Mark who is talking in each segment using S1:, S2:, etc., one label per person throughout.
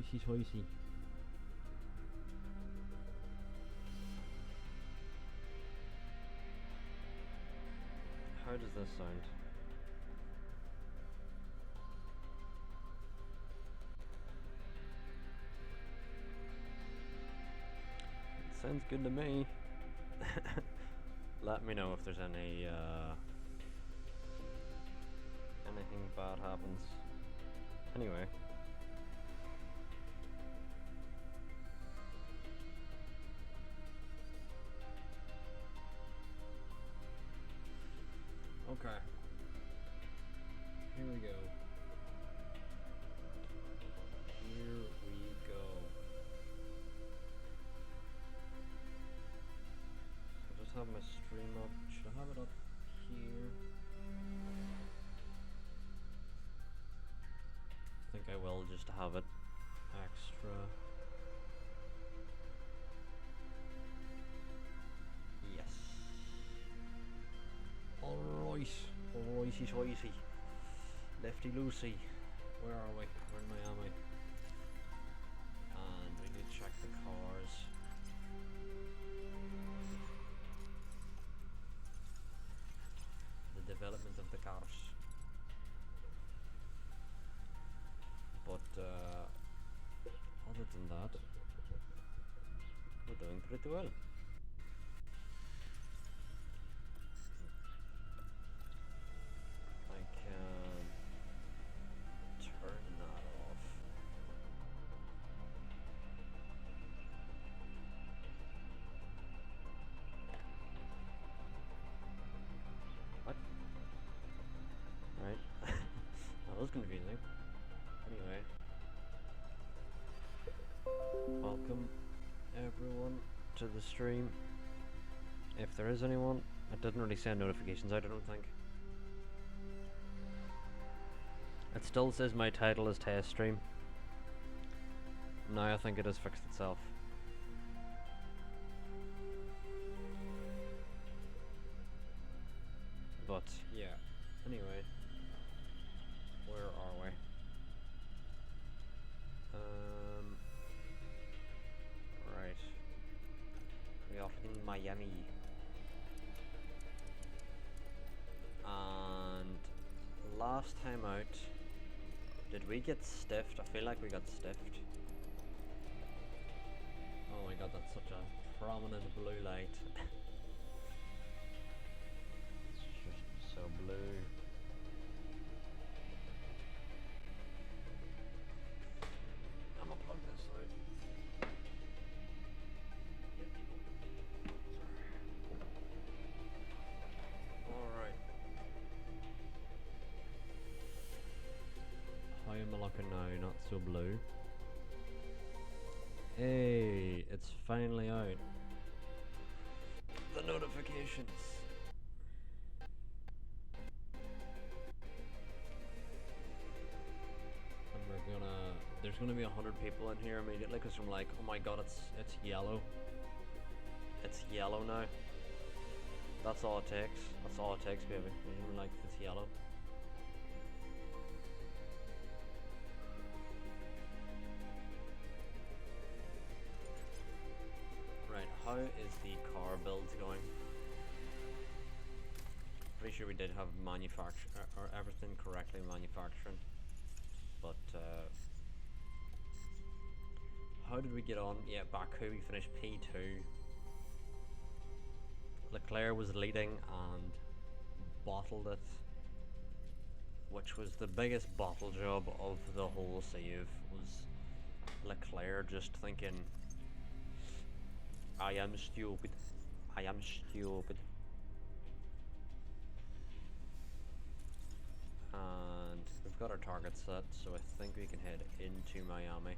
S1: Hoisey hoisey. How does this sound? It sounds good to me. Let me know if there's any anything bad happens. Anyway. Okay. Here we go. Here we go. I just have my stream up. Should I have it up here? I think I will just have it extra. Yes. Alright. Alrighty toity. Lefty loosey. Where are we? Where am I? And we need to check the cars. The development of the cars. But other than that, we're doing pretty well. I can turn that off. What? Right. That was confusing. Anyway. Welcome everyone to the stream. If there is anyone, I didn't really send notifications out, I don't think. It still says my title is test stream. Now I think it has fixed itself. But yeah, anyway, where are we? Right. We are in Miami. And last time out, did we get stiffed? I feel like we got stiffed. Oh my god, that's such a prominent blue light. It's just so blue. I'm gonna plug this out. Alright. How am I looking now? Not so blue. Hey, it's finally out. The notifications. And there's gonna be 100 people in here immediately because I'm like, oh my god, it's yellow. It's yellow now. That's all it takes. That's all it takes, baby. I'm like, it's yellow. Right, how is the car build going? Pretty sure we did have manufacture or everything correctly manufacturing, but how did we get on? Yeah, Baku, we finished P2. Leclerc was leading and bottled it, which was the biggest bottle job of the whole save. Was Leclerc just thinking, I am stupid, I am stupid. And we've got our target set, so I think we can head into Miami.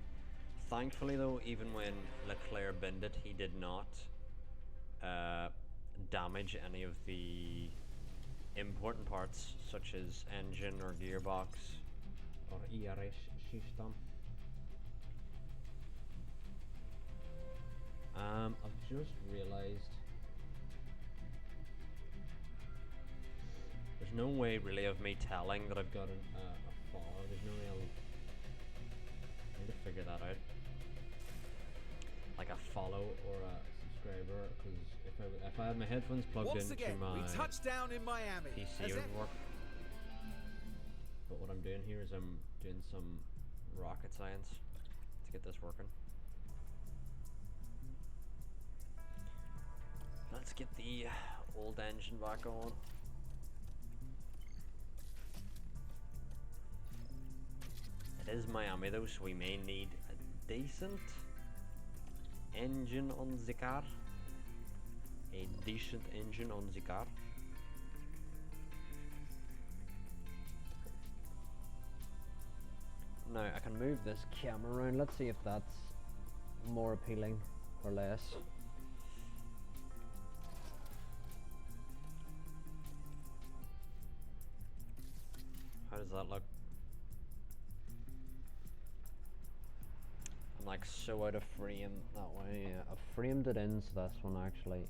S1: Thankfully though, even when Leclerc binned it, he did not damage any of the important parts, such as engine or gearbox or ERS system. I've just realized there's no way really of me telling that I've got a fog. There's no real. I need to figure that out. Like a follow or a subscriber, because if I had my headphones plugged
S2: Once
S1: into
S2: again,
S1: my
S2: we touched down in Miami.
S1: PC, it would work. But what I'm doing here is I'm doing some rocket science to get this working. Let's get the old engine back on. It is Miami though, so we may need a decent engine on the car. A decent engine on the car. Now I can move this camera around. Let's see if that's more appealing or less. How does that look? I'm like so out of frame that way. Yeah, I've framed it in so this one actually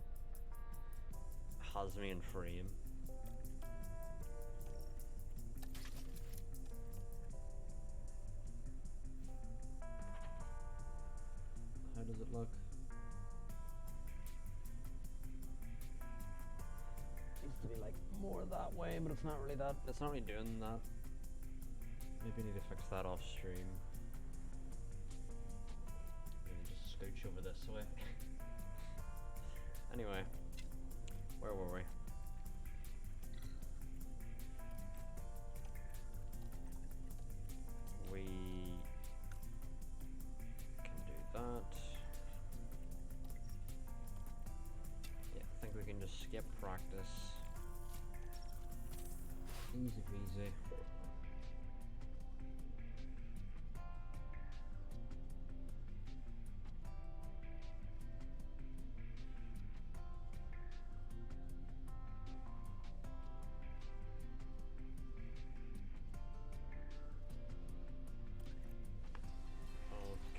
S1: has me in frame. How does it look? Needs to be like more that way, but it's not really that. It's not really doing that. Maybe I need to fix that off stream. Maybe just scooch over this way. Anyway, where were we? We can do that. Yeah, I think we can just skip practice. Easy peasy.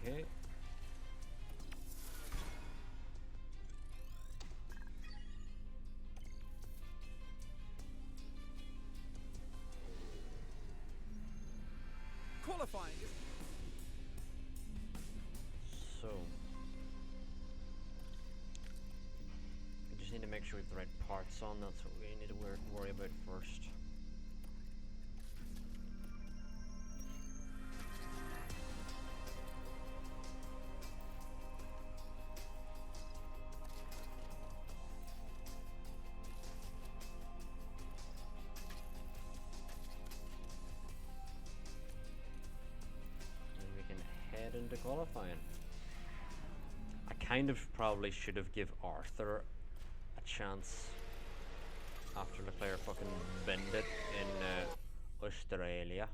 S1: Okay.
S2: Qualifying.
S1: So we just need to make sure we have the right parts on. That's what we need to worry about first. Into qualifying. I kind of probably should have give Arthur a chance after Leclerc fucking binned it in Australia.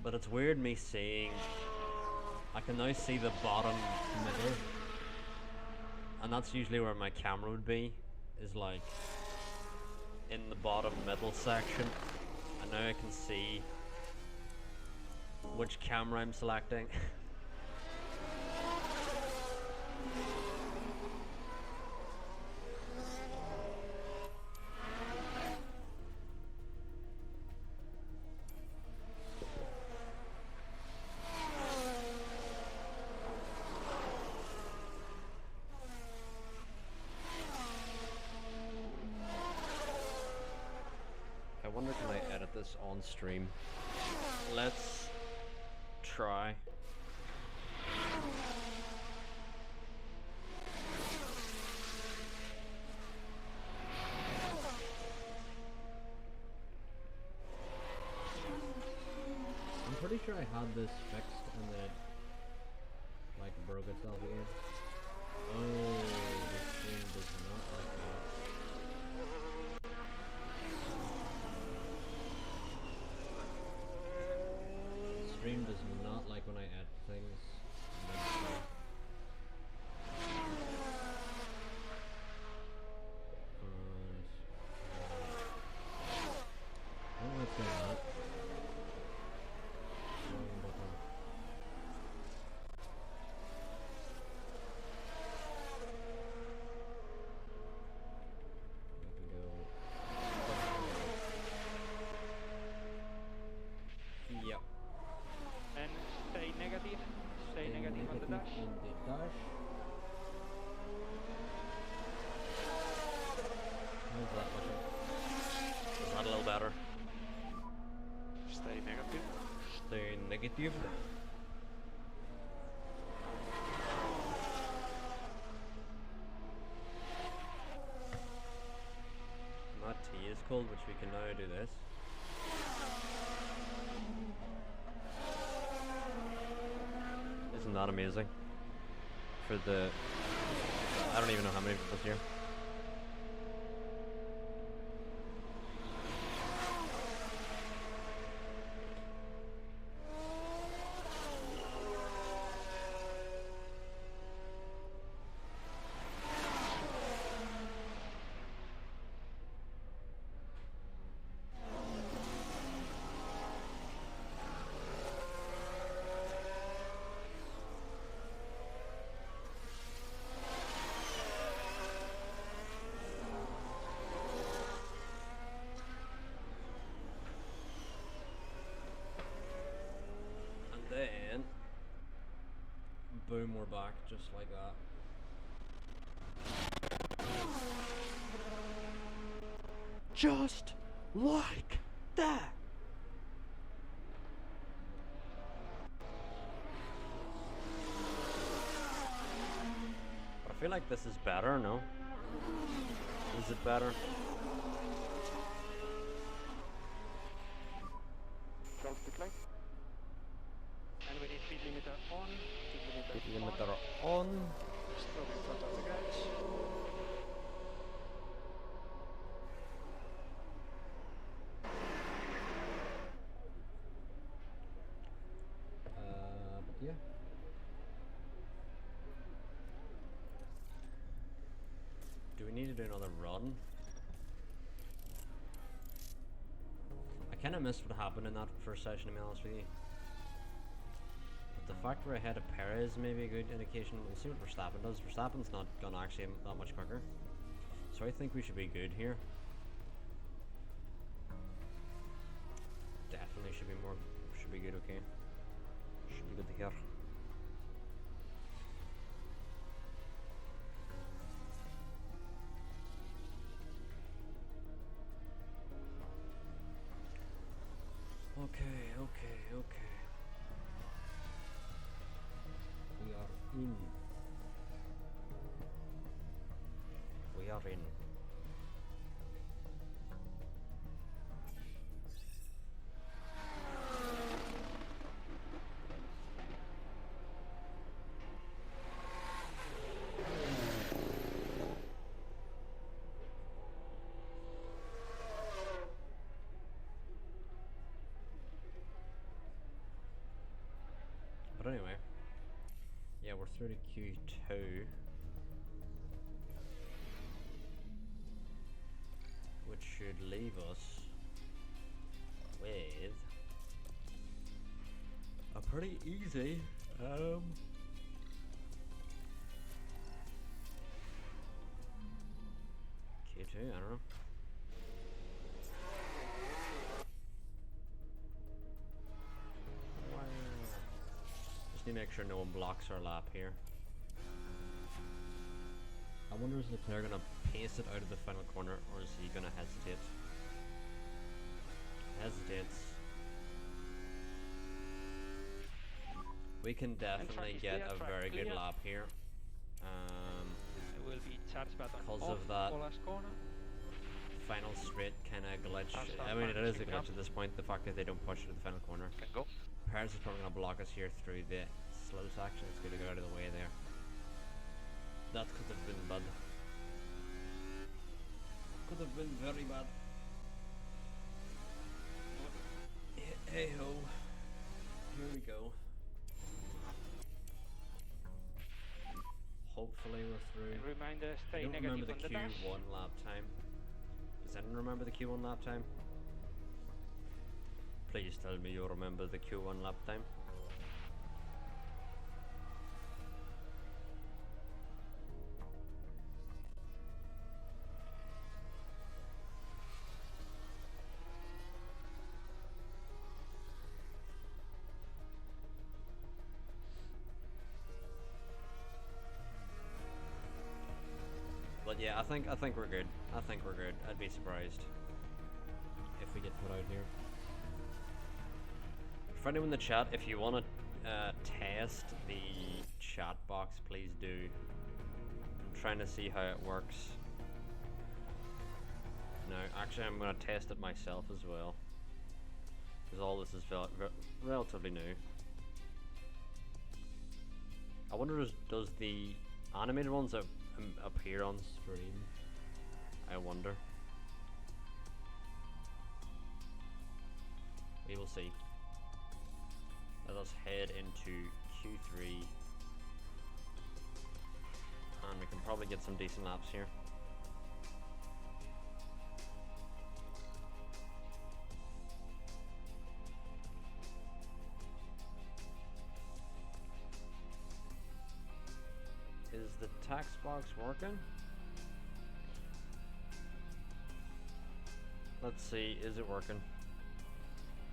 S1: But it's weird me seeing, I can now see the bottom middle, and that's usually where my camera would be, is like in the bottom middle section, and now I can see which camera I'm selecting. I wonder, can I edit this on stream? Let's try. I'm pretty sure I had this fixed and then like broke itself again. Oh, this thing does not like that. Stream does not like when I add things. Let's go that. cubed. That tea is cold, which we can now do this. Isn't that amazing? For the... I don't even know how many people's here. Then, boom, we're back, just like that. Just like that! I feel like this is better, no? Is it better?
S2: And we need speed limiter on.
S1: Speed limiter on.
S2: Stop in front of the guys.
S1: But yeah. Do we need to do another run? I kind of missed what happened in that first session, to be honest with you. The fact we're ahead of Perez is maybe a good indication. We'll see what Verstappen does. Verstappen's not gonna actually that much quicker, so I think we should be good here. Definitely should be good. Okay, should be good to hear. Okay. We are in. But anyway, yeah, we're through to Q2, which should leave us with a pretty easy Q2, I don't know. Just need to make sure no one blocks our lap here. I wonder is Leclerc gonna pace it out of the final corner, or is he gonna hesitate? Hesitates. We can definitely get a very good lap here.
S2: It will be charge button
S1: Because
S2: off
S1: of that
S2: for last corner.
S1: final straight kind of glitch. I mean, it is a glitch at this point, the fact that they don't push it to the final corner.
S2: Can go.
S1: Paris is probably going to block us here through the slow section. It's going to go out of the way there. That could have been bad. Could have been very bad. Hey ho. Here we go. Hopefully we're through.
S2: Reminder,
S1: I
S2: stay
S1: don't
S2: negative
S1: remember
S2: on
S1: the
S2: the dash.
S1: Q1 lap time. Does anyone remember the Q1 lap time? Please tell me you remember the Q1 lap time. But yeah, I think we're good. I think we're good. I'd be surprised if we get put out here. For anyone in the chat, if you want to test the chat box, please do. I'm trying to see how it works. No, actually I'm going to test it myself as well, because all this is relatively new. I wonder, does the animated ones that appear on screen? I wonder. We will see. Let us head into Q3, and we can probably get some decent laps here. Is the tax box working? Let's see, is it working?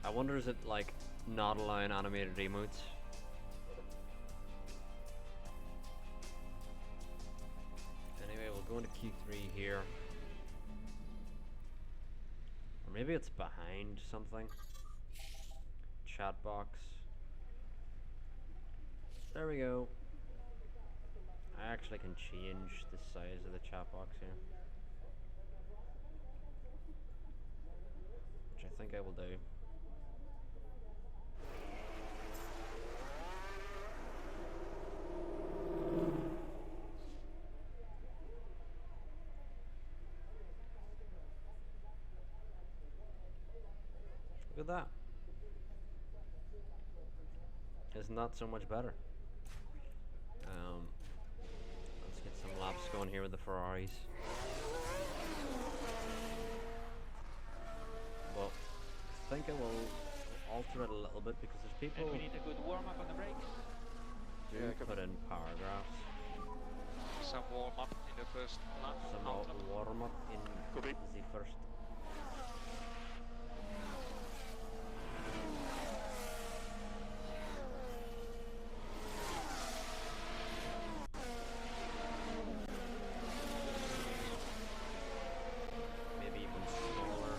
S1: I wonder, is it like not allowing animated emotes? Anyway, we'll go into Q3 here. Or maybe it's behind something. Chat box. There we go. I actually can change the size of the chat box here, which I think I will do. Look at that. It's not so much better. Let's get some laps going here with the Ferraris. Well, I think I will alter it a little bit because there's people.
S2: And we need a good warm up on the brakes.
S1: Do put in paragraphs.
S3: Some warm up in the first lap.
S1: Some warm up in
S3: Could be.
S1: the first. Maybe even smaller.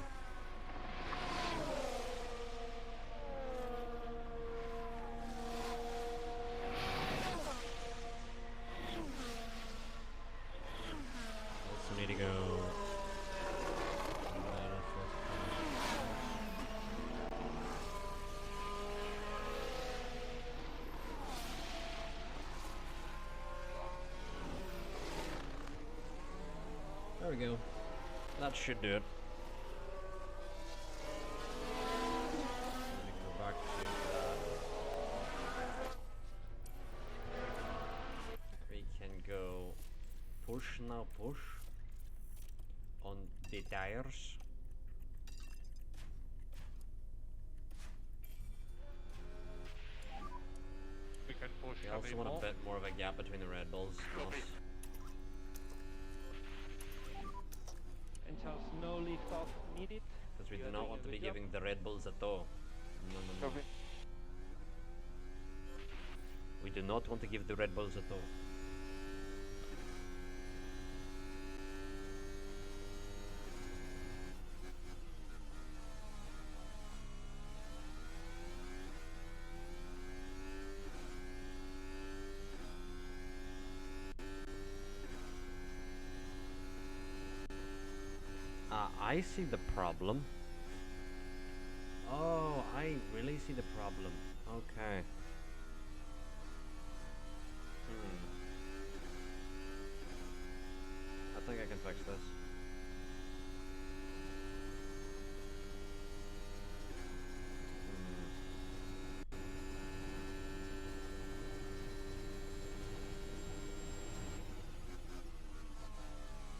S1: Also need to go. There we go. That should do it. We can go back to we can go push now, push on the tires.
S3: We can push
S1: We
S3: a
S1: also
S3: bit
S1: want
S3: more.
S1: a bit more of a gap between the Red Bulls.
S3: Copy.
S2: And Charles, no lift off needed.
S1: Because we
S2: You
S1: do
S2: are
S1: not
S2: doing
S1: want
S2: a
S1: to be
S2: good job.
S1: giving the Red Bulls a tow. No, no, no.
S3: Copy.
S1: We do not want to give the Red Bulls a tow. I see the problem. Oh, I really see the problem. Okay. I think I can fix this.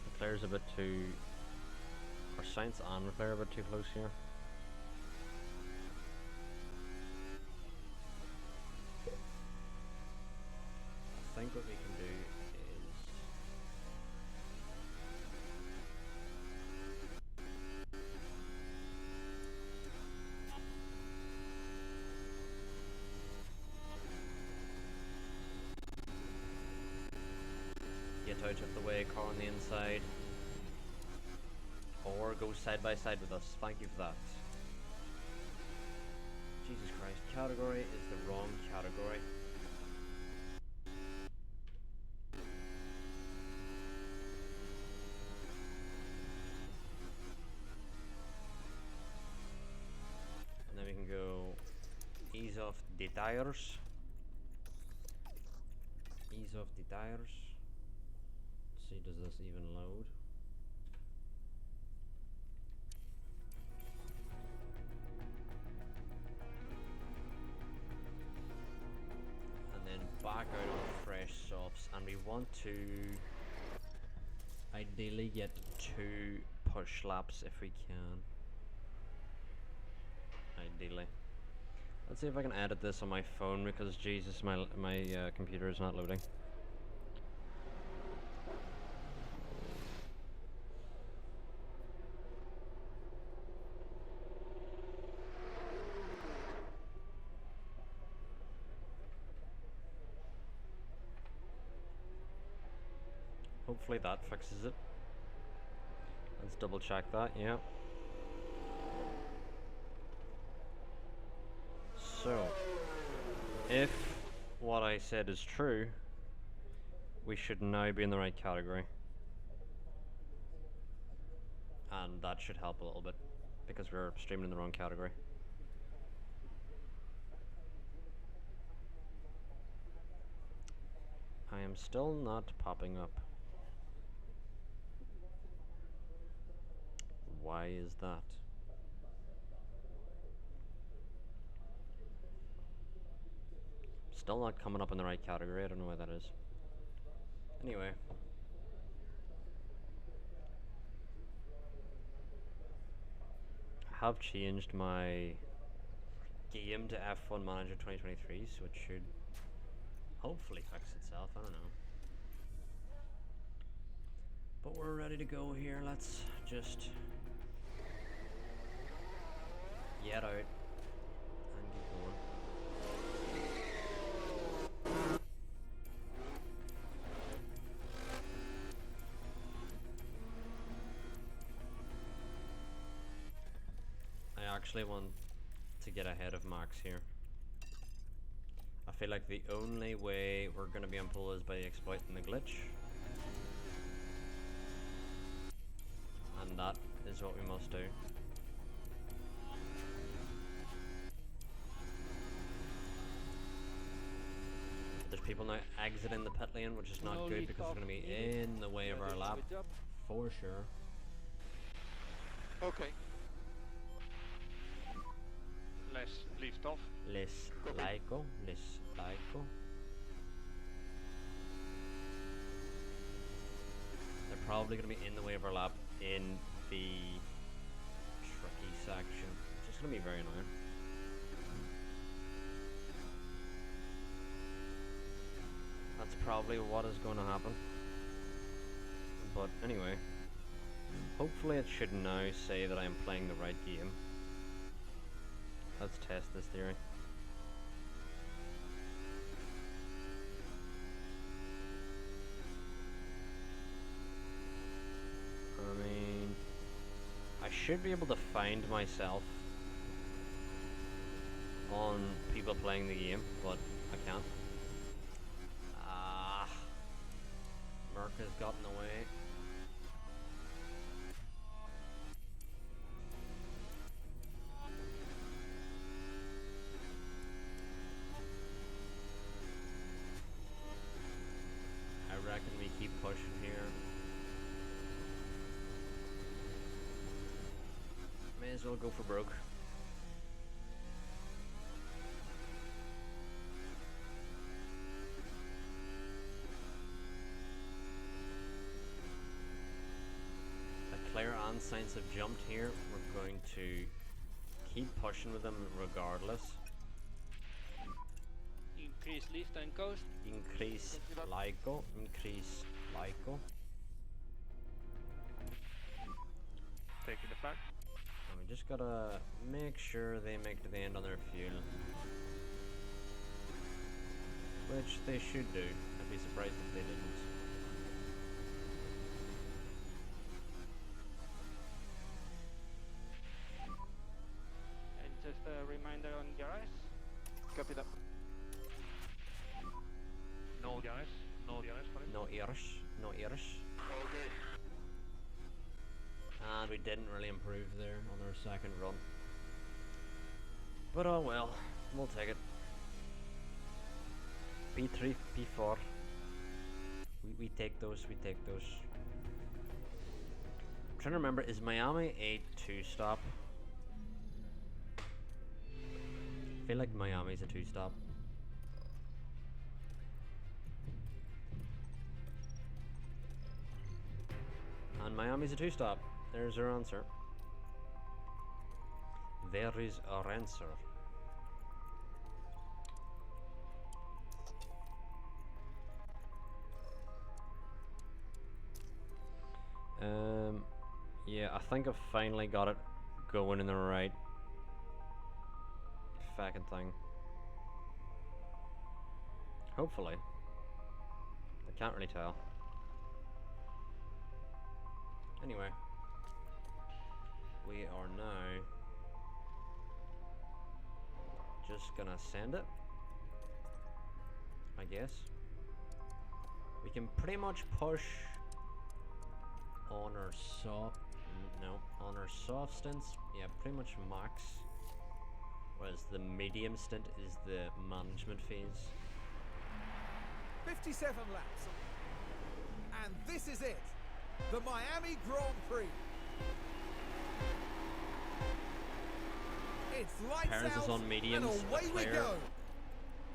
S1: The player's a bit too... Our science and the player a bit too close here. I think what we can do is... Get out of the way, car on the inside. Or go side by side with us. Thank you for that. Jesus Christ, category is the wrong category. And then we can go ease off the tires. Ease off the tires. Let's see, does this even load? And then back out on fresh softs, and we want to ideally get 2 push laps if we can. Ideally. Let's see if I can edit this on my phone, because Jesus, my computer is not loading. Hopefully that fixes it. Let's double check that, yeah. So, if what I said is true, we should now be in the right category. And that should help a little bit, because we're streaming in the wrong category. I am still not popping up. Why is that? Still not coming up in the right category, I don't know why that is. Anyway. I have changed my game to F1 Manager 2023, so it should hopefully fix itself, I don't know. But we're ready to go here, let's just get out and get going. I actually want to get ahead of Max here. I feel like the only way we're going to be on pole is by exploiting the glitch. And that is what we must do. There's people now exiting the pit lane, which is not good because they're going to be in the way of our lap. For sure.
S3: Okay. Let's lift off.
S1: Les laico. They're probably going to be in the way of our lap in the tricky section. It's just going to be very annoying. That's probably what is going to happen. But anyway, hopefully it should now say that I am playing the right game. Let's test this theory. I mean, I should be able to find myself on people playing the game, but I can't. Merc has gotten away. I reckon we keep pushing here. May as well go for broke. Leclerc and Sainz have jumped here. We're going to keep pushing with them regardless.
S2: Increase lift and coast.
S1: Increase LICO. Increase LICO.
S3: Taking the flag.
S1: And we just gotta make sure they make it to the end on their fuel. Which they should do. I'd be surprised if they didn't.
S2: And just a reminder on garage,
S1: no Irish.
S4: Okay.
S1: And we didn't really improve there on our second run. But oh well, we'll take it. P3, P4. We take those, we take those. I'm trying to remember, is Miami a 2-stop? I feel like Miami's a 2-stop. And Miami's a 2-stop. There's our answer. There is our answer. Yeah, I think I've finally got it going in the right fucking thing. Hopefully. I can't really tell. Anyway. We are now just gonna send it, I guess. We can pretty much push on our on our soft stints, yeah, pretty much max. Whereas the medium stint is the management phase.
S5: 57 laps. And this is it. The Miami Grand Prix. It's lights
S1: Perez
S5: out
S1: is on mediums,
S5: and away we
S1: Leclerc,
S5: go.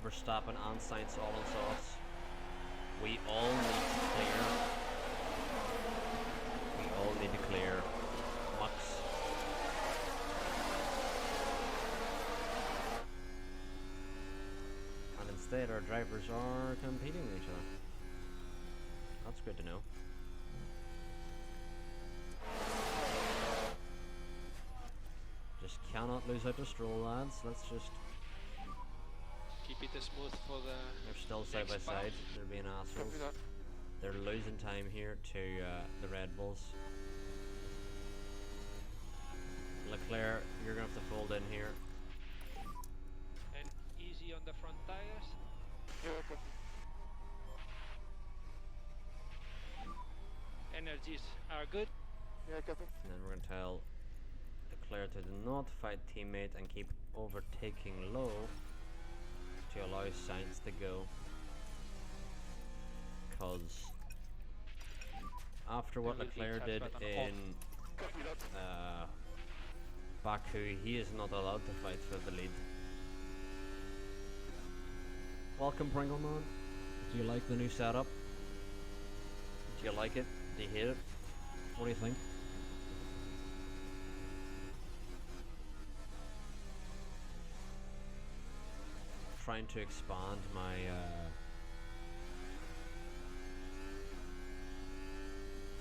S1: Verstappen and Sainz all on softs. We all need to clear. We all need to clear Max. And instead our drivers are competing with each other. That's good to know. Just cannot lose out to Stroll, lads. Let's just...
S3: Keep it smooth for the.
S1: They're still side by
S3: next
S1: side.
S3: bout.
S1: They're being assholes.
S4: Copy that.
S1: They're losing time here to the Red Bulls. Leclerc, you're gonna have to fold in here.
S2: And easy on the front tires.
S4: Yeah, copy.
S2: Energies are good.
S4: Yeah, copy.
S1: And then we're gonna tell Leclerc to not fight teammate and keep overtaking low to allow Sainz to go. Cause after what
S2: Will be
S1: Leclerc did
S2: touch button
S1: in
S4: Copy that.
S1: Baku, he is not allowed to fight for the lead. Welcome, Pringleman. Do you like the new setup? Do you like it? Do you hate it? What do you think? Trying to expand my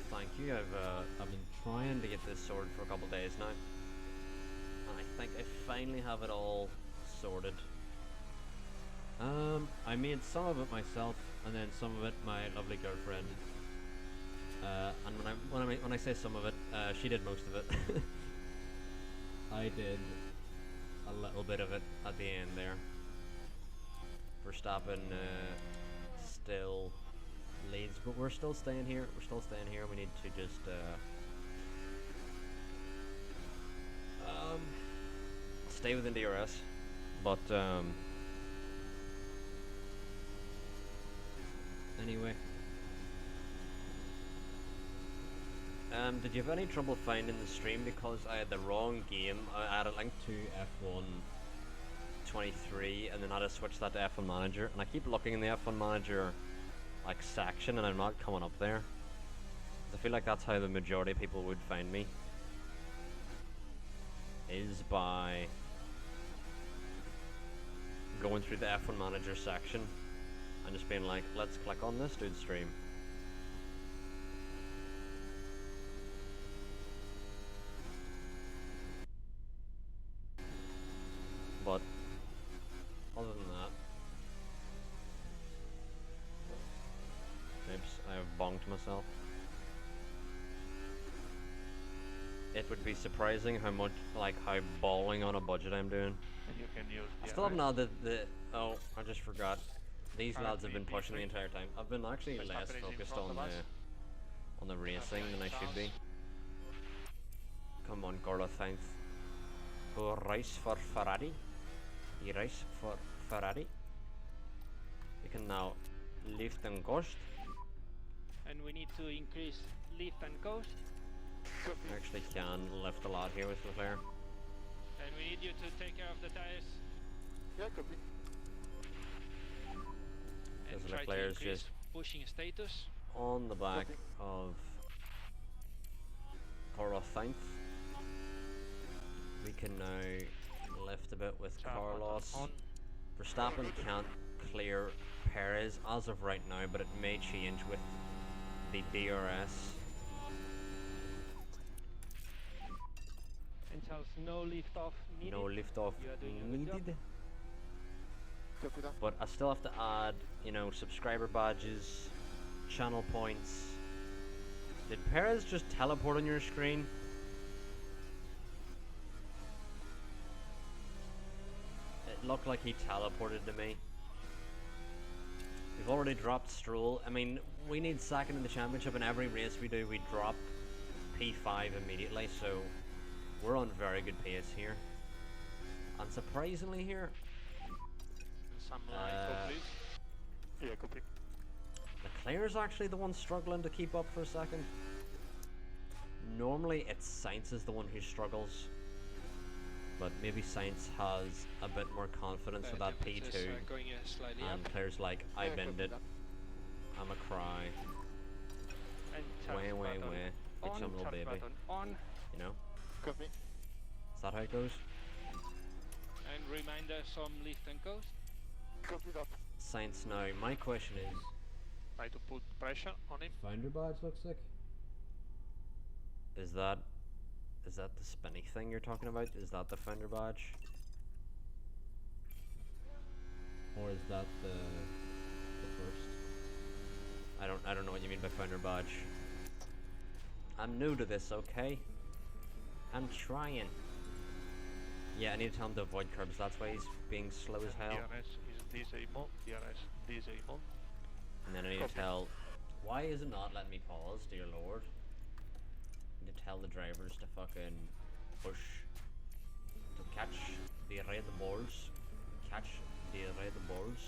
S1: thank you. I've been trying to get this sorted for a couple days now, and I think I finally have it all sorted. I made some of it myself, and then some of it my lovely girlfriend. And when I say some of it, she did most of it. I did a little bit of it at the end there. Verstappen still leads, but we're still staying here. We're still staying here. We need to just stay within DRS, but anyway. Did you have any trouble finding the stream because I had the wrong game? I had a link to F1 23 and then I had to switch that to F1 Manager, and I keep looking in the F1 Manager like section and I'm not coming up there. I feel like that's how the majority of people would find me, is by going through the F1 Manager section and just being like, let's click on this dude's stream. But other than that, oops, I have bonked myself. It would be surprising how much, like, how balling on a budget I'm doing.
S4: And you can use
S1: I
S4: the
S1: still haven't
S4: others.
S1: had the oh, I just forgot. These lads have been pushing the entire time. I've been actually
S4: Verstappen
S1: less
S4: is in
S1: focused
S4: front
S1: on
S4: of us.
S1: on the racing than I should be.
S3: Chance.
S1: Come on, Gorla Sainz. Who race for Ferrari? He race for Ferrari. We can now lift and coast.
S2: And we need to increase lift and coast.
S4: Copy.
S1: Actually can lift a lot here with Leclerc.
S2: And we need you to take care of the tires.
S4: Yeah, copy.
S2: And
S1: Because
S2: try to
S1: Leclerc's
S2: increase
S1: just
S2: pushing status.
S1: on the back
S4: Copy.
S1: of Carlos Sainz. We can now lift a bit with
S3: Start button
S1: Carlos.
S3: on.
S1: Verstappen can't clear Perez as of right now, but it may change with the DRS.
S2: And Charles, no lift off needed.
S1: No liftoff
S2: You are doing a good job.
S1: needed.
S4: Copy that.
S1: But I still have to add, you know, subscriber badges, channel points. Did Perez just teleport on your screen? It looked like he teleported to me. We've already dropped Stroll. I mean, we need second in the championship, and every race we do, we drop P5 immediately, so we're on very good pace here. And surprisingly here,
S3: Some line
S1: Uh,
S3: for please.
S4: Yeah, copy.
S1: Leclerc's actually the one struggling to keep up for a second. Normally it's Sainz is the one who struggles, but maybe Sainz has a bit more confidence with that
S3: Temperatures,
S1: P2,
S3: going slightly
S1: and
S3: up.
S1: Claire's like, I
S4: Yeah,
S1: bend
S4: copy
S1: it,
S4: that.
S1: I'm a cry,
S2: And charge
S1: way, way,
S2: button
S1: way, it's
S2: on,
S1: some little
S2: charge
S1: baby,
S2: button on.
S1: you know?
S4: Copy.
S1: Is that how it goes?
S2: And reminder, some lift and coast.
S4: Copy that.
S1: Sainz now, my question is,
S3: Try to put pressure on him.
S1: Founder badge looks like. Is that the spinny thing you're talking about? Is that the founder badge? Or is that the first? I don't know what you mean by founder badge. I'm new to this, okay? I'm trying. Yeah, I need to tell him to avoid curbs, that's why he's being slow as hell.
S3: DRS is disable. DRS disable.
S1: And then I need to tell, why is it not letting me pause, dear lord? I need to tell the drivers to fucking push, to catch the red balls, catch the red balls.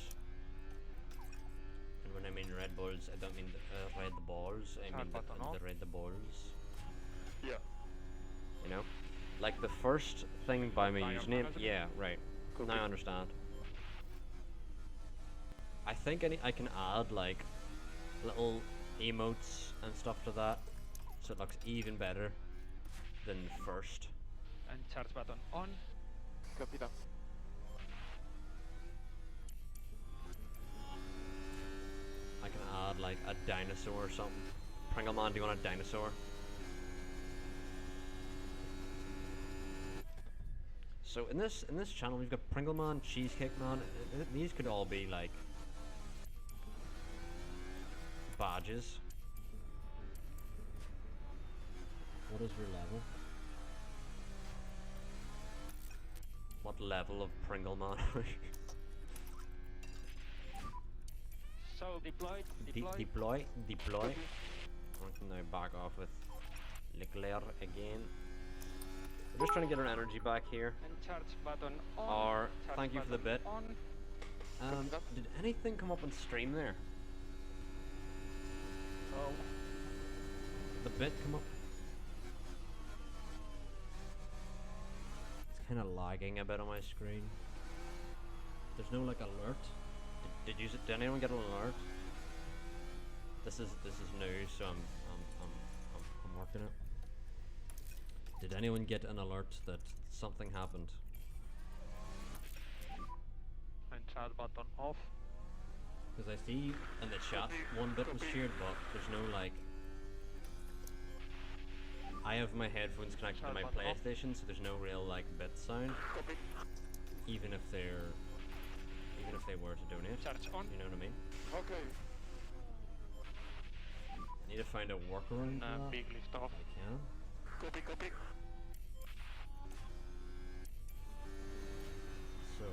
S1: And when I mean red balls, I don't mean the red balls, I
S3: Start
S1: mean
S3: button off.
S1: the red balls.
S4: Yeah.
S1: You know? Like the first thing by my
S3: By your
S1: username,
S3: management?
S1: yeah, right.
S4: Copy.
S1: Now I understand. I think I can add like little emotes and stuff to that, so it looks even better than first.
S2: And charge button on.
S4: Copy that.
S1: I can add like a dinosaur or something. Pringleman, do you want a dinosaur? So in this channel we've got Pringleman, Cheesecake Man. These could all be like badges. What is your level? What level of Pringleman are you?
S2: So deployed, deployed.
S1: Deploy. I can now back off with Leclerc again. We're just trying to get our energy back here.
S2: And charge button on.
S1: Or
S2: charge
S1: thank you for the
S2: button
S1: bit.
S2: On.
S1: Did anything come up on stream there?
S2: Oh,
S1: The bit come up? It's kind of lagging a bit on my screen. There's no like alert. Did anyone get an alert? This is new, so I'm working it. Did anyone get an alert that something happened?
S3: And charge button off.
S1: Because I see in the chat one bit was shared, but there's no like. I have my headphones connected to my
S3: Sorry, button off.
S1: PlayStation, so there's no real like bit sound.
S4: Copy.
S1: Even if they were to donate.
S2: charge on.
S1: You know what I mean?
S4: Okay.
S1: I need to find a workaround for that.
S3: Big lift off.
S1: I can.
S4: Copy, copy.
S1: So.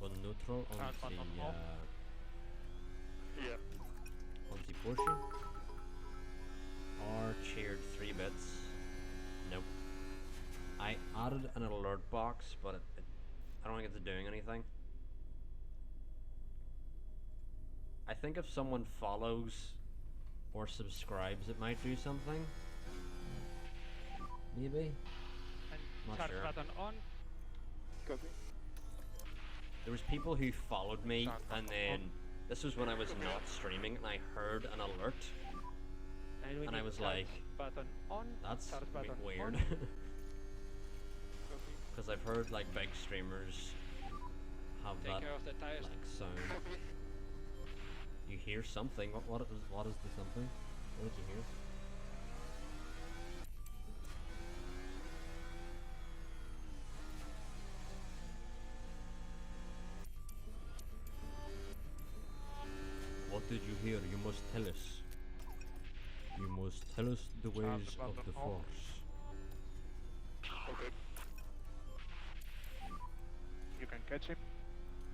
S1: Go neutral on
S3: Start button
S1: the
S3: off.
S4: Yeah.
S1: pushing. Or cheered 3 bits. Nope. I added an alert box, but I don't think it's doing anything. I think if someone follows or subscribes, it might do something. Maybe.
S2: And
S1: Not
S2: charge
S1: sure.
S2: button on.
S4: Copy.
S1: There was people who followed me,
S3: Start
S1: and
S3: button
S1: then
S3: on.
S1: this was when I was not streaming, and I heard an alert,
S2: And, we
S1: and I
S2: need
S1: was
S2: charge
S1: like,
S2: button on.
S1: "That's
S2: charge
S1: a bit
S2: button
S1: weird,"
S2: on.
S1: because I've heard like big streamers have
S3: Take
S1: that
S3: care of the tires.
S1: like sound.
S4: Copy.
S1: You hear something. What is the something? What did you hear? What did you hear? You must tell us. You must tell us the ways of the Force.
S4: Okay.
S3: You can catch him.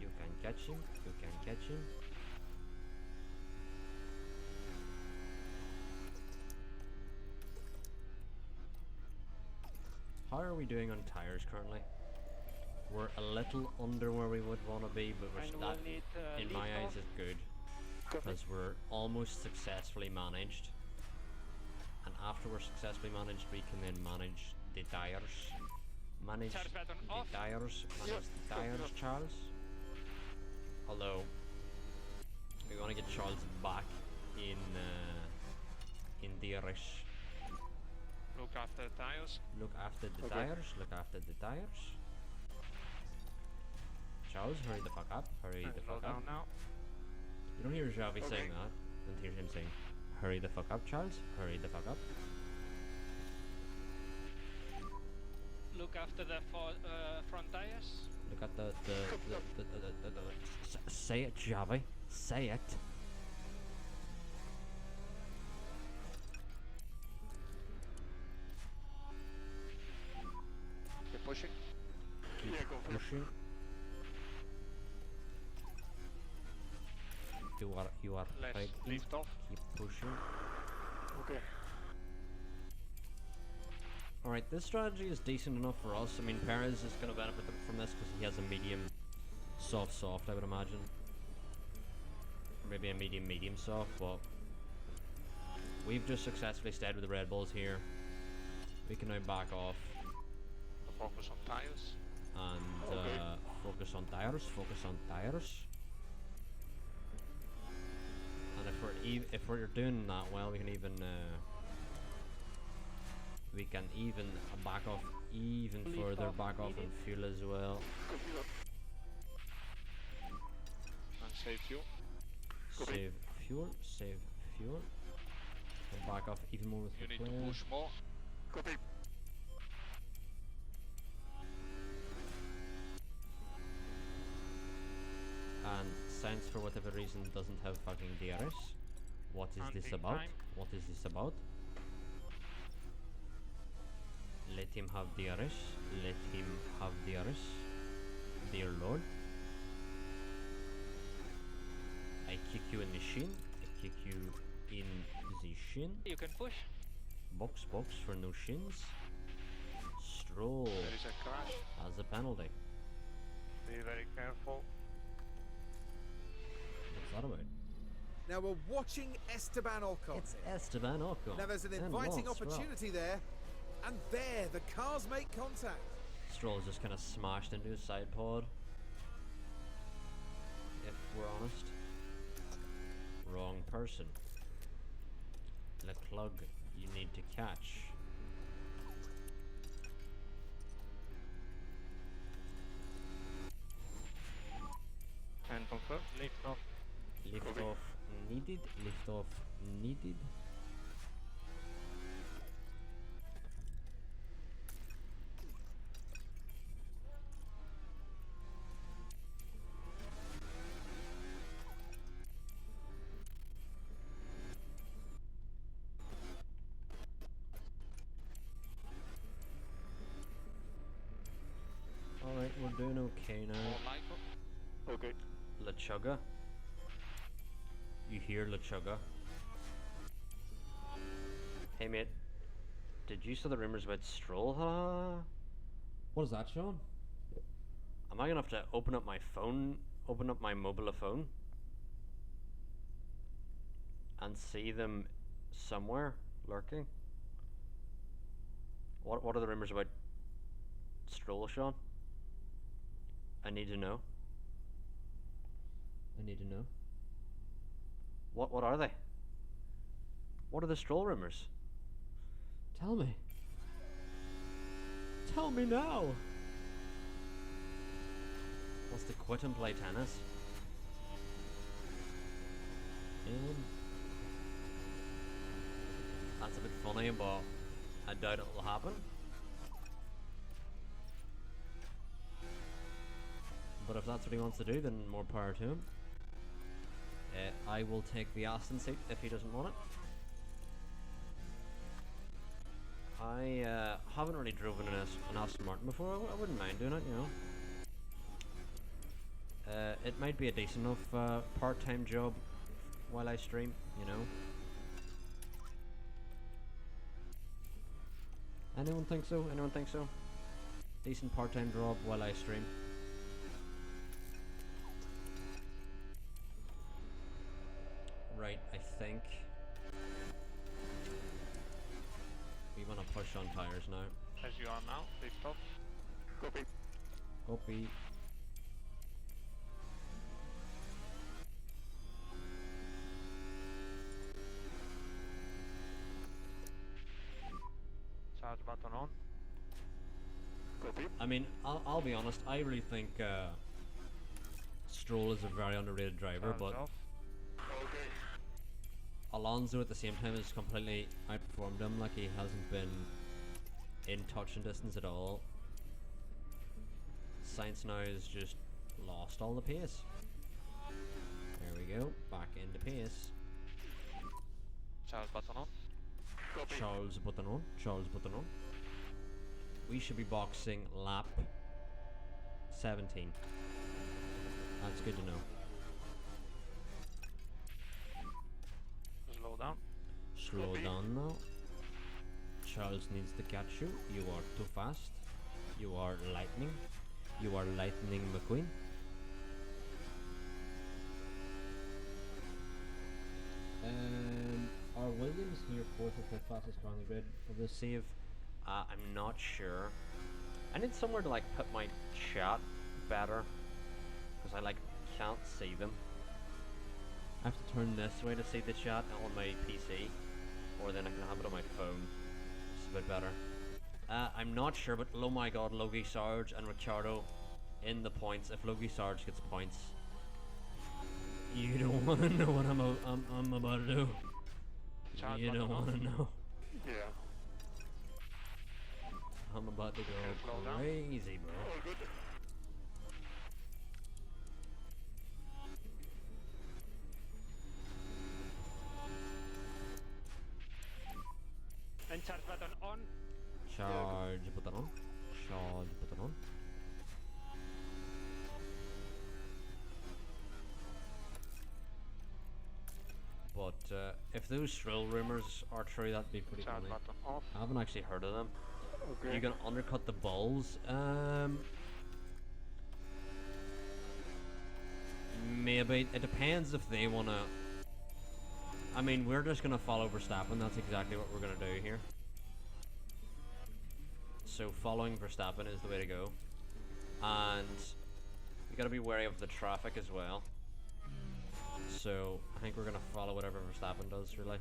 S1: You can catch him. You can catch him. How are we doing on tires currently? We're a little under where we would want to be, but we're
S2: And
S1: that,
S2: we'll need
S1: in my
S2: leaf
S1: eyes,
S2: off.
S1: is good.
S4: Copy.
S1: Because we're almost successfully managed. And after we're successfully managed, we can then manage the tires. Manage
S2: Charge button
S1: the
S2: off.
S1: tires. Manage
S4: Yep,
S1: the
S4: copy
S1: tires,
S4: that.
S1: Charles. Although, we want to get Charles back in DRS.
S3: Look after the tires.
S1: Look after the
S4: Okay.
S1: tires. Look after the tires. Charles, hurry the fuck up. Hurry
S3: And
S1: the
S3: slow
S1: fuck up.
S3: down now.
S1: You don't hear Javi
S4: Okay.
S1: saying that. Don't hear him saying, "Hurry the fuck up, Charles. Hurry the fuck up."
S2: Look after the front tires.
S1: Look at the say it, Javi. Say it.
S3: Keep pushing.
S1: Keep
S4: Yeah, go for it.
S1: pushing. You are
S3: Left
S1: right.
S3: lift off.
S1: Keep pushing.
S4: Okay.
S1: Alright, this strategy is decent enough for us. I mean, Perez is going to benefit from this because he has a medium soft, I would imagine. Or maybe a medium soft, but we've just successfully stayed with the Red Bulls here. We can now back off
S3: Focus on tires.
S1: and
S4: Okay.
S1: focus on tires. And if we're doing that well, we can even back off even
S2: Leaf
S1: further,
S2: off
S1: back off
S2: needed.
S1: in fuel as well.
S4: Copy that.
S3: And save fuel.
S4: Copy.
S1: Save fuel, and back off even more with
S3: You
S1: the
S3: need to
S1: flare.
S3: push more.
S4: Copy.
S1: And Science, for whatever reason, doesn't have fucking DRS. What is this
S3: Hunting
S1: about?
S3: time.
S1: What is this about? Let him have DRS. Let him have DRS. Dear Lord. I kick you in the shin. I kick you in the shin.
S2: You can push.
S1: Box for no shins. Stroll
S3: There is a crash.
S1: as a penalty.
S3: Be very careful.
S1: What's that about?
S5: Now we're watching Esteban Ocon.
S1: It's Esteban Ocon.
S5: Now there's an
S1: and
S5: inviting
S1: Lance Stroll.
S5: opportunity there. And there, the cars make contact.
S1: Stroll's just kind of smashed into his side pod. If we're honest. Wrong person. Leclerc, you need to catch.
S3: And confirm. Lift off.
S1: Lift off needed. Lift off needed. Alright, we're doing okay now.
S3: More lipo.
S4: Okay.
S1: LeChugga. You hear LeChugga? Hey mate, did you see the rumors about Stroll?
S6: What is that, Sean?
S1: Am I gonna have to open up my phone, open up my mobile phone, and see them somewhere lurking? What are the rumors about Stroll, Sean? I need to know.
S6: I need to know.
S1: What are they? What are the Stroll rumors?
S6: Tell me. Tell me now.
S1: Wants to quit and play tennis. That's a bit funny, but I doubt it will happen. But if that's what he wants to do, then more power to him. I will take the Aston seat if he doesn't want it. I haven't really driven an Aston Martin before. I wouldn't mind doing it, you know. It might be a decent enough part-time job while I stream, you know. Anyone think so? Anyone think so? Decent part-time job while I stream. Right, I think we want to push on tires now.
S3: As you are now, big stop.
S4: Copy.
S1: Copy.
S3: Charge button on.
S4: Copy.
S1: I mean, I'll be honest. I really think Stroll is a very underrated driver,
S3: Charge
S1: but
S3: off.
S4: Okay.
S1: Alonso at the same time has completely outperformed him. Like, he hasn't been in touch and distance at all. Sainz now has just lost all the pace. There we go, back into pace.
S3: Charge button on.
S4: Copy.
S1: Charles button on. Charles button on. We should be boxing lap 17. That's good to know.
S3: Slow down.
S1: Slow
S4: Copy.
S1: down now. Charles needs to catch you. You are too fast. You are lightning. You are Lightning McQueen. Are Williams here fourth or fifth fastest car on the grid for this save? I'm not sure. I need somewhere to like put my chat better, because I like can't see them. I have to turn this way to see the chat on my PC, or then I can have it on my phone. It's a bit better. I'm not sure, but oh my god, Logie Sarge and Ricciardo in the points. If Logie Sarge gets points, you don't want to know what I'm about to do.
S3: Charge
S1: You don't
S3: button
S1: want
S3: on.
S1: to know.
S4: Yeah.
S1: I'm about to go
S3: slow down.
S1: crazy, bro.
S4: All good.
S2: And charge button on.
S1: Charge button on. Charge button on. But if those Stroll rumors are true, that'd be pretty
S3: Charge
S1: funny.
S3: button off.
S1: I haven't actually heard of them.
S4: Okay.
S1: You're gonna undercut the balls? Maybe. It depends if they wanna. I mean, we're just gonna follow Verstappen. That's exactly what we're gonna do here. So following Verstappen is the way to go, and you gotta be wary of the traffic as well. So I think we're gonna follow whatever Verstappen does, really.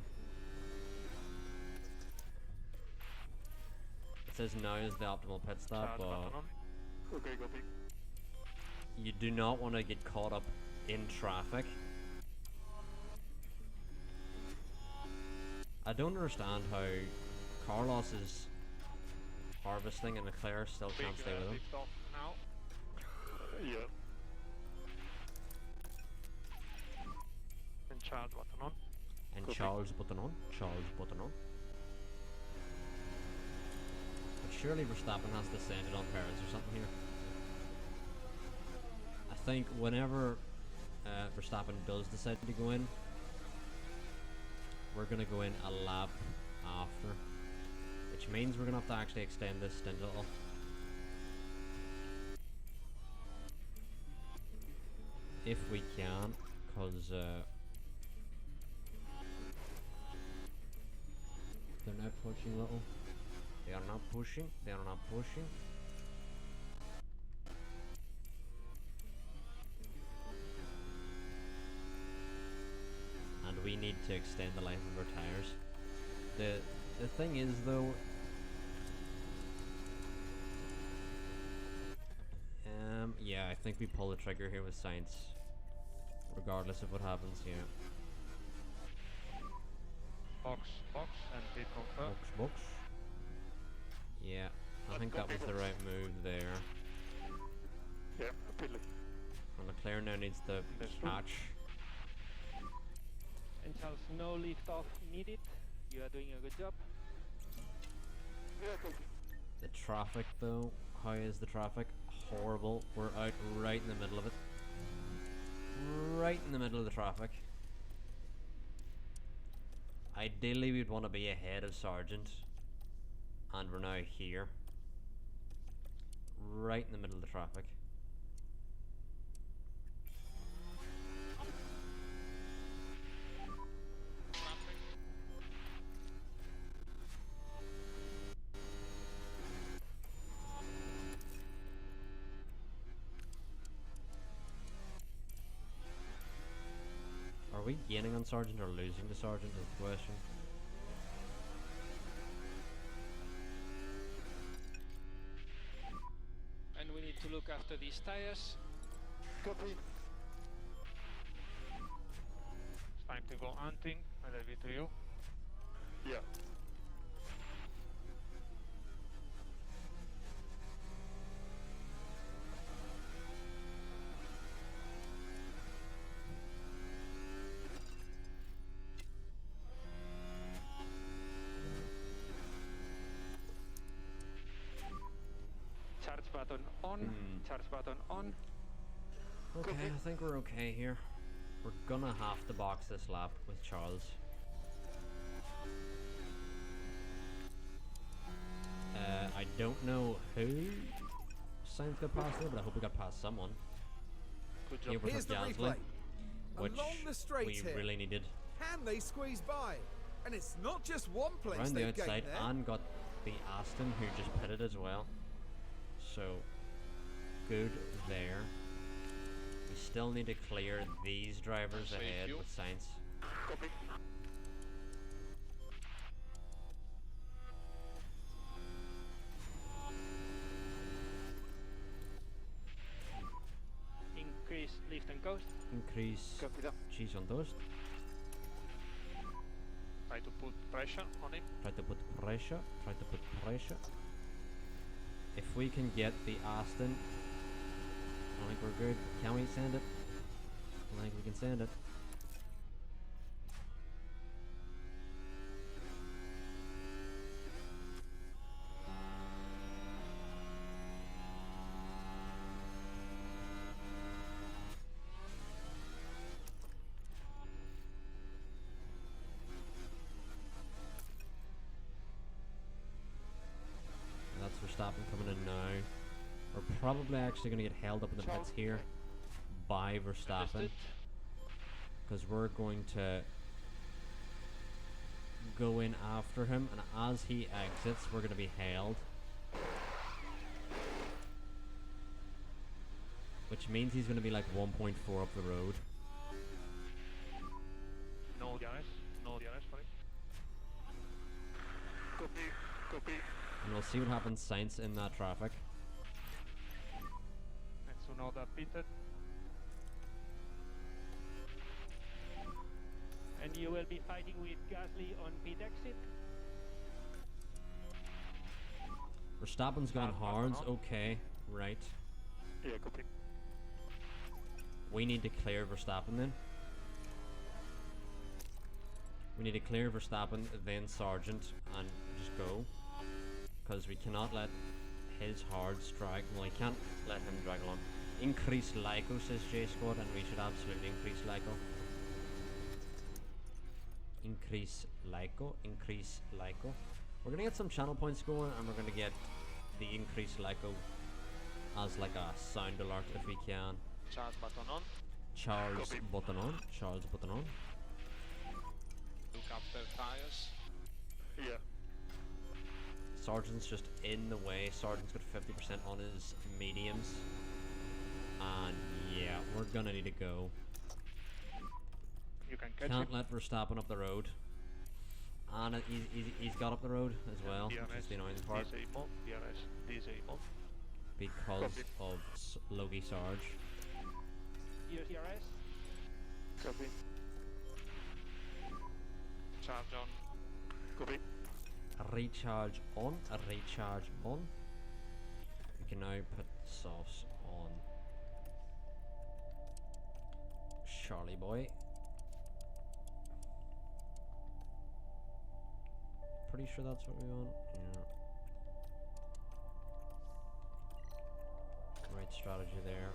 S1: It says now is the optimal pit stop,
S3: Charge
S1: but
S3: button on.
S4: Okay, copy.
S1: you do not want to get caught up in traffic. I don't understand how Carlos is harvesting and Leclerc still can't stay with him.
S3: Big stop now.
S4: Yeah.
S3: And charge button on.
S1: And
S4: Copy.
S1: Charles button on. Charles button on. But surely Verstappen has descended on Perez or something here. I think whenever Verstappen does decide to go in, we're going to go in a lap after. Which means we're gonna have to actually extend this stint a little. If we can, because
S6: They're now pushing a little.
S1: they are not pushing, they are not pushing. And we need to extend the life of our tires. The thing is though, yeah, I think we pull the trigger here with science, regardless of what happens. Yeah.
S2: Box, and bit confirm.
S1: Box. Yeah, I think that was the right move there.
S4: Yeah, Billy.
S1: And Leclerc now needs the catch.
S2: And Charles, no lift off needed. You are doing a good job.
S4: Yeah, copy.
S1: The traffic though, how is the traffic? Horrible. We're out right in the middle of it. Right in the middle of the traffic. Ideally we'd want to be ahead of Sargent, and we're now here. Right in the middle of the traffic. Are we gaining on Sargent or losing to Sargent is the question.
S3: And we need to look after these tires.
S4: Copy.
S2: It's time to go hunting with LV3.
S4: Yeah.
S2: Charge button on, charge button on.
S1: Okay, I think we're okay here. We're gonna have to box this lap with Charles. I don't know who Sainz got past there, but I hope we got past someone.
S2: Good
S1: Here
S2: job.
S1: we
S5: Here's
S1: have
S5: the
S1: Gasly,
S5: replay.
S1: which
S5: Along the straight
S1: we
S5: here.
S1: really needed.
S5: Can they squeeze by? And it's not just one place
S1: Around the
S5: they've gained
S1: outside,
S5: there.
S1: and got the Aston who just pitted as well. So, good there. We still need to clear these drivers
S3: Save
S1: ahead
S3: you.
S1: with Sainz.
S4: Copy.
S2: Increase lift and coast.
S1: Increase
S4: Copy that.
S1: cheese on toast.
S3: Try to put pressure on him.
S1: Try to put pressure. Try to put pressure. If we can get the Aston, I think we're good. Can we send it? I think we can send it. That's Verstappen coming in now. We're probably actually going to get held up in the pits here by Verstappen,
S3: Understood.
S1: because we're going to go in after him, and as he exits we're going to be held, which means he's going to be like 1.4 up the road.
S2: No DRS. No DRS for it.
S4: Copy. Copy.
S1: And we'll see what happens Sainz in that traffic.
S2: And so now that pitted. And you will be fighting with Gasly on pit exit.
S1: Verstappen's gone
S2: Button
S1: hards.
S2: on.
S1: Okay, right.
S4: Yeah, copy.
S1: We need to clear Verstappen then. We need to clear Verstappen, then Sargent, and just go. Because we cannot let his hards drag. Well, we can't let him drag along. Increase LICO, says J Squad, and we should absolutely increase LICO. increase Lyco. We're gonna get some channel points going, and we're gonna get the increase Lyco as like a sound alert if we can.
S3: Charge button on.
S1: Charles
S4: Copy.
S1: button on. Charles button on.
S3: Look after tires.
S4: Yeah.
S1: Sergeant's just in the way. Sergeant's got 50% on his mediums. And yeah, we're gonna need to go.
S4: You can catch
S1: Can't
S4: it.
S1: let Verstappen up the road. And he's got up the road as well, which is the annoying part.
S4: Disable. DRS. Disable.
S1: Because
S4: Copy.
S1: of Logie Sarge.
S2: DRS.
S4: Copy.
S3: Charge on.
S4: Copy.
S1: Recharge on. Recharge on. We can now put the softs on Charlie boy. Pretty sure that's what we want. Yeah. Right strategy there.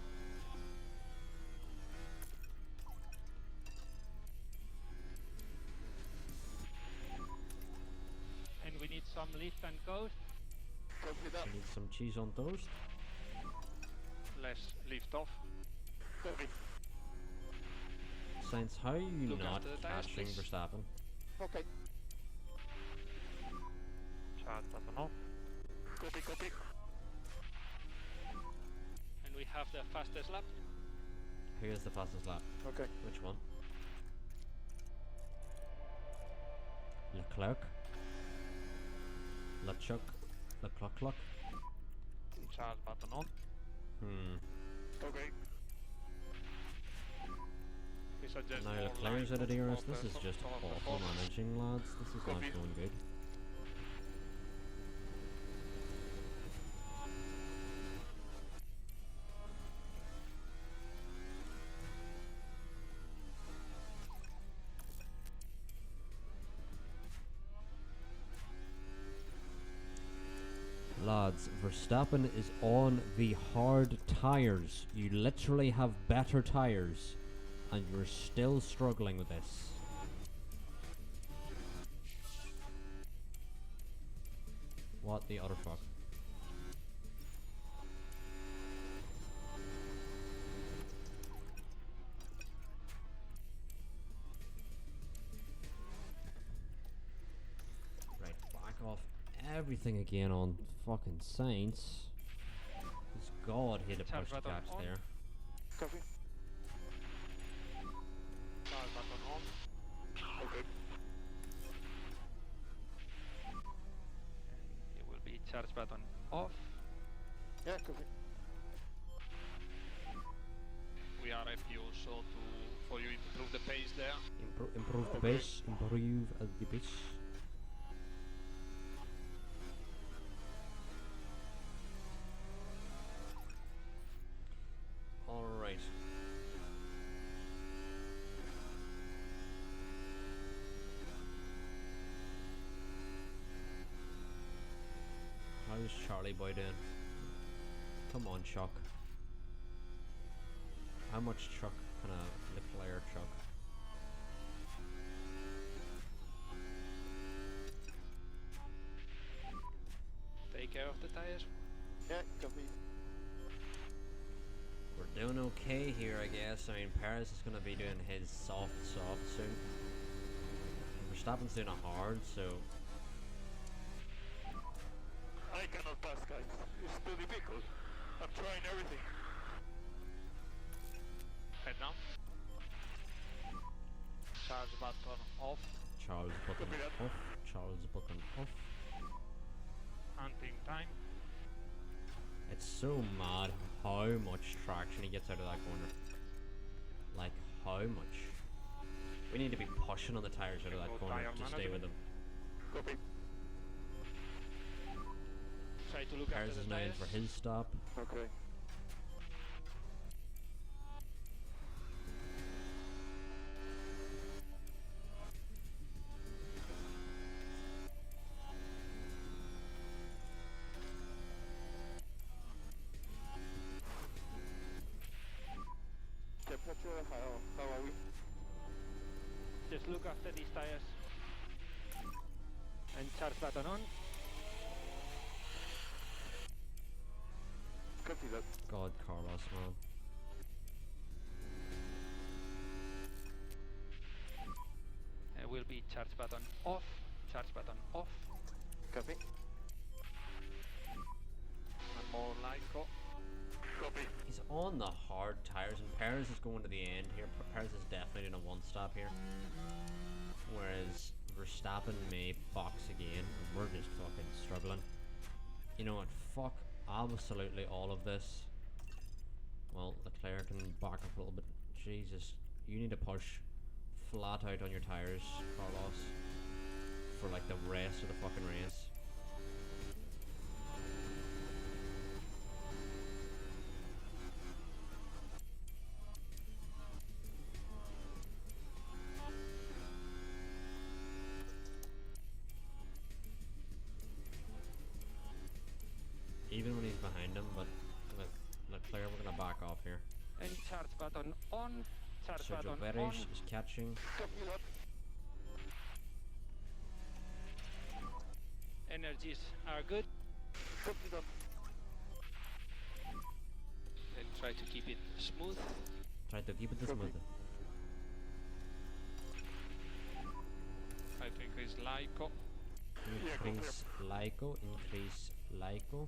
S2: And we need some lift and coast.
S4: Copy that.
S1: We need some cheese on toast.
S3: Less lift off.
S4: Copy.
S1: Saints, how are you
S3: Look
S1: not
S3: after the tires,
S1: catching
S3: please.
S1: Verstappen?
S4: Okay. Charge button off. Copy, copy.
S2: And we have the fastest lap.
S1: Here's the fastest lap.
S4: Okay.
S1: Which one? Leclerc. LeChuck. Leclerc.
S3: Charge button on.
S4: Okay.
S3: We suggest
S1: Now
S3: more
S1: Leclerc's
S3: line
S1: out of DRS.
S3: of
S1: This is just
S3: of
S1: awful
S3: performance.
S1: managing, lads. This is not
S4: Copy.
S1: going good. Lads, Verstappen is on the hard tyres. You literally have better tyres, and you're still struggling with this. What the utter fuck? Right, back off everything again on fucking Saints. Because God, he had to
S2: Charge
S1: push the
S2: button
S1: gaps
S2: on.
S1: there.
S4: Copy.
S3: Charge button on.
S4: Okay.
S2: It will be charge button off.
S4: Yeah, copy.
S3: We are FD also for you improve the pace there.
S1: Improve the
S4: Okay.
S1: base. Improve the base. Alright. How's Charlie boy doing? Come on, Chuck. How much Chuck can a Leclerc chuck?
S2: Take care of the tires.
S4: Yeah, copy.
S1: We're doing okay here, I guess. I mean, Perez is going to be doing his soft soon. Verstappen's doing a hard, so
S4: I cannot pass, guys. It's too difficult. I'm trying everything.
S3: Head down. Charge button off.
S1: Charles button
S4: Copy that.
S1: off. Charles button off.
S3: Hunting time.
S1: It's so mad how much traction he gets out of that corner. Like, how much? We need to be pushing on the tires out of that
S3: Go
S1: corner
S3: tire
S1: to stay with
S3: management.
S1: them.
S4: Copy.
S2: Try to look
S1: Perez
S2: after
S1: is
S2: the
S1: now in
S2: tires.
S1: for his stop.
S4: Okay. Temperature, how are we?
S2: Just look after these tires. And charge button on.
S4: Copy that.
S6: God, Carlos, man.
S2: Will be charge button off. Charge button off.
S4: Copy.
S3: And more Lyco.
S4: Copy.
S1: He's on the hard tires, and Perez is going to the end here. Perez is definitely doing a one-stop here. Whereas Verstappen may box again, and we're just fucking struggling. You know what? Fuck absolutely all of this. Well, Leclerc can back up a little bit. Jesus, you need to push flat out on your tires, Carlos, for like the rest of the fucking race. Even when he's behind him, but Leclerc, we're gonna back off here.
S2: And charge button on. Charge
S1: Sergio
S2: button
S1: Perez
S2: on.
S1: is catching.
S4: Copy that.
S2: Energies are good.
S4: Copy that.
S3: And try to keep it smooth.
S1: Try to keep it
S4: Copy.
S1: smooth.
S3: Try to increase Lyco.
S1: Increase Lyco, increase Lyco.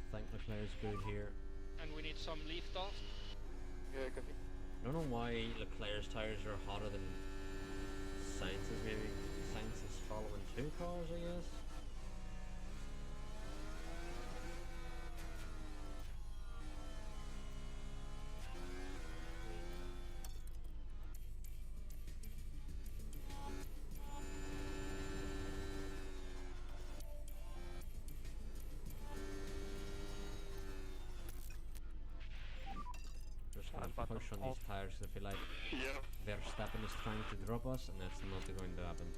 S1: I think Leclerc's good here.
S3: And we need some lift off.
S4: Yeah, copy.
S1: I don't know why Leclerc's tires are hotter than Sainz's. Maybe Sainz is following two cars, I guess. Just gonna
S2: button
S1: push on
S2: off.
S1: these tires 'cause I feel like
S4: Yeah.
S1: Verstappen is trying to drop us, and that's not going to happen.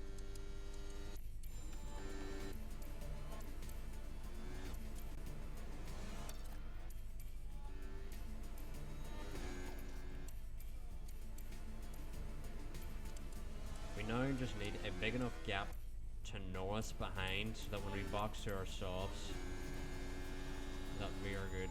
S1: We now just need a big enough gap to know us behind so that when we box to our softs, that we are good.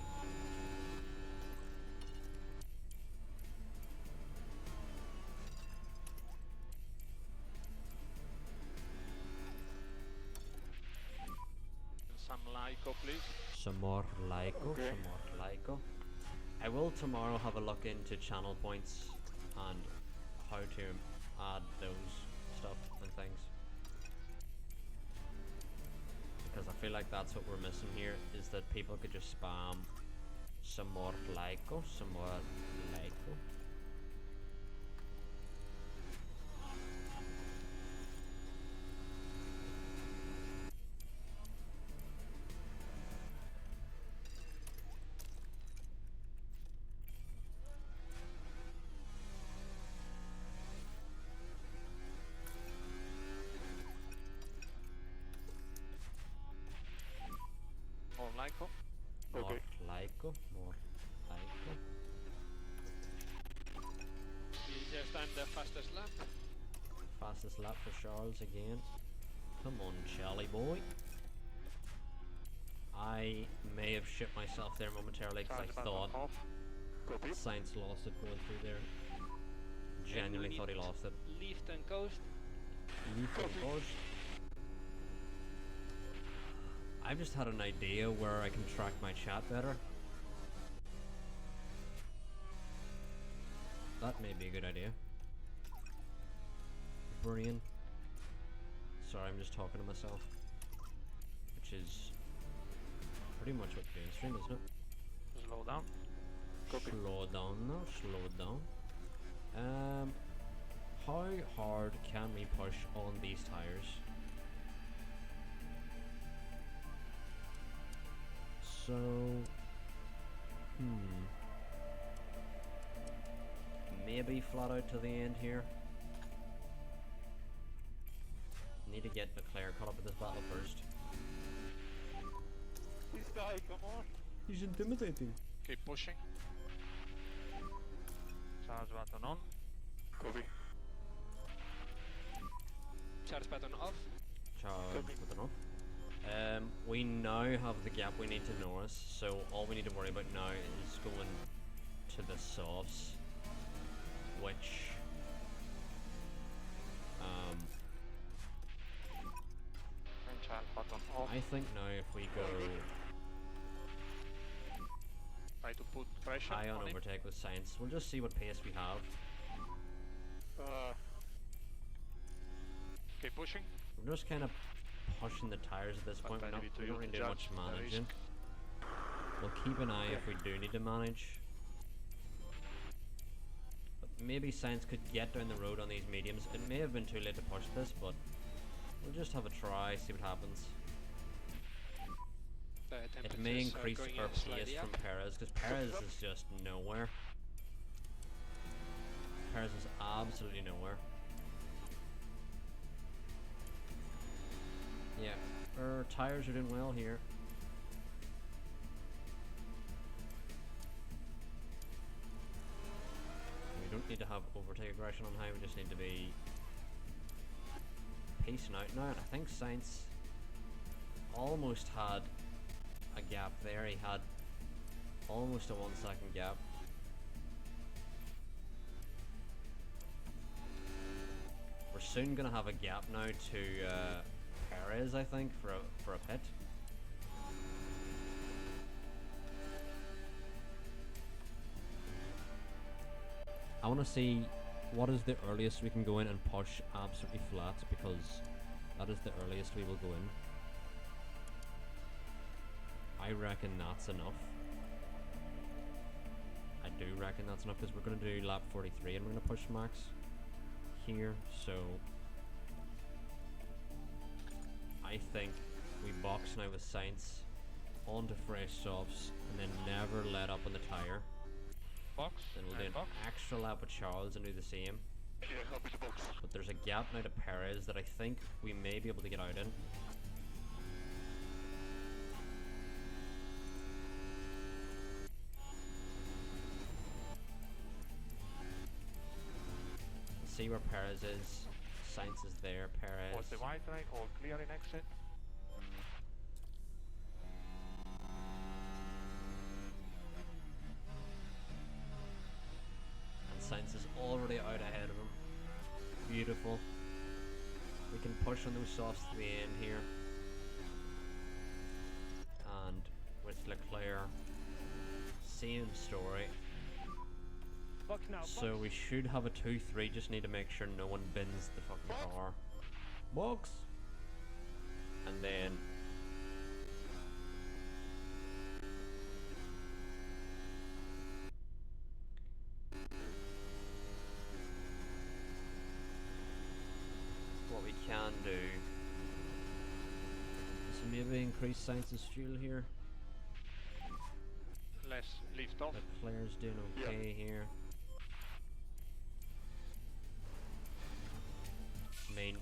S3: Some Lyco, please.
S1: Some more Lyco,
S4: Okay.
S1: some more Lyco. I will tomorrow have a look into channel points and how to add those stuff and things. Because I feel like that's what we're missing here, is that people could just spam some more Lyco, some more Lyco.
S3: More Lyco.
S1: More
S4: Okay.
S1: Lyco, more Lyco.
S3: Easiest time, the fastest lap.
S1: Fastest lap for Charles again. Come on, Charlie boy. I may have shit myself there momentarily because
S2: Charge
S1: I
S2: button
S1: thought
S2: off.
S4: Copy.
S1: Sainz lost it going through there.
S3: And
S1: Genuinely
S3: we
S1: thought he
S3: need
S1: lost it.
S3: Lift and coast.
S1: I've just had an idea where I can track my chat better. That may be a good idea. Brilliant. Sorry, I'm just talking to myself. Which is pretty much what you're doing stream, isn't it?
S3: Slow down.
S4: Copy.
S1: Slow down now, slow down. How hard can we push on these tires? So, maybe flat out to the end here. Need to get Leclerc caught up with this battle first.
S4: Please die, come on.
S1: He's intimidating.
S3: Keep pushing.
S2: Charge button on.
S4: Copy.
S2: Charge button off.
S1: Charge with enough. We now have the gap we need to Norris, so all we need to worry about now is going to the softs, which
S2: And charge button off.
S1: I think now if we go
S3: Try to put pressure
S1: high on
S3: on him.
S1: overtake with Science, we'll just see what pace we have.
S3: Keep pushing.
S1: We're just kind of pushing the tires at this
S3: But
S1: point.
S3: I
S1: We're not,
S3: need to
S1: we don't
S3: use
S1: really do much
S3: judge the
S1: managing.
S3: risk.
S1: We'll keep an eye if we do need to manage. But maybe Science could get down the road on these mediums. It may have been too late to push this, but we'll just have a try, see what happens.
S2: The
S1: It may
S2: temperatures are
S1: increase
S2: going
S1: our
S2: slightly
S1: pace
S2: up.
S1: from Perez, because Perez is just nowhere. Perez is absolutely nowhere. Yeah, our tires are doing well here. We don't need to have overtake aggression on high, we just need to be pacing out now. And I think Sainz almost had a gap there. He had almost a 1 second gap. We're soon gonna have a gap now to Perez, I think, for a pit. I want to see what is the earliest we can go in and push absolutely flat, because that is the earliest we will go in. I reckon that's enough. I do reckon that's enough, because we're going to do lap 43 and we're going to push max here, so I think we box now with Sainz onto fresh softs and then never let up on the tyre.
S2: Box.
S1: Then we'll do an
S2: box.
S1: extra lap with Charles and do the same.
S4: Yeah, copy the box.
S1: But there's a gap now to Perez that I think we may be able to get out in. See where Perez is. Sainz is there. Perez.
S2: Was the white line all clear in exit?
S1: And Sainz is already out ahead of him. Beautiful. We can push on those softs to the end here. And with Leclerc, same story.
S2: Box now.
S1: So we should have a 2-3, just need to make sure no one bins the fucking car. Box! And then what we can do is maybe increase Sainz's fuel here.
S3: Less lift off.
S1: Leclerc's doing okay here. I mean,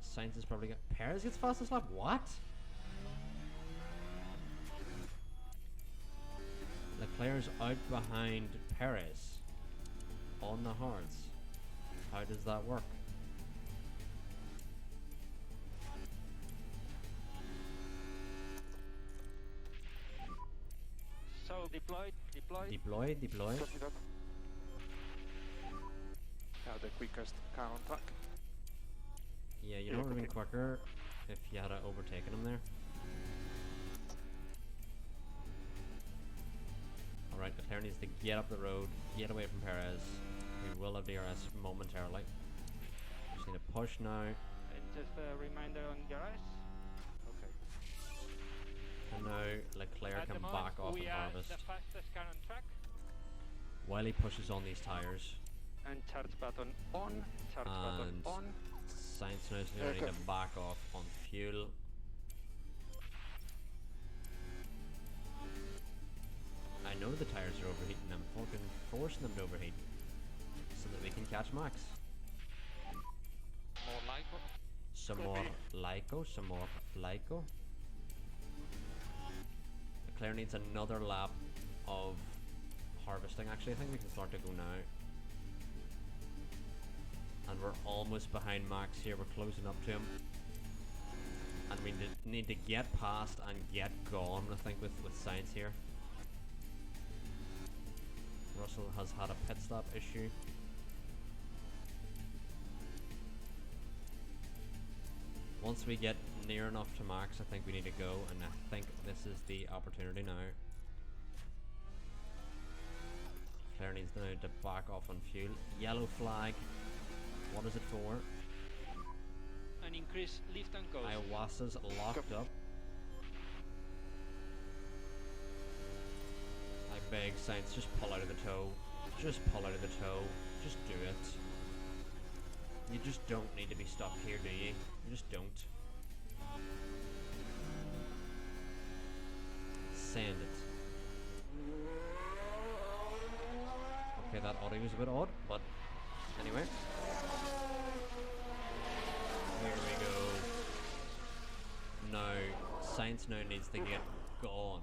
S1: Sainz is probably got Perez gets fastest lap. What? Leclerc's out behind Perez on the hards. How does that work?
S2: So deployed.
S1: Deploy.
S3: Copy that. Now the quickest car on track.
S1: Yeah, you know it would have been quicker if you had overtaken him there. Alright, Leclerc needs to get up the road, get away from Perez. We will have DRS momentarily. Just need to push now.
S2: Just a reminder on your eyes.
S3: Okay.
S1: And now Leclerc can back off
S2: we
S1: and
S2: are
S1: harvest
S2: the fastest car on track.
S1: while he pushes on these tires.
S2: And charge button on. Charge button
S1: And
S2: on.
S1: Sainz now is going to need to back off on fuel. I know the tires are overheating, I'm fucking forcing them to overheat so that we can catch Max.
S3: More light.
S1: Some more Lyco, some more Lyco. Leclerc needs another lap of harvesting. Actually, I think we can start to go now. And we're almost behind Max here. We're closing up to him. And we need to get past and get gone, I think, with Sainz here. Russell has had a pit stop issue. Once we get near enough to Max, I think we need to go, and I think this is the opportunity now. Claire needs now to back off on fuel. Yellow flag. What is it for?
S2: An increased lift and coast.
S1: Ayahuasca's locked up. I beg Sainz, just pull out of the toe. Just pull out of the toe. Just do it. You just don't need to be stuck here, do you? You just don't. Send it. Okay, that audio was a bit odd, but anyway. Here we go. Now, Sainz now needs to get gone.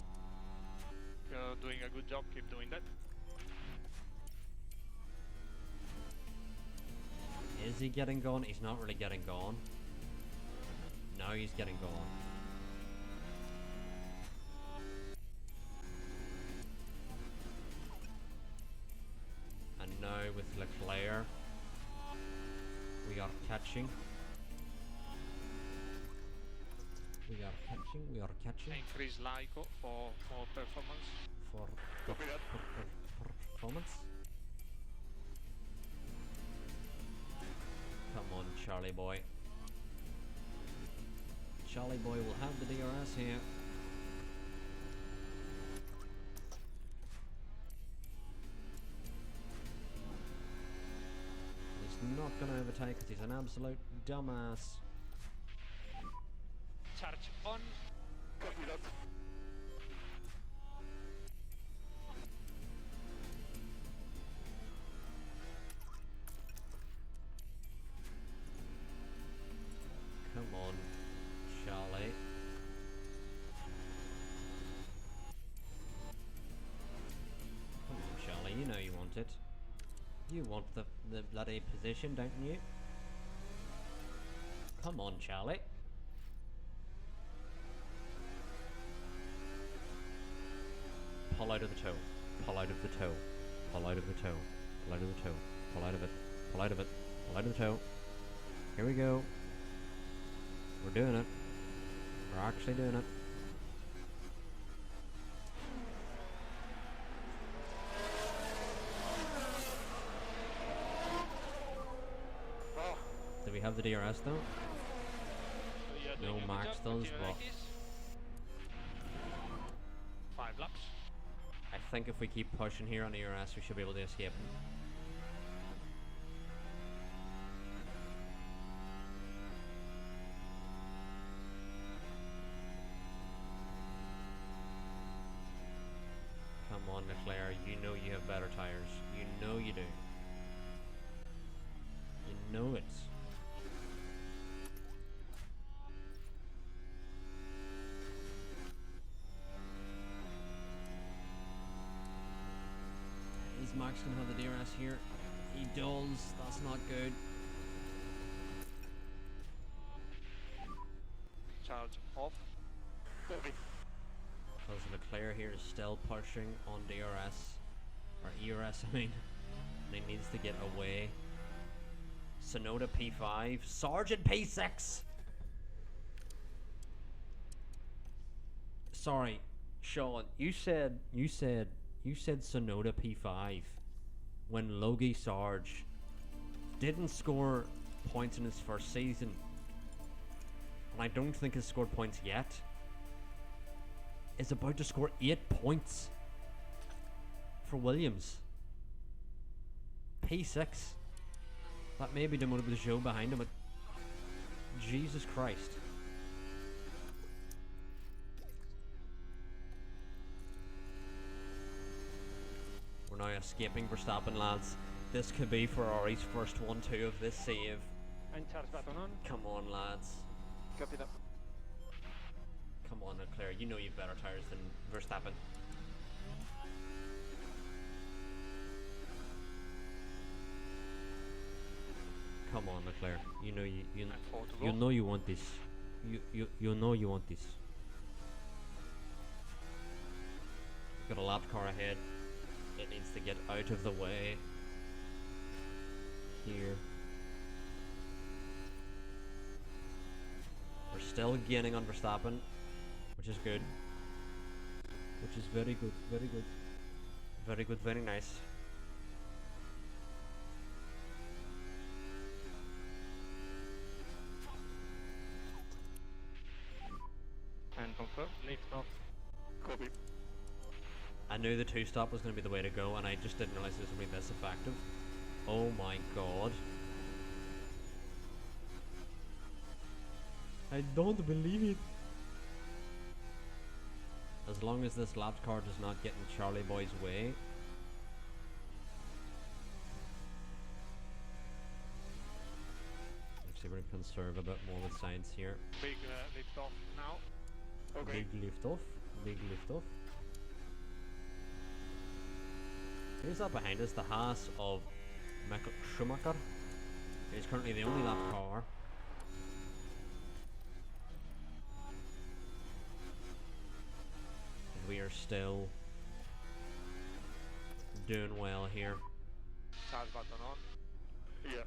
S3: You're doing a good job, keep doing that.
S1: Is he getting gone? He's not really getting gone. Now he's getting gone. And now with Leclerc, we are catching. We are catching.
S3: Increase Lyco for more performance.
S1: For performance. Come on, Charlie boy. Charlie boy will have the DRS here. He's not going to overtake because he's an absolute dumbass.
S2: Charge on.
S4: Copy that.
S1: Come on, Charlie. Come on, Charlie, you know you want it. You want the bloody position, don't you? Come on, Charlie. Pull out of the toe. Pull out of the toe. Pull out of the toe. Pull out of the toe. Pull out of it. Pull out of it. Pull out of the toe. Here we go. We're doing it. We're actually doing it.
S4: Oh,
S1: Do we have the DRS though?
S3: You're
S1: No,
S3: doing a good
S1: Max
S3: job,
S1: does,
S3: continue like
S1: but
S3: this. 5 laps.
S1: I think if we keep pushing here on DRS, we should be able to escape. Come on, Leclerc, you know you have better tires. You know you do. You know it. Is Max gonna have the DRS here? He does. That's not good.
S3: Charge off.
S4: copy.
S1: Because Leclerc here is still pushing on DRS. Or ERS, I mean. And he needs to get away. Sonoda P5. Sergeant P6! Sorry, Sean, you said Sonoda P5 when Logie Sarge didn't score points in his first season. And I don't think has scored points yet. Is about to score 8 points for Williams. P6. That may be the motive of the show behind him, but Jesus Christ. We're now escaping Verstappen, lads. This could be Ferrari's first 1-2 of this save
S2: And charge button on.
S1: Come on, lads.
S4: Copy that.
S1: Come on, Leclerc. You know you've better tires than Verstappen. Come on, Leclerc. You know
S3: And 4 to go.
S1: you know you want this. You know you want this. Got a lap car ahead. It needs to get out of the way. Here. We're still gaining on Verstappen, which is good.
S6: Which is very good, very good.
S1: Very good, very nice.
S3: And confirm. Lift off.
S4: Copy.
S1: I knew the two-stop was going to be the way to go, and I just didn't realize it was going to be this effective. Oh my god.
S6: I don't believe it.
S1: As long as this lap car does not get in Charlie Boy's way. Actually, we're going to conserve a bit more with science here.
S3: Big lift off now.
S4: Okay.
S1: Big lift off. Big lift off. Who's that behind us? The Haas of Michael Schumacher. He's currently the only lap car. And we are still doing well here.
S3: Charge button on.
S4: Yeah.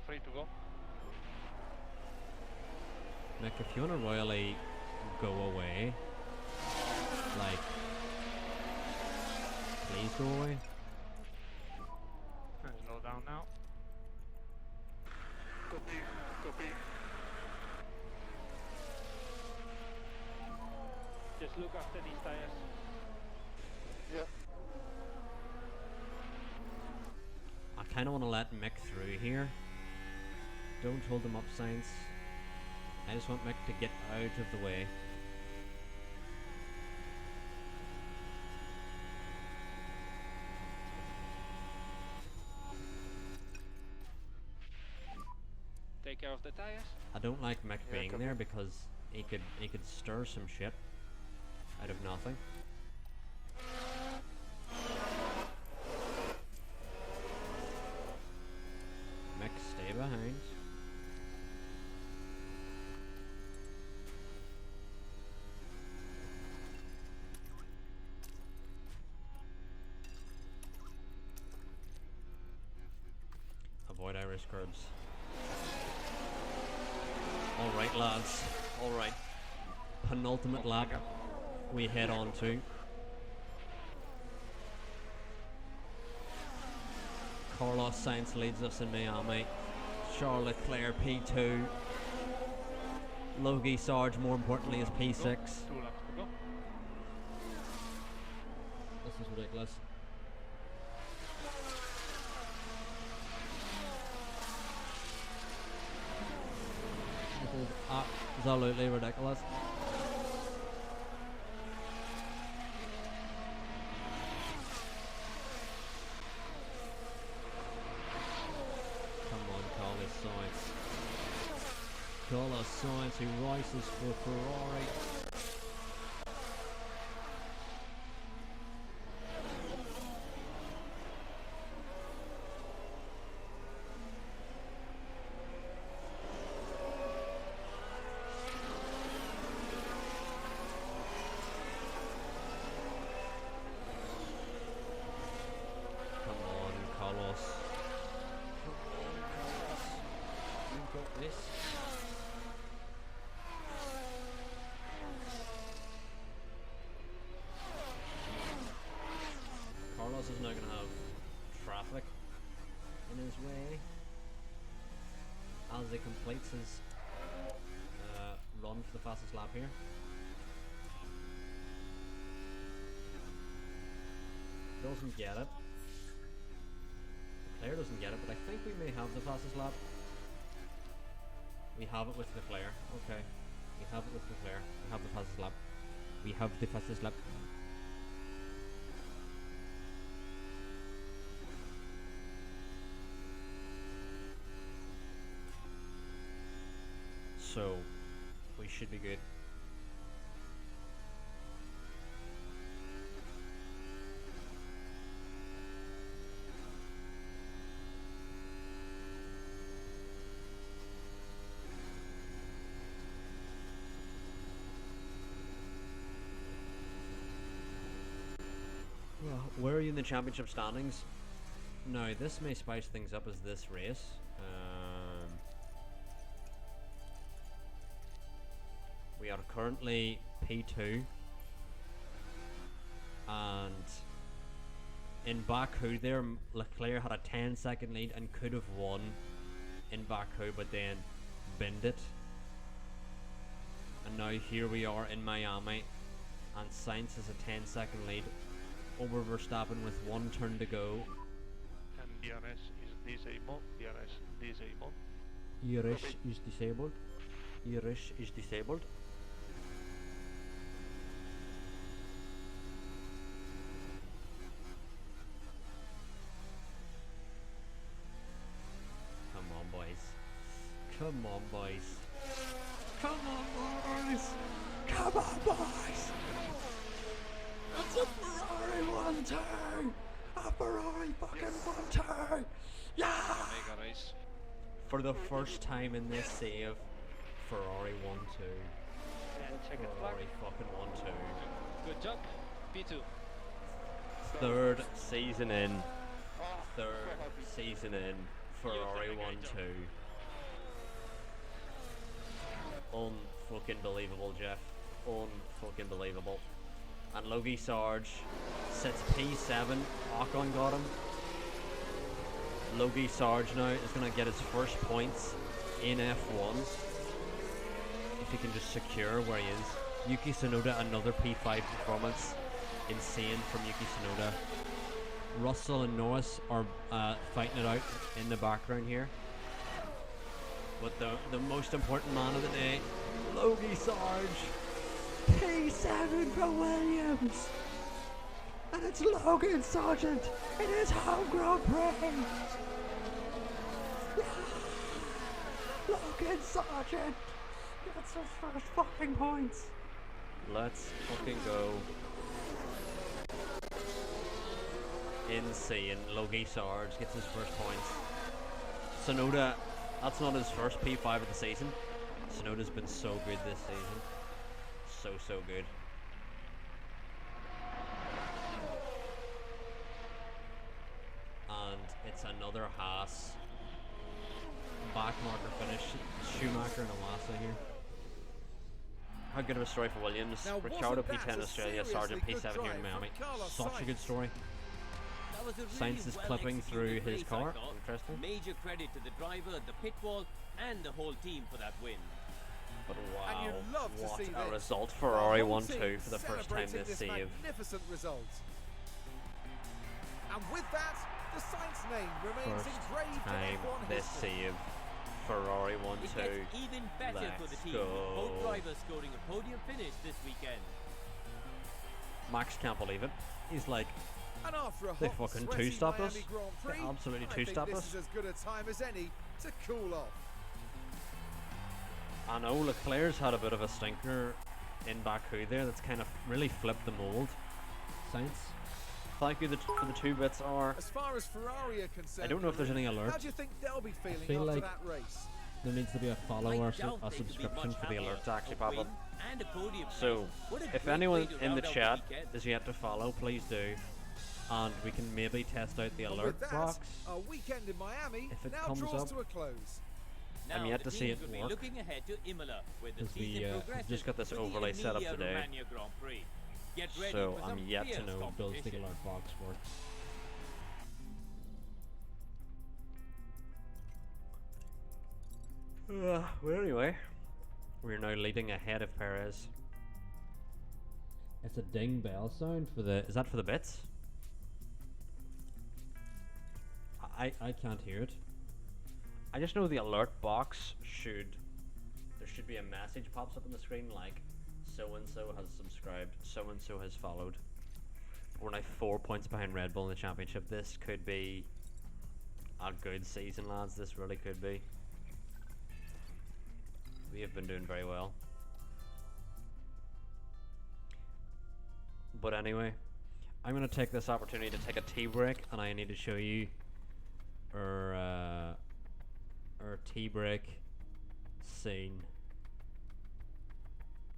S3: 3 to go.
S1: Mick, if you want to royally go away, like, please go away.
S3: And slow down now.
S4: Copy. Copy.
S2: Just look after these tires.
S4: Yeah.
S1: I kind of want to let Mick through here. Don't hold him up, Science. I just want Mick to get out of the way.
S2: Take care of the tires.
S1: I don't like Mick
S4: Yeah,
S1: being
S4: copy.
S1: there because he could stir some shit out of nothing. Mick, stay behind. Avoid Irish curbs. Alright, lads. Alright. Penultimate lap we head on to. Carlos Sainz leads us in Miami. Charles Leclerc P2. Logie Sarge, more importantly, is P6.
S3: 2 laps to go.
S6: This is ridiculous.
S1: This is absolutely ridiculous. Come on, Carlos Sainz. Carlos Sainz, who races for Ferrari. Come on, Carlos. Come on, Carlos. You got this. Carlos is now going to have traffic in his way as he completes his run for the fastest lap here. Doesn't get it. Leclerc doesn't get it, but I think we may have the fastest lap. We have it with Leclerc. Okay. We have it with Leclerc. We have the fastest lap. We have the fastest lap. So we should be good. Well, where are you in the championship standings? Now, this may spice things up as this race. We are currently P2, and in Baku there, Leclerc had a 10-second lead and could have won in Baku, but then binned it. And now here we are in Miami, and Sainz has a 10-second lead over Verstappen with 1 turn to go.
S4: And DRS is disabled. DRS disabled.
S1: Irish is disabled. Irish is disabled. Come on, boys. Come on, boys. Come on, boys. Come on, boys. It's a Ferrari 1-2. A Ferrari fucking 1-2. Yeah.
S3: Mega race.
S1: For the first time in this save, Ferrari 1-2. Ferrari fucking 1-2.
S2: Good job. P2.
S1: Third season in. Third season in. Ferrari 1-2. Unfucking believable, Jeff. Unfucking believable. And Logie Sarge sits P7. Ocon got him. Logie Sarge now is going to get his first points in F1 if he can just secure where he is. Yuki Tsunoda, another P5 performance. Insane from Yuki Tsunoda. Russell and Norris are fighting it out in the background here. But the most important man of the day, Logie Sarge. P7 for Williams. And it's Logan Sargent in his home Grand Prix. Yeah. Logan Sargent gets his first fucking points. Let's fucking go. Insane. Logie Sarge gets his first points. Tsunoda, that's not his first P5 of the season. Tsunoda's been so good this season. So good. And it's another Haas back marker finish. Schumacher and Iwasa here. How good of a story for Williams.
S5: Now,
S1: Ricciardo
S5: wasn't that
S1: P10
S5: a
S1: Australia,
S5: seriously
S1: Sargent
S5: good
S1: P7 here
S5: drive
S1: in Miami.
S5: from Carlos
S1: Such a good
S5: Sainz?
S1: story.
S7: That was a
S1: Sainz
S7: really
S1: is clipping through
S7: well-executed
S1: his
S7: race,
S1: car.
S7: I thought.
S1: Interesting.
S7: Major credit to the driver, the pit wall, and the whole team for that win.
S1: But
S5: And
S1: wow,
S5: you'd love to
S1: what
S5: see
S1: a
S5: this.
S1: result.
S5: The
S1: Ferrari
S5: whole
S1: 1-2
S5: team
S1: for the first time
S5: celebrating
S1: this
S5: this
S1: save.
S5: magnificent result. And with that, the Sainz name remains
S1: First
S5: engraved
S1: time
S5: in F1
S1: this
S5: history.
S1: save. Ferrari
S7: It
S1: 1-2.
S7: gets even better for the
S1: Let's
S7: team.
S1: go.
S7: Both drivers scoring a podium finish this weekend.
S1: Max can't believe it. He's like,
S5: And after a
S1: they
S5: hot,
S1: fucking
S5: sweaty
S1: two-stopped us.
S5: Miami Grand
S1: They
S5: Prix,
S1: absolutely
S5: I think
S1: two-stopped
S5: this
S1: us.
S5: is as good a time as any to cool off.
S1: I know Leclerc's had a bit of a stinker in Baku there that's kind of really flipped the mold.
S6: Sainz.
S1: Thank you for the 2 bits are.
S5: As far as Ferrari are concerned,
S1: I don't know if there's any
S5: how
S1: alerts.
S5: do you think they'll be feeling
S6: feel
S5: after
S6: like
S5: that race?
S6: There needs to be a follow
S7: I
S6: or
S7: doubt
S6: a
S7: they could be
S6: subscription
S7: much
S1: for the
S7: happier.
S1: alert to actually
S7: A
S1: pop up.
S7: win and a podium
S1: So,
S7: place. What a
S1: if
S7: great
S1: anyone
S7: way to
S1: in the
S7: round out
S1: chat
S7: weekend.
S1: is yet to follow, please do. And we can maybe test out the
S5: And
S1: alert
S5: with that,
S1: box.
S5: our weekend in Miami
S1: If it
S5: now
S1: comes
S5: draws
S1: up.
S5: to a close.
S7: Now
S1: I'm yet
S7: the
S1: to see
S7: teams
S1: it
S7: will be
S1: work.
S7: looking ahead to Imola, where the
S6: 'Cause
S7: season
S6: the,
S7: progresses
S1: just got this
S7: with the
S1: overlay set up today.
S7: Emilia-Romagna Grand Prix. Get ready
S1: So,
S7: for
S1: I'm
S7: some
S1: yet to
S7: fierce
S1: know,
S6: Does the
S7: competition.
S6: alert box work?
S1: Well, anyway, we're now leading ahead of Perez.
S6: It's a ding bell sound for
S1: Is that for the bits?
S6: I can't hear it.
S1: I just know the alert box there should be a message pops up on the screen like so and so has subscribed, so and so has followed. We're now 4 points behind Red Bull in the championship. This could be a good season, lads. This really could be. We have been doing very well. But anyway, I'm gonna take this opportunity to take a tea break, and I need to show you our tea break scene.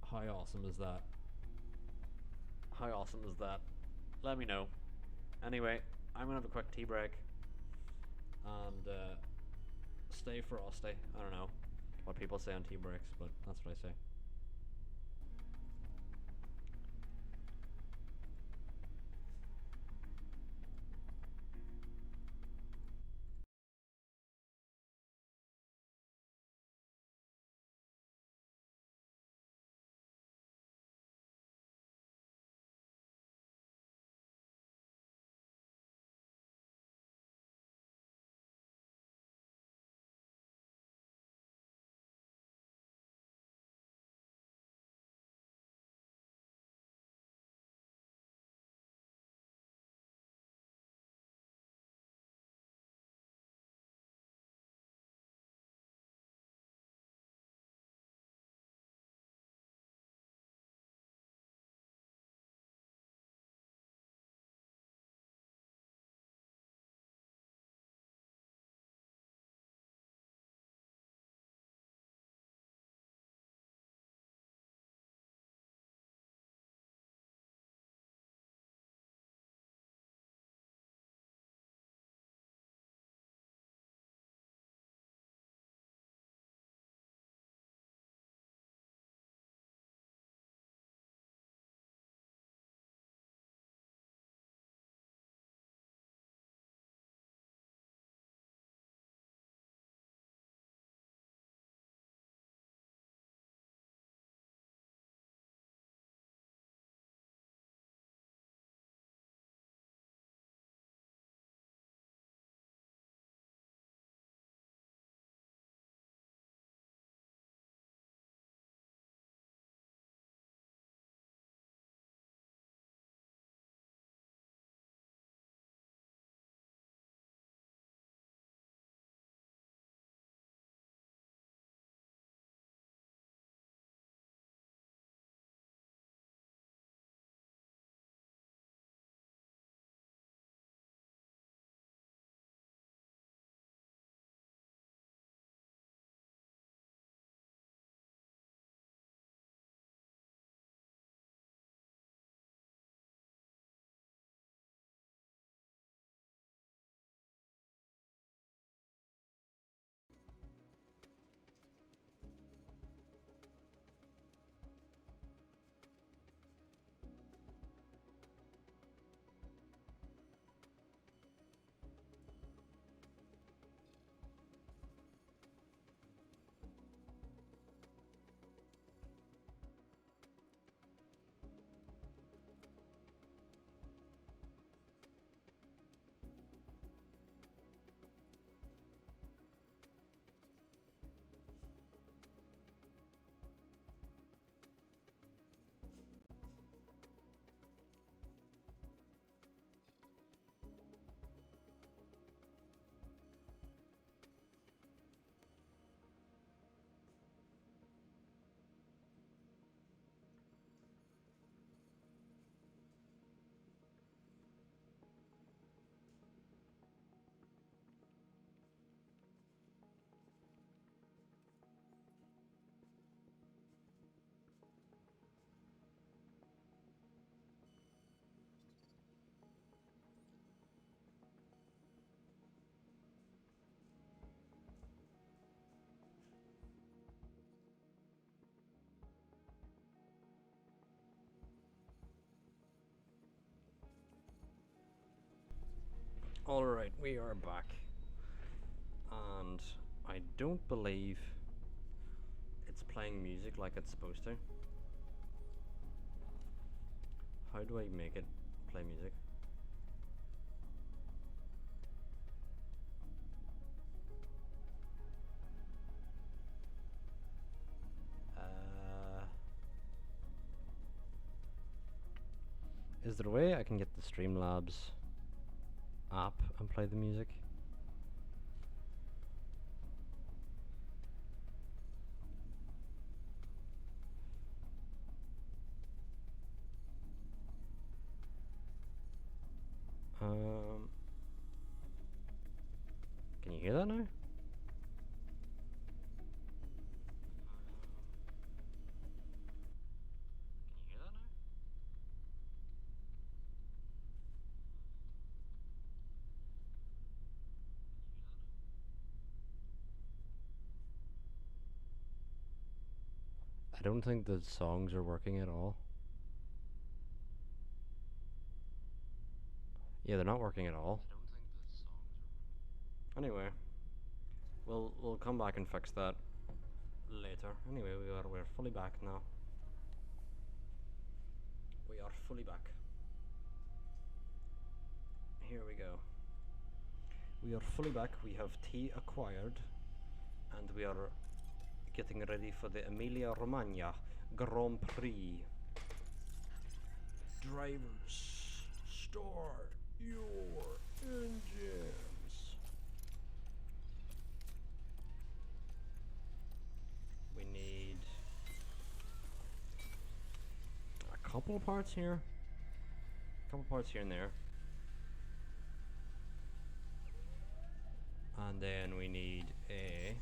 S1: How awesome is that? How awesome is that? Let me know. Anyway, I'm gonna have a quick tea break, and stay frosty. I don't know what people say on tea breaks, but that's what I say. Alright, we are back. And I don't believe it's playing music like it's supposed to. How do I make it play music? Is there a way I can get the Streamlabs app and play the music? Can you hear that now? I don't think the songs are working at all. Yeah, they're not working at all. Anyway, we'll come back and fix that later. Anyway, we're fully back now. We are fully back. Here we go. We are fully back. We have tea acquired, and we are getting ready for the Emilia Romagna Grand Prix. Drivers, start your engines. We need a couple of parts here, a couple parts here and there, and then we need a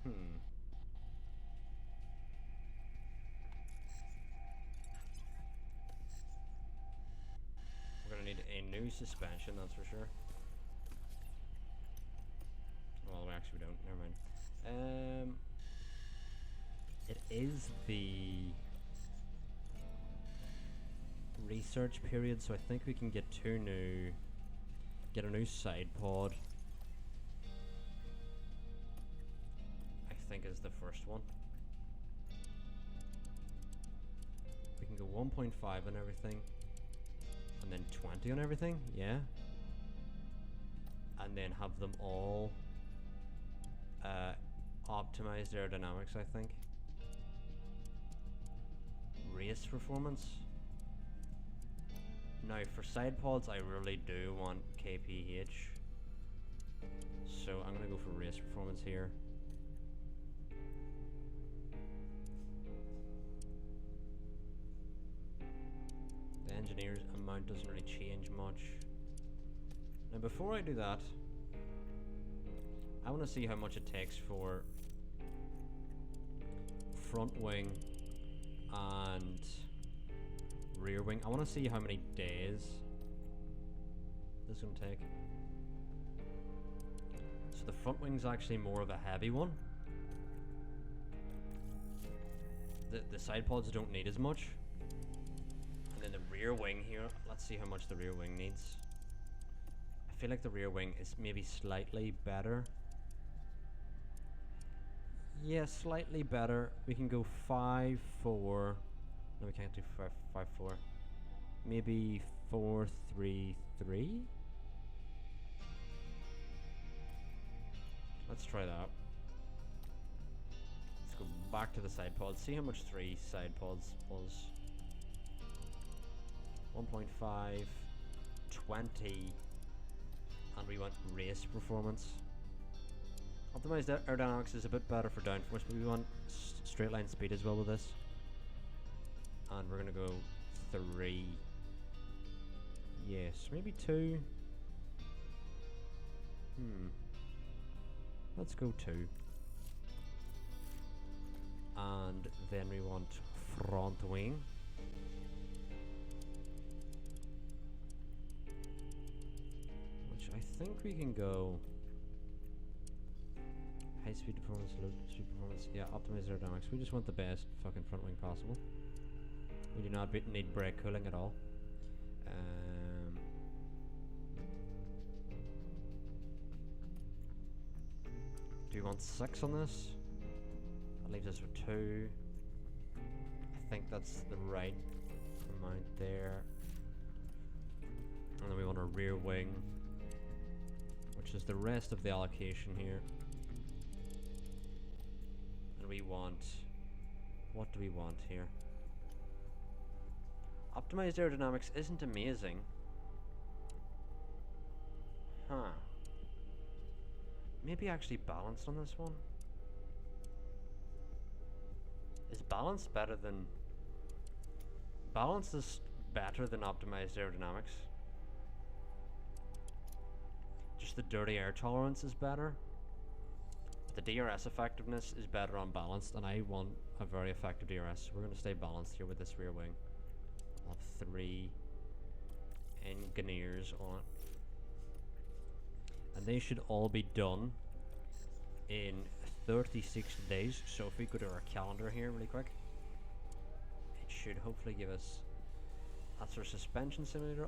S1: we're gonna need a new suspension, that's for sure. Well, we actually don't. Never mind. It is the research period, so I think we can get get a new side pod. I think is the first one. We can go 1.5 on everything, and then 20 on everything, yeah. And then have them all optimize aerodynamics, I think. Race performance. Now for side pods, I really do want KPH, so I'm gonna go for race performance here. The engineer's amount doesn't really change much. Now before I do that, I want to see how much it takes for front wing and rear wing. I want to see how many days this is going to take. So the front wing's actually more of a heavy one. The side pods don't need as much. And then the rear wing here, let's see how much the rear wing needs. I feel like the rear wing is maybe slightly better. Yeah, slightly better. We can go 5-4. No, we can't do 5-4. Maybe 4-3-3. Let's try that. Let's go back to the side pods. See how much 3 side pods was. 1.5, 20, and we want race performance. Optimized aerodynamics is a bit better for downforce, but we want straight line speed as well with this. And we're gonna go 3. Yes, maybe 2. Let's go 2. And then we want front wing. Which I think we can go high speed performance, low speed performance. Yeah, optimize aerodynamics. We just want the best fucking front wing possible. We do not need brake cooling at all. Do you want 6 on this? That leaves us with 2. I think that's the right amount there. And then we want a rear wing, which is the rest of the allocation here. And we want... what do we want here? Optimized aerodynamics isn't amazing. Huh. Maybe actually balanced on this one. Is balance better than... balance is better than optimized aerodynamics. much the dirty air tolerance is better. The DRS effectiveness is better on balanced, and I want a very effective DRS. So we're going to stay balanced here with this rear wing. I'll have 3 engineers on it. And they should all be done in 36 days. So if we go to our calendar here really quick, it should hopefully give us... That's our suspension simulator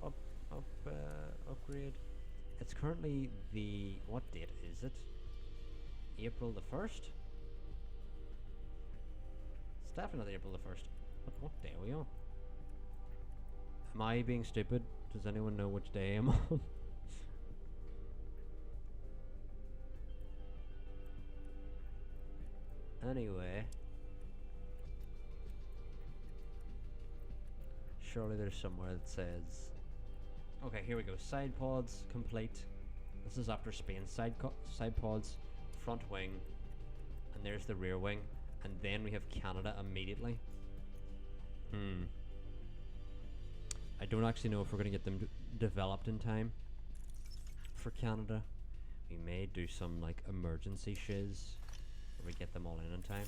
S1: upgrade. It's currently the... What date is it? April the 1st? It's definitely April the 1st. What day are we on? Am I being stupid? Does anyone know which day I'm on? Anyway. Surely there's somewhere that says... Okay, here we go. Side pods complete. This is after Spain. Side pods, front wing, and there's the rear wing. And then we have Canada immediately. I don't actually know if we're going to get them developed in time for Canada. We may do some like emergency shiz where we get them all in time.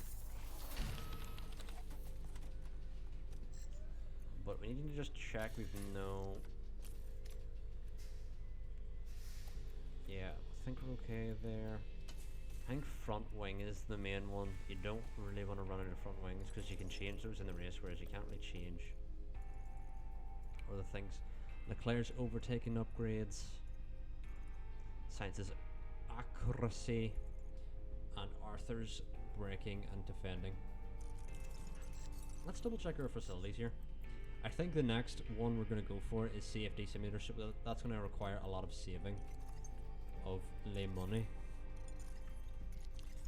S1: But we need to just check we've no... Yeah, I think we're okay there. I think front wing is the main one. You don't really want to run into front wings because you can change those in the race, whereas you can't really change other things. Leclerc's overtaking upgrades. Sainz's accuracy. And Arthur's braking and defending. Let's double check our facilities here. I think the next one we're going to go for is CFD Simulator. So that's going to require a lot of saving of lay money.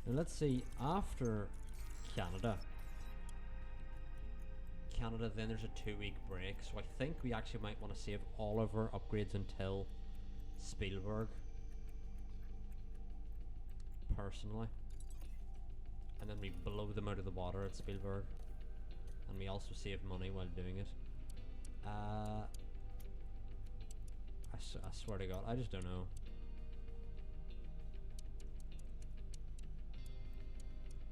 S1: Now let's see, after Canada, then there's a 2-week break, so I think we actually might want to save all of our upgrades until Spielberg, personally, and then we blow them out of the water at Spielberg, and we also save money while doing it. I swear to God, I just don't know.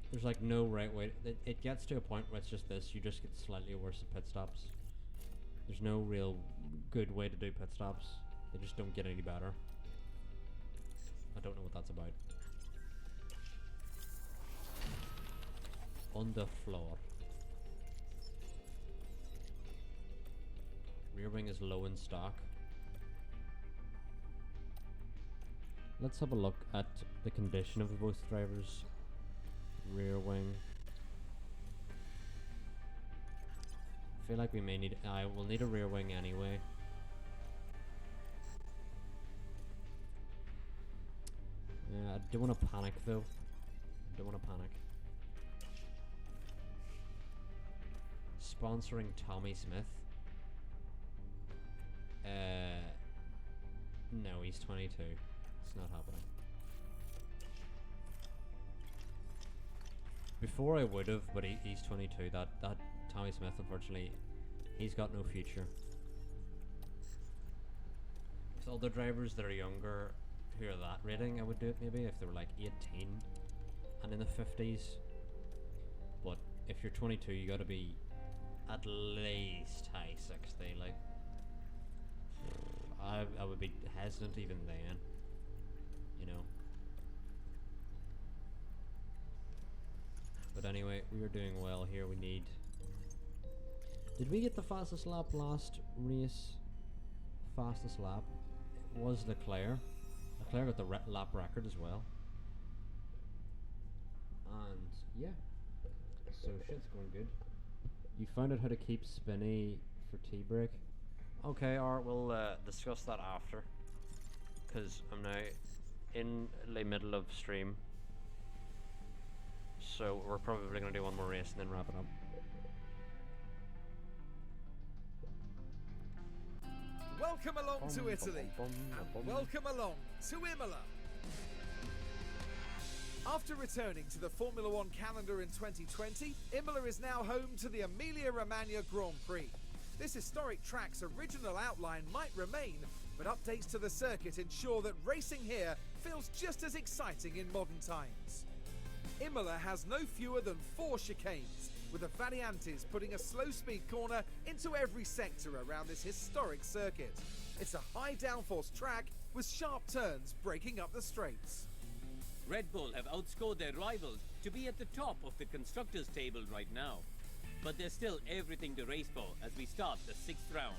S1: There's like no right way. It gets to a point where it's just this. You just get slightly worse at pit stops. There's no real good way to do pit stops. They just don't get any better. I don't know what that's about. On the floor. Rear wing is low in stock. Let's have a look at the condition of both drivers. Rear wing. I feel like we may need... we'll need a rear wing anyway. Yeah, I don't want to panic though. I don't want to panic. Sponsoring Tommy Smith. No, he's 22. It's not happening. Before I would have, but he's 22. That Tommy Smith, unfortunately, he's got no future. With other drivers that are younger, who are that rating, I would do it maybe if they were like 18 and in the 50s. But if you're 22, you got to be at least high 60. Like, I would be hesitant even then, you know. But anyway, we are doing well here. We need... Did we get the fastest lap last race? Fastest lap? It was Leclerc. Leclerc got the lap record as well. And yeah. So shit's going good. You found out how to keep spinny for T-brake? Okay, alright, we'll discuss that after. Because I'm now in the middle of stream. So we're probably going to do one more race and then wrap it up.
S5: Welcome along to Italy, and welcome along to Imola. After returning to the Formula One calendar in 2020, Imola is now home to the Emilia-Romagna Grand Prix. This historic track's original outline might remain, but updates to the circuit ensure that racing here feels just as exciting in modern times. Imola has no fewer than 4 chicanes, with the Variantes putting a slow-speed corner into every sector around this historic circuit. It's a high downforce track with sharp turns breaking up the straights.
S7: Red Bull have outscored their rivals to be at the top of the constructors' table right now. But there's still everything to race for as we start the 6th round.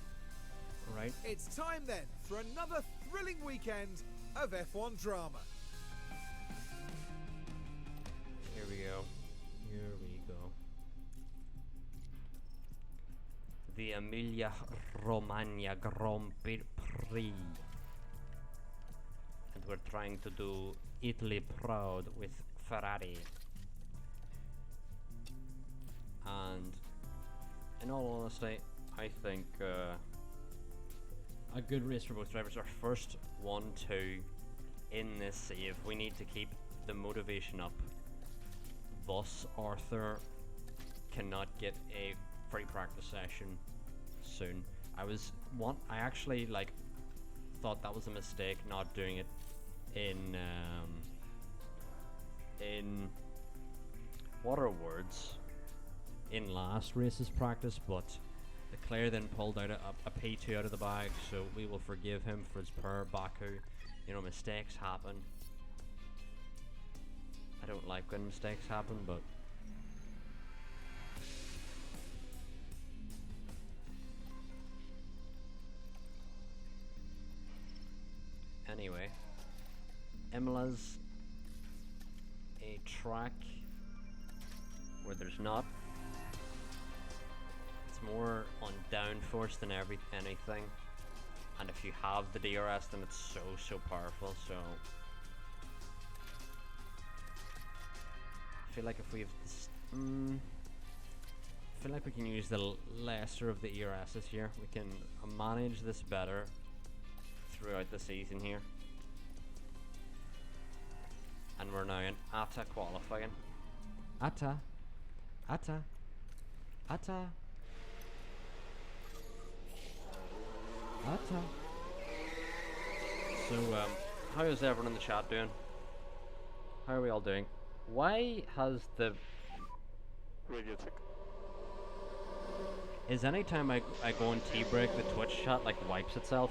S1: Right.
S5: It's time then for another thrilling weekend of F1 drama.
S1: Here we go. Here we go. The Emilia Romagna Grand Prix. And we're trying to do Italy proud with Ferrari. And in all honesty, I think a good race for both drivers. Our first 1-2 in this save. We need to keep the motivation up. Thus, Arthur cannot get a free practice session soon. I actually thought that was a mistake not doing it in what are words? In last race's practice, but Leclerc then pulled out a P2 out of the bag, so we will forgive him for his poor Baku. You know, mistakes happen. I don't like when mistakes happen, but anyway, Imola's a track where there's not. It's more on downforce than anything, and if you have the DRS, then it's so powerful. So I feel like if we have this, I feel like we can use the lesser of the ERSs here. We can manage this better throughout the season here. And we're now in ATA qualifying. ATA. So, how is everyone in the chat doing? How are we all doing? Why has the...
S4: Radio check.
S1: Is anytime I go on tea break, the Twitch chat wipes itself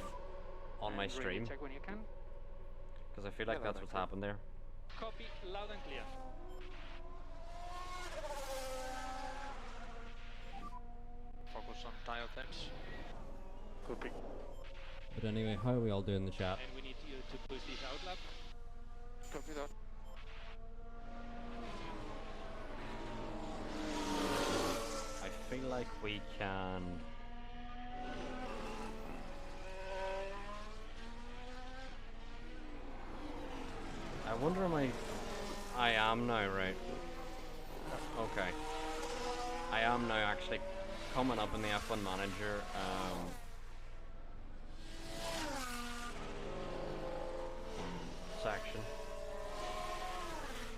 S1: on my stream?
S2: Check when you can.
S1: Because I feel like that's what's happened there.
S2: Copy loud and clear.
S3: Focus on tire temps.
S4: Copy.
S1: But anyway, how are we all doing in the chat?
S2: And we need you to push this out lap.
S4: Copy that.
S1: I feel like we can... I wonder I am now, right? Okay. I am now actually coming up in the F1 Manager section.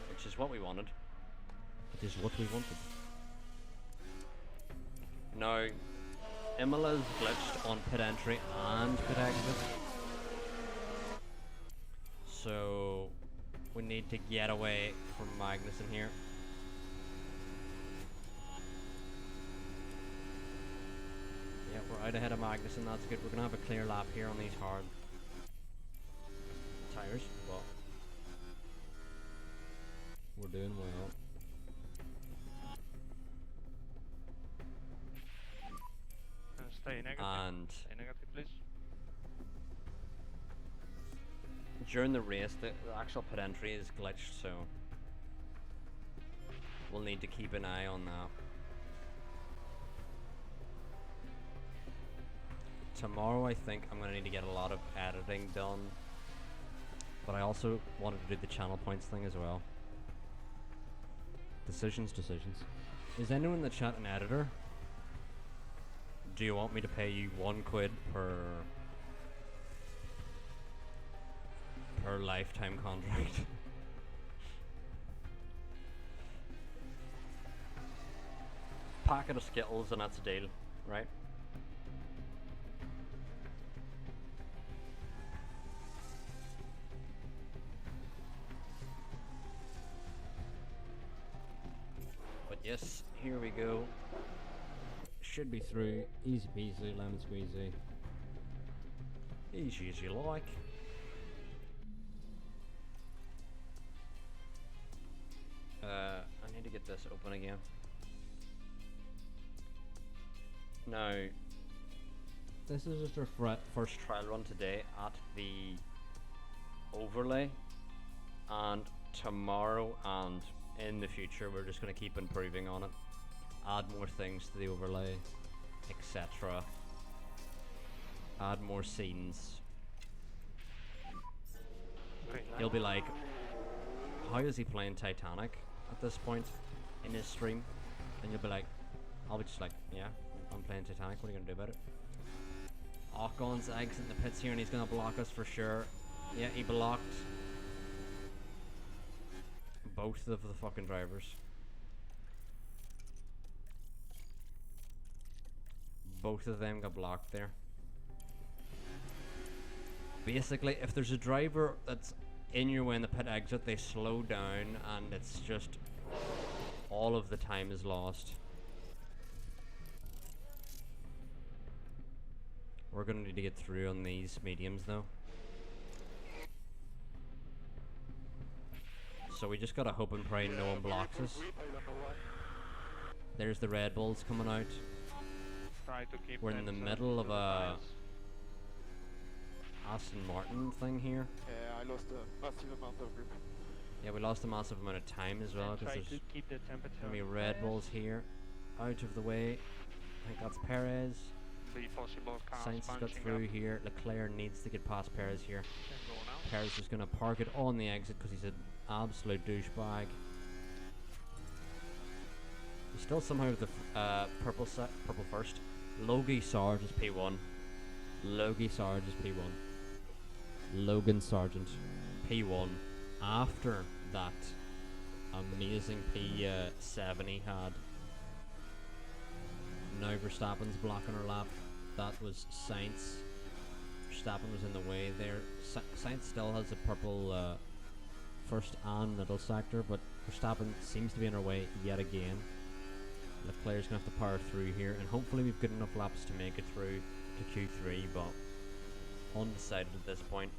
S1: Which is what we wanted. It is what we wanted. Now, Imola's glitched on pit entry and pit exit. So we need to get away from Magnussen here. Yeah, we're out ahead of Magnussen, that's good. We're gonna have a clear lap here on these hard tires. Well, we're doing well.
S3: Stay negative.
S1: And
S3: Stay negative, please.
S1: during the race, the actual pit entry is glitched, so we'll need to keep an eye on that. Tomorrow I think I'm going to need to get a lot of editing done, but I also wanted to do the channel points thing as well. Decisions. Is anyone in the chat an editor? Do you want me to pay you £1 per lifetime contract? Packet of Skittles and that's a deal, right? Yes, here we go.
S6: Should be through. Easy peasy, lemon squeezy.
S1: Easy as you like. I need to get this open again. Now, this is just our first trial run today at the overlay, and tomorrow and in the future we're just going to keep improving on it, add more things to the overlay, etc. Add more scenes. He'll be like, how is he playing Titanic at this point in his stream? And you'll be like, I'll be just like, yeah, I'm playing Titanic, what are you gonna do about it? Ocon's exiting the pits here and he's gonna block us for sure. Yeah, he blocked both of the fucking drivers. Both of them got blocked there. Basically, if there's a driver that's in your way in the pit exit, they slow down and it's just all of the time is lost. We're gonna need to get through on these mediums though. So we just gotta hope and pray no one blocks us. There's the Red Bulls coming out.
S3: Try to keep
S1: We're in the
S3: it,
S1: middle of
S3: to the
S1: a
S3: tires.
S1: Aston Martin thing here.
S4: Yeah, I lost a massive amount of grip.
S1: Yeah, we lost a massive amount of time as well
S2: And
S1: because
S2: try
S1: there's
S2: to keep the temperature.
S1: gonna be Red Bulls here. Out of the way. I think that's Perez.
S3: The possible cars
S1: Sainz has got
S3: bunching
S1: through
S3: up.
S1: here. Leclerc needs to get past Perez here.
S3: Can go now.
S1: Perez is going to park it on the exit because he's an absolute douchebag. He's still somehow the purple first. Logie Sarge is P1. Logie Sarge is P1. Logan Sargent P1. After that amazing P7 he had. Now Verstappen's blocking our lap. That was Sainz. Verstappen was in the way there. Sainz still has a purple first and middle sector, but Verstappen seems to be in our way yet again. Leclerc's gonna have to power through here, and hopefully we've got enough laps to make it through to Q3, but undecided at this point.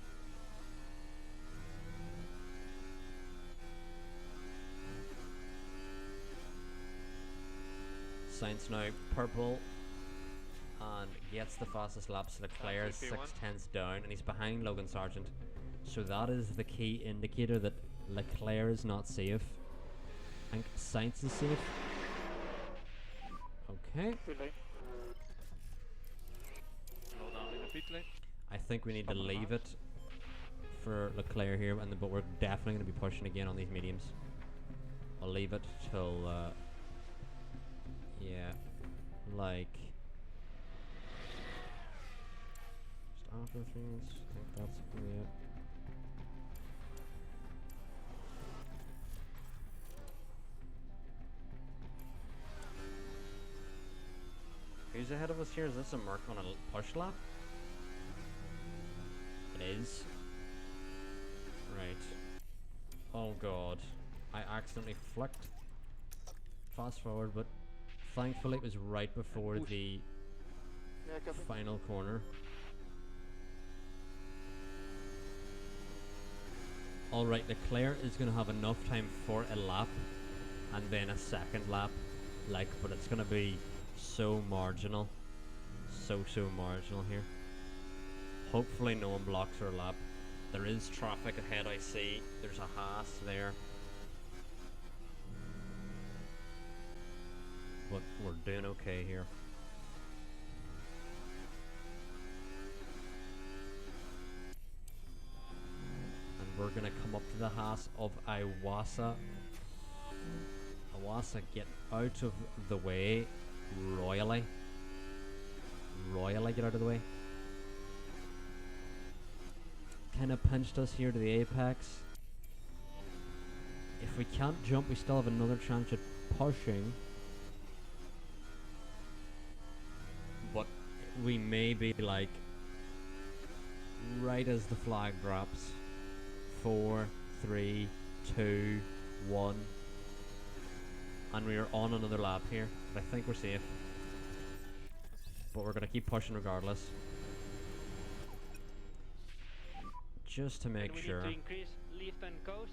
S1: Sainz now purple and gets the fastest laps. Leclerc is 6/10 down and he's behind Logan Sargent. So that is the key indicator that Leclerc is not safe. I think Sainz is safe. Okay.
S3: Go down in the pit lane.
S1: I think we need to
S3: Someone
S1: leave
S3: else?
S1: it for Leclerc here, but we're definitely going to be pushing again on these mediums. I'll leave it till yeah, like just after 3 minutes. I think that's yeah. Who's ahead of us here? Is this a Merc on a push lap? It is. Right. Oh god. I accidentally flicked fast forward, but thankfully it was right before the final corner. Alright, Leclerc is going to have enough time for a lap and then a second lap, but it's going to be so marginal. So marginal here. Hopefully no one blocks our lap. There is traffic ahead, I see. There's a Haas there. But we're doing okay here. And we're gonna come up to the Haas of Iwasa. Iwasa, get out of the way. Royally get out of the way. Kind of pinched us here to the apex. If we can't jump, we still have another chance at pushing. But we may be like right as the flag drops. 4, 3, 2, 1. and we're on another lap here, but I think we're safe. But we're gonna keep pushing regardless. Just to make
S2: we
S1: sure.
S2: need to increase lift and coast.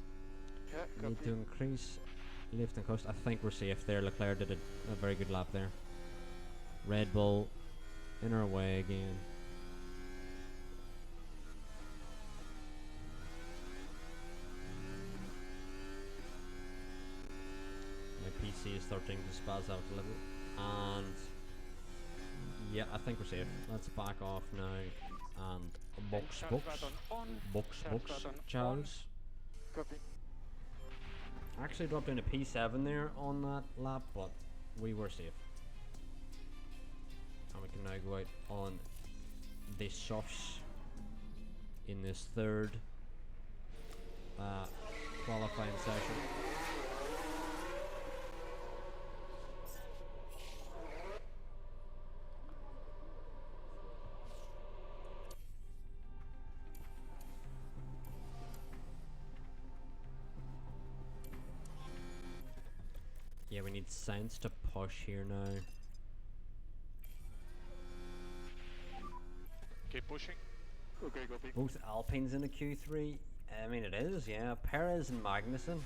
S4: Yeah,
S1: Need
S4: copy.
S1: to increase lift and coast. I think we're safe there. Leclerc did a very good lap there. Red Bull in our way again. My PC is starting to spaz out a little. And yeah, I think we're safe. Let's back off now and box.
S2: Charge button on.
S1: Box,
S2: Charge
S1: box,
S2: button
S1: Charles.
S4: Copy.
S1: Actually dropped in a P7 there on that lap, but we were safe. And we can now go out on the softs in this third qualifying session. Yeah, we need Sainz to push here now.
S3: Keep pushing.
S4: Okay, copy.
S1: Both Alpines in the Q3. I mean, it is, yeah. Perez and Magnussen.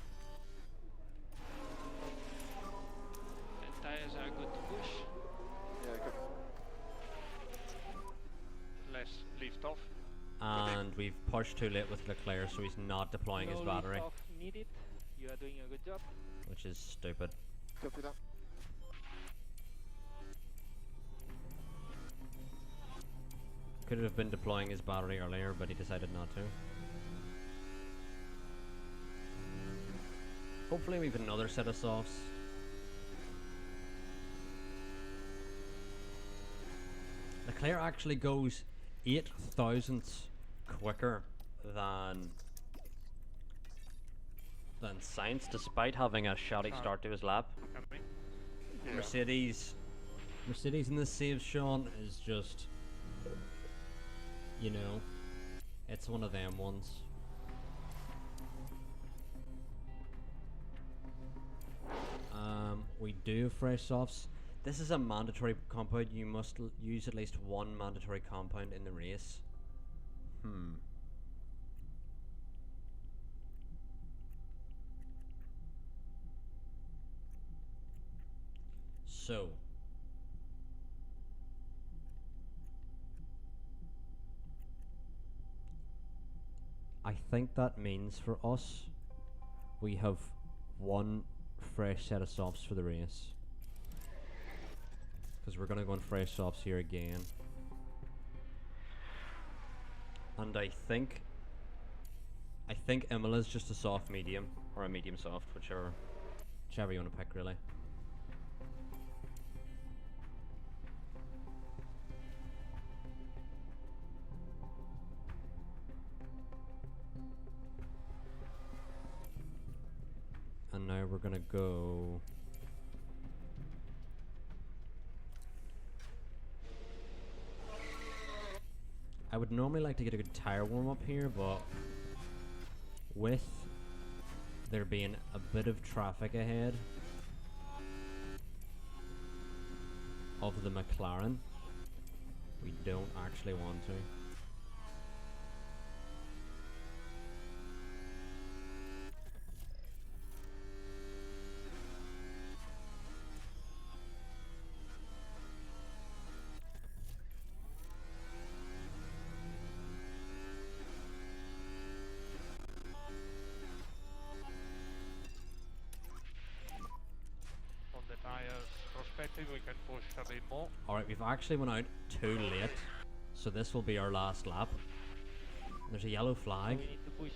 S2: The tires are good to push.
S4: Yeah, copy.
S3: Let's lift off.
S1: And we've pushed too late with Leclerc, so he's not deploying his
S2: No
S1: battery,
S2: lift off needed. You are doing a good job.
S1: which is stupid.
S4: Copy that.
S1: Could have been deploying his battery earlier, but he decided not to. Hopefully we've another set of softs. Leclerc actually goes 8 thousandths quicker than Sainz, despite having a shoddy start to his lap.
S3: Coming.
S4: Yeah.
S1: Mercedes in this save, Sean, is just, you know, it's one of them ones. We do have fresh softs. This is a mandatory compound. You must use at least one mandatory compound in the race. So I think that means for us we have one fresh set of softs for the race, because we're gonna go on fresh softs here again. And I think Imola's just a soft medium, or a medium soft, whichever you want to pick, really. And now we're gonna go. I would normally like to get a good tire warm up here, but with there being a bit of traffic ahead of the McLaren, we don't actually want to.
S3: From the tires perspective, we can push a bit more.
S1: Alright, we've actually went out too late, so this will be our last lap. There's a yellow flag,
S2: We need to push.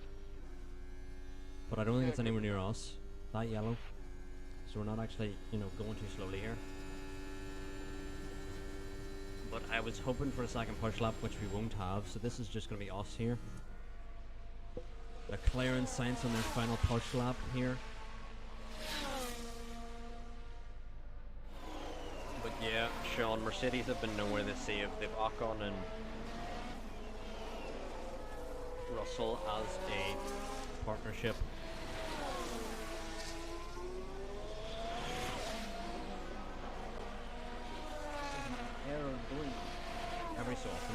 S1: but I don't think it's anywhere near us, that yellow. So we're not actually, you know, going too slowly here. But I was hoping for a second push lap, which we won't have, so this is just going to be us here. Leclerc and Sainz on their final push lap here. But yeah, Sean, Mercedes have been nowhere this save. They've Ocon and Russell as a partnership.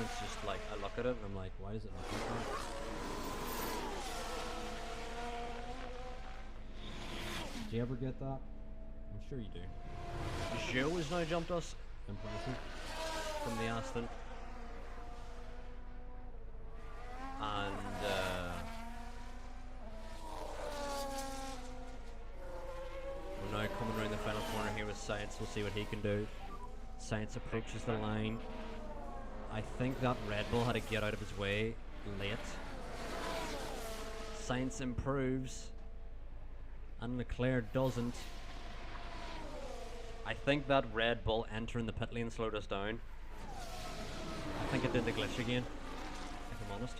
S1: and it's just like, I look at it and I'm like, why does it look like that?
S6: Did you ever get that? I'm sure you do.
S1: Joe has now jumped us
S6: Impressive.
S1: from the Aston. And we're now coming around the final corner here with Science. We'll see what he can do. Science approaches the line. I think that Red Bull had to get out of his way late. Science improves. And Leclerc doesn't. I think that Red Bull entering the pit lane slowed us down. I think it did the glitch again, if I'm honest.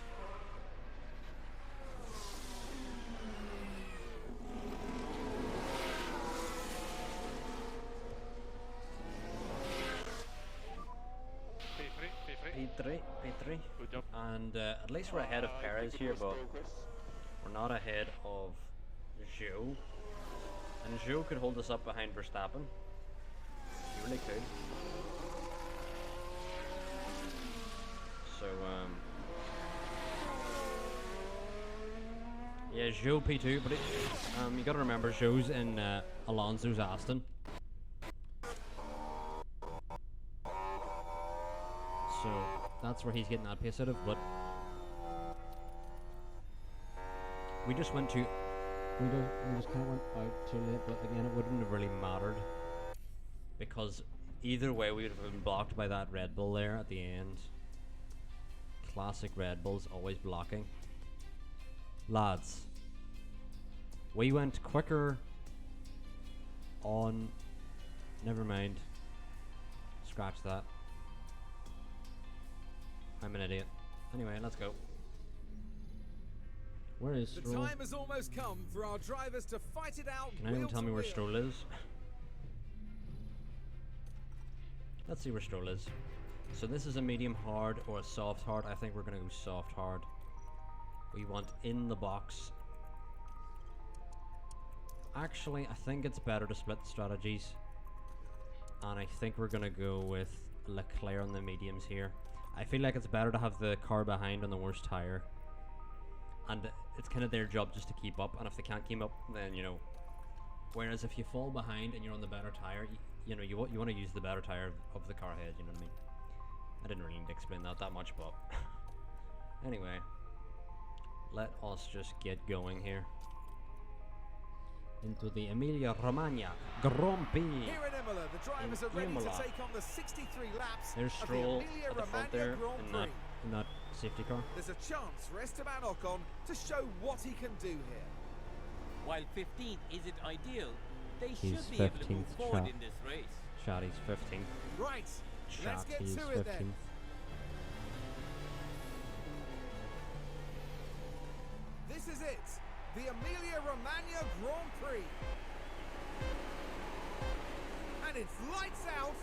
S1: P3.
S4: Good job.
S1: And at least we're ahead of Perez here, but we're not ahead of Zhou. And Zhou could hold us up behind Verstappen. He really could. So, yeah, Zhou P2, but you gotta remember Zhou's in Alonso's Aston. So, that's where he's getting that pace out of, but we just went too...
S6: We just kind of went out too late, but again, it wouldn't have really mattered.
S1: Because either way we would have been blocked by that Red Bull there at the end. Classic Red Bulls, always blocking. Lads, we went quicker on... Never mind. Scratch that. I'm an idiot. Anyway, let's go.
S6: Where is
S5: The
S6: Stroll?
S5: time has almost come for our drivers to fight it out.
S1: Can anyone
S5: wheel
S1: tell
S5: to
S1: me where
S5: wheel.
S1: Stroll is? Let's see where Stroll is. So this is a medium hard or a soft hard. I think we're gonna go soft hard. We want in the box. Actually, I think it's better to split the strategies. And I think we're gonna go with Leclerc on the mediums here. I feel like it's better to have the car behind on the worst tire. And it's kind of their job just to keep up. And if they can't keep up, then, you know. Whereas if you fall behind and you're on the better tire, you know, you want to use the better tire of the car ahead, you know what I mean? I didn't really need to explain that much, but... Anyway. Let us just get going here.
S6: Into the Emilia-Romagna Grand Prix.
S5: Here in Imola, the drivers are ready
S1: Imola.
S5: to take on the 63 laps
S1: There's
S5: of the
S1: Stroll at the front there
S5: Emilia-Romagna
S1: in
S5: Grand
S1: that,
S5: Prix.
S1: in that safety car.
S5: There's a chance for Esteban Ocon to show what he can do here.
S7: While 15th isn't ideal, they
S6: He's
S7: should be able to move
S6: 15th,
S7: forward
S6: Chat.
S7: in this race.
S1: Shotty's 15th.
S5: Right, let's
S1: Chat,
S5: get
S6: He's
S5: to it then.
S6: 15th.
S5: This is it, the Emilia-Romagna Grand Prix. And it's lights out,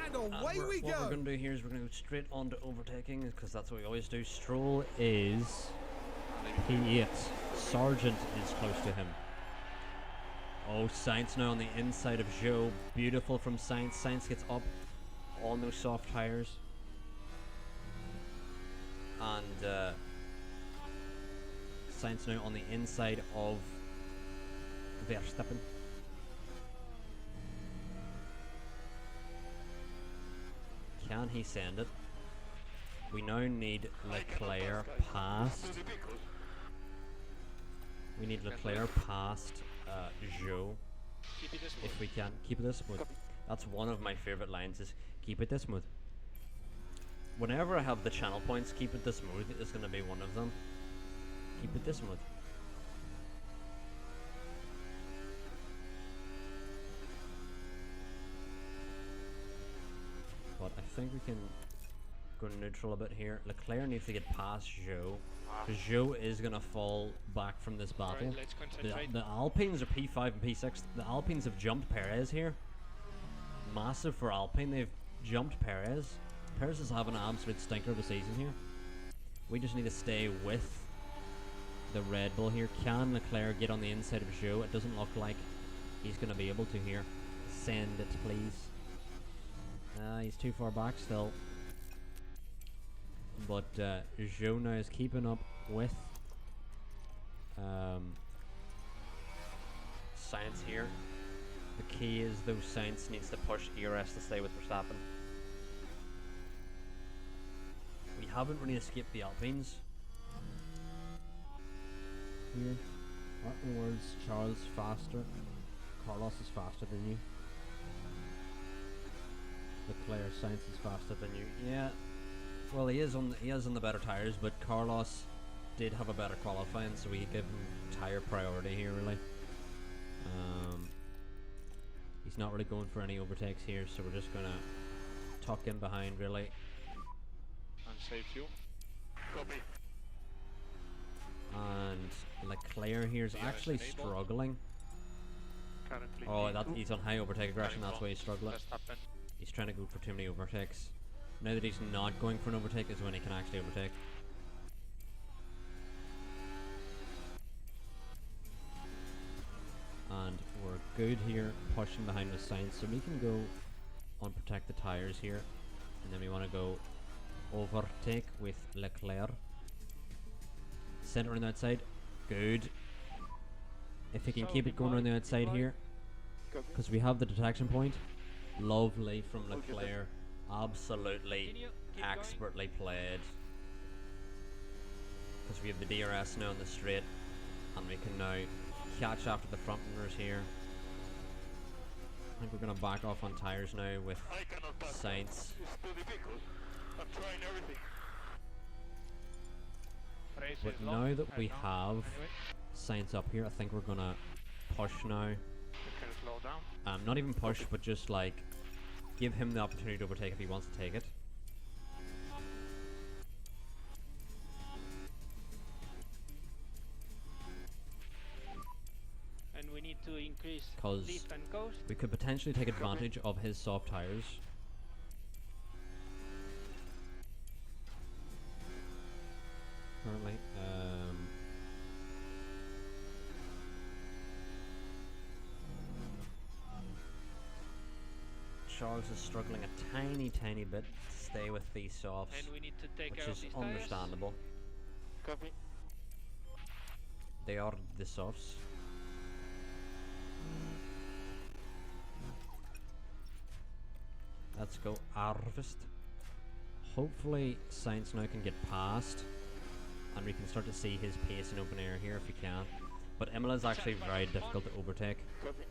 S5: and away we
S1: What
S5: go.
S1: we're going to do here is we're going to go straight on to overtaking, because that's what we always do. Stroll is P8. Sargent is close to him. Oh, Sainz now on the inside of Zhou. Beautiful from Sainz. Sainz gets up on those soft tires. And Sainz now on the inside of Verstappen. Can he send it? We now need Leclerc past. We need Leclerc past Zhou.
S3: Keep it this way.
S1: If we can. Keep it this smooth. That's one of my favorite lines, is keep it this smooth. Whenever I have the channel points, keep it this smooth is going to be one of them. Keep it this smooth. But I think we can go neutral a bit here. Leclerc needs to get past Zhou. Because Zhou is going to fall back from this battle.
S3: Alright, let's concentrate.
S1: The Alpines are P5 and P6. The Alpines have jumped Perez here. Massive for Alpine. They've jumped Perez. Perez is having an absolute stinker of a season here. We just need to stay with the Red Bull here. Can Leclerc get on the inside of Zhou? It doesn't look like he's going to be able to here. Send it, please. He's too far back still.
S6: but Joe now is keeping up with
S1: Science here. The key is though Science needs to push ERS to stay with Verstappen. We haven't really escaped the Alpines.
S6: here. Mark my words, Charles faster. Carlos is faster than you. Leclerc, Sainz is faster than you.
S1: Yeah. Well, he is on the better tires, but Carlos did have a better qualifying, so we give him tire priority here, really. He's not really going for any overtakes here, so we're just gonna tuck in behind, really.
S3: And save you.
S4: Copy.
S1: And Leclerc here is
S3: DRS
S1: actually
S3: enabled.
S1: struggling.
S3: Currently
S1: Oh,
S3: P2.
S1: he's on high overtake aggression. That's why he's struggling.
S3: Verstappen.
S1: He's trying to go for too many overtakes. Now that he's not going for an overtake is when he can actually overtake. And we're good here, pushing behind the Sainz, so we can go on protect the tires here, and then we want to go overtake with Leclerc. Center on the outside, good. If he can keep it going on the outside here, because we have the detection point. Lovely from Leclerc, absolutely
S2: Continue, keep going.
S1: expertly played. Because we have the DRS now on the straight, and we can now catch after the front runners here. I think we're going to back off on tires now with
S4: I cannot pass.
S1: Sainz.
S4: It's too difficult. I'm trying everything.
S3: Race
S1: But
S3: is long
S1: now that we
S3: right now.
S1: have
S3: Anyway,
S1: Sainz up here, I think we're going to push now.
S3: you can slow down.
S1: Not even push, but just like give him the opportunity to overtake if he wants to take it.
S2: And we need to increase
S1: 'Cause
S2: lift and coast.
S1: we could potentially take advantage of his soft tires. Currently, Charles is struggling a tiny bit to stay with these softs,
S2: And we need to take
S1: which
S2: care of
S1: is
S2: these tires.
S1: understandable.
S4: Copy.
S1: They are the softs. Let's go harvest. Hopefully Sainz now can get past and we can start to see his pace in open air here if he can. But Imola is actually very difficult to overtake.
S4: Copy.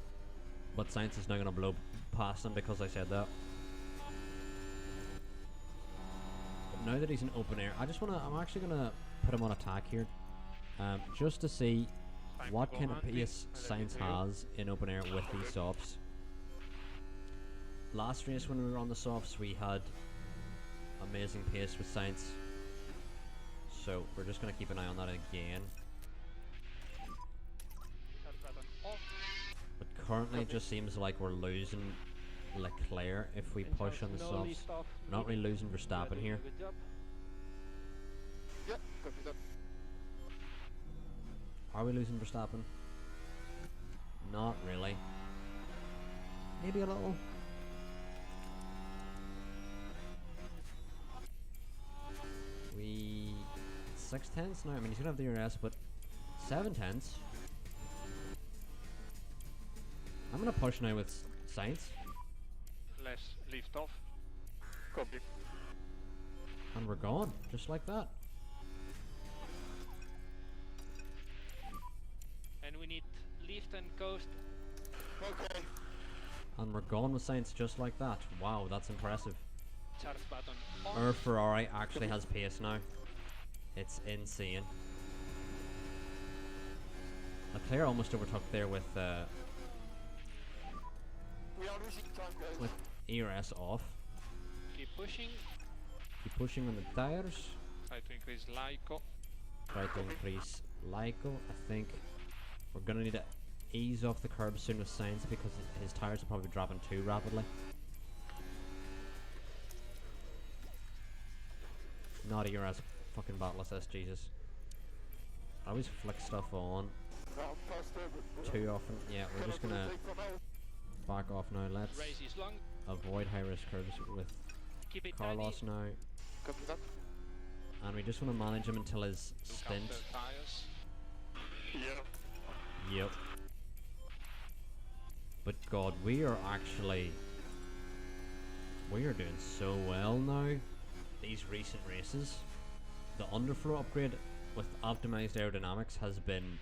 S1: But Sainz is now going to blow past him because I said that. But now that he's in open air, I'm actually going to put him on attack here. Just to see
S3: Time
S1: what
S3: to go
S1: kind of
S3: hunting.
S1: pace
S3: I'll let
S1: Sainz
S3: you know.
S1: has in open air with these softs. Last race when we were on the softs, we had amazing pace with Sainz. So we're just going to keep an eye on that again.
S2: Start button off.
S1: But currently it just seems like we're losing Leclerc if we
S2: And
S1: push
S2: Charles,
S1: on the
S2: no
S1: softs.
S2: lift off
S1: We're not really
S2: needed.
S1: losing
S2: You are
S1: Verstappen
S2: doing
S1: here.
S2: a good job.
S4: Yeah, copy that.
S1: Are we losing Verstappen? Not really. Maybe a little. We 6/10 now. I mean, he's gonna have the DRS, but 7/10. I'm gonna push now with Sainz,
S3: Less lift off.
S4: Copy.
S1: and we're gone, just like that.
S2: And we need lift and coast.
S4: Okay.
S1: And we're gone with Sainz, just like that. Wow, that's impressive.
S2: Charge button on.
S1: Our Ferrari actually has pace now. It's insane. Leclerc almost overtook there with
S4: We are losing time, guys.
S1: ERS off.
S2: Keep pushing.
S1: Keep pushing on the tires.
S3: Try to increase LICO.
S1: Try to increase LICO. I think we're gonna need to ease off the curb soon with Sainz because his tires are probably dropping too rapidly. Not ERS fucking battle assist, Jesus. I always flick stuff on
S4: No, I'm faster, but
S1: too often. Yeah, we're just gonna
S4: take for now.
S1: back off now. Let's
S2: Race is long.
S1: avoid high risk curves with
S2: Keep it
S1: Carlos
S2: tiny.
S1: now.
S4: Copy that.
S1: and we just want to manage him until his
S3: To
S1: stint.
S3: counter tires.
S4: Yeah.
S1: Yep. But God, we are doing so well now. These recent races, the underfloor upgrade with optimized aerodynamics has been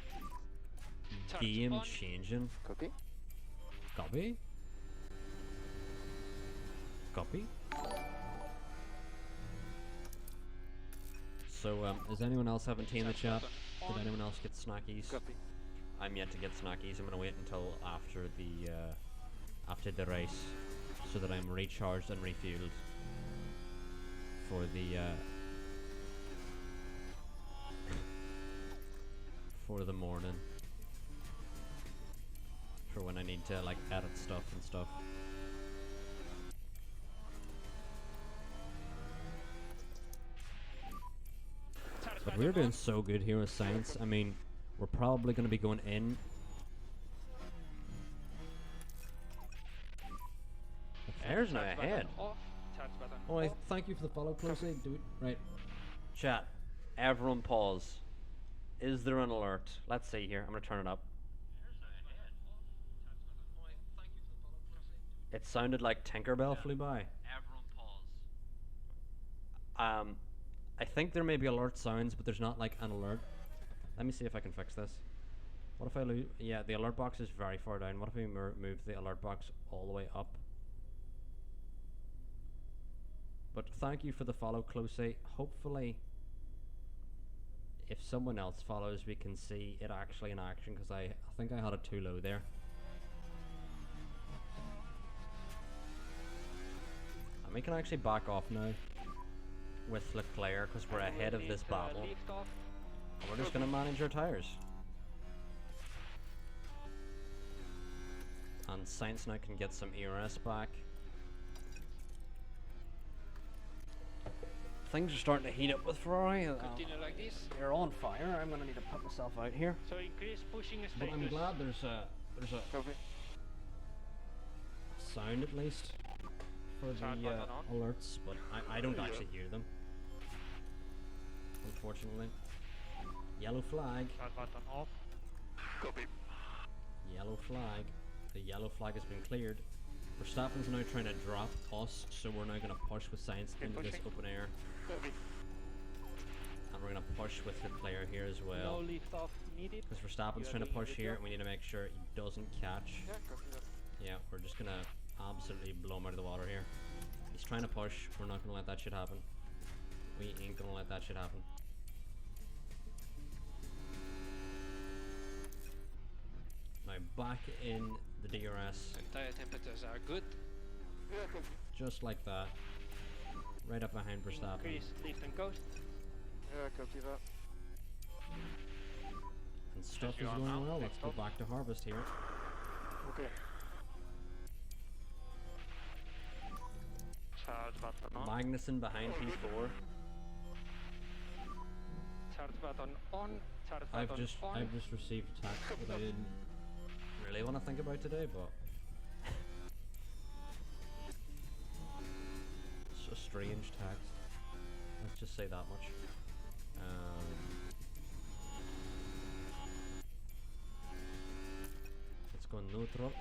S2: Charge
S1: game
S2: on.
S1: changing.
S4: Copy.
S1: Copy. Copy. So, is anyone else having tea in the chat?
S2: Button
S1: Did
S2: on.
S1: anyone else get snackies?
S4: Copy.
S1: I'm yet to get snackies. I'm gonna wait until after the race, so that I'm recharged and refueled for the morning, for when I need to like edit stuff and stuff.
S2: Charge
S1: But
S2: button
S1: we're doing
S2: on.
S1: so good here with science. I mean, we're probably going to be going in. There's no
S2: Charge button
S1: ahead.
S2: off. Charge button
S6: Oh,
S2: off.
S6: thank you for the follow, closely. Do it right.
S1: Chat, everyone pause. Is there an alert? Let's see here. I'm going to turn it up. It sounded like Tinkerbell flew by. Everyone pause. I think there may be alert sounds, but there's not like an alert. Let me see if I can fix this. What if I lose? Yeah, the alert box is very far down. What if we move the alert box all the way up? But thank you for the follow, Closey. Hopefully, if someone else follows, we can see it actually in action, because I think I had it too low there. And we can actually back off now with Leclerc, because we're ahead of this battle.
S2: Lift off.
S1: And we're just going to manage our tires. And Sainz now can get some ERS back. Things are starting to heat up with Ferrari.
S2: Continue like this.
S1: They're on fire. I'm going to need to put myself out here.
S2: So increase pushing
S1: But
S2: status.
S1: I'm glad there's a
S4: Copy.
S1: sound at least for
S2: Start
S1: the
S2: button on.
S1: alerts, but I don't
S4: Yeah.
S1: actually hear them, unfortunately. Yellow flag.
S2: Charge button off.
S4: Copy.
S1: Yellow flag. The yellow flag has been cleared. Verstappen's now trying to drop us, so we're now going to push with Sainz
S2: Keep
S1: into this
S2: pushing.
S1: open air,
S4: Copy.
S1: and we're going to push with Leclerc here as
S2: No
S1: well.
S2: lift off needed.
S1: Because Verstappen's
S2: You're
S1: trying to
S2: doing a
S1: push
S2: good
S1: here,
S2: job.
S1: and we need to make sure he doesn't catch.
S4: Yeah, copy that.
S1: Yeah, we're just gonna absolutely blow him out of the water here. He's trying to push. We're not gonna let that shit happen. We ain't gonna let that shit happen. Now back in the DRS,
S3: And tire temperatures are good.
S4: Yeah, copy.
S1: just like that. Right up behind Verstappen.
S2: Increase lift and coast.
S4: Yeah, copy that.
S1: And stuff
S2: you
S1: is
S2: are
S1: going
S2: now,
S1: well.
S2: next
S1: Let's go
S2: up.
S1: back to harvest here.
S4: Okay.
S2: Charge button on.
S1: Magnussen behind P4.
S2: Charge button on. Charge button on.
S1: I've just received a text that I didn't really want to think about today, but it's a strange text. Let's just say that much. Let's go neutral.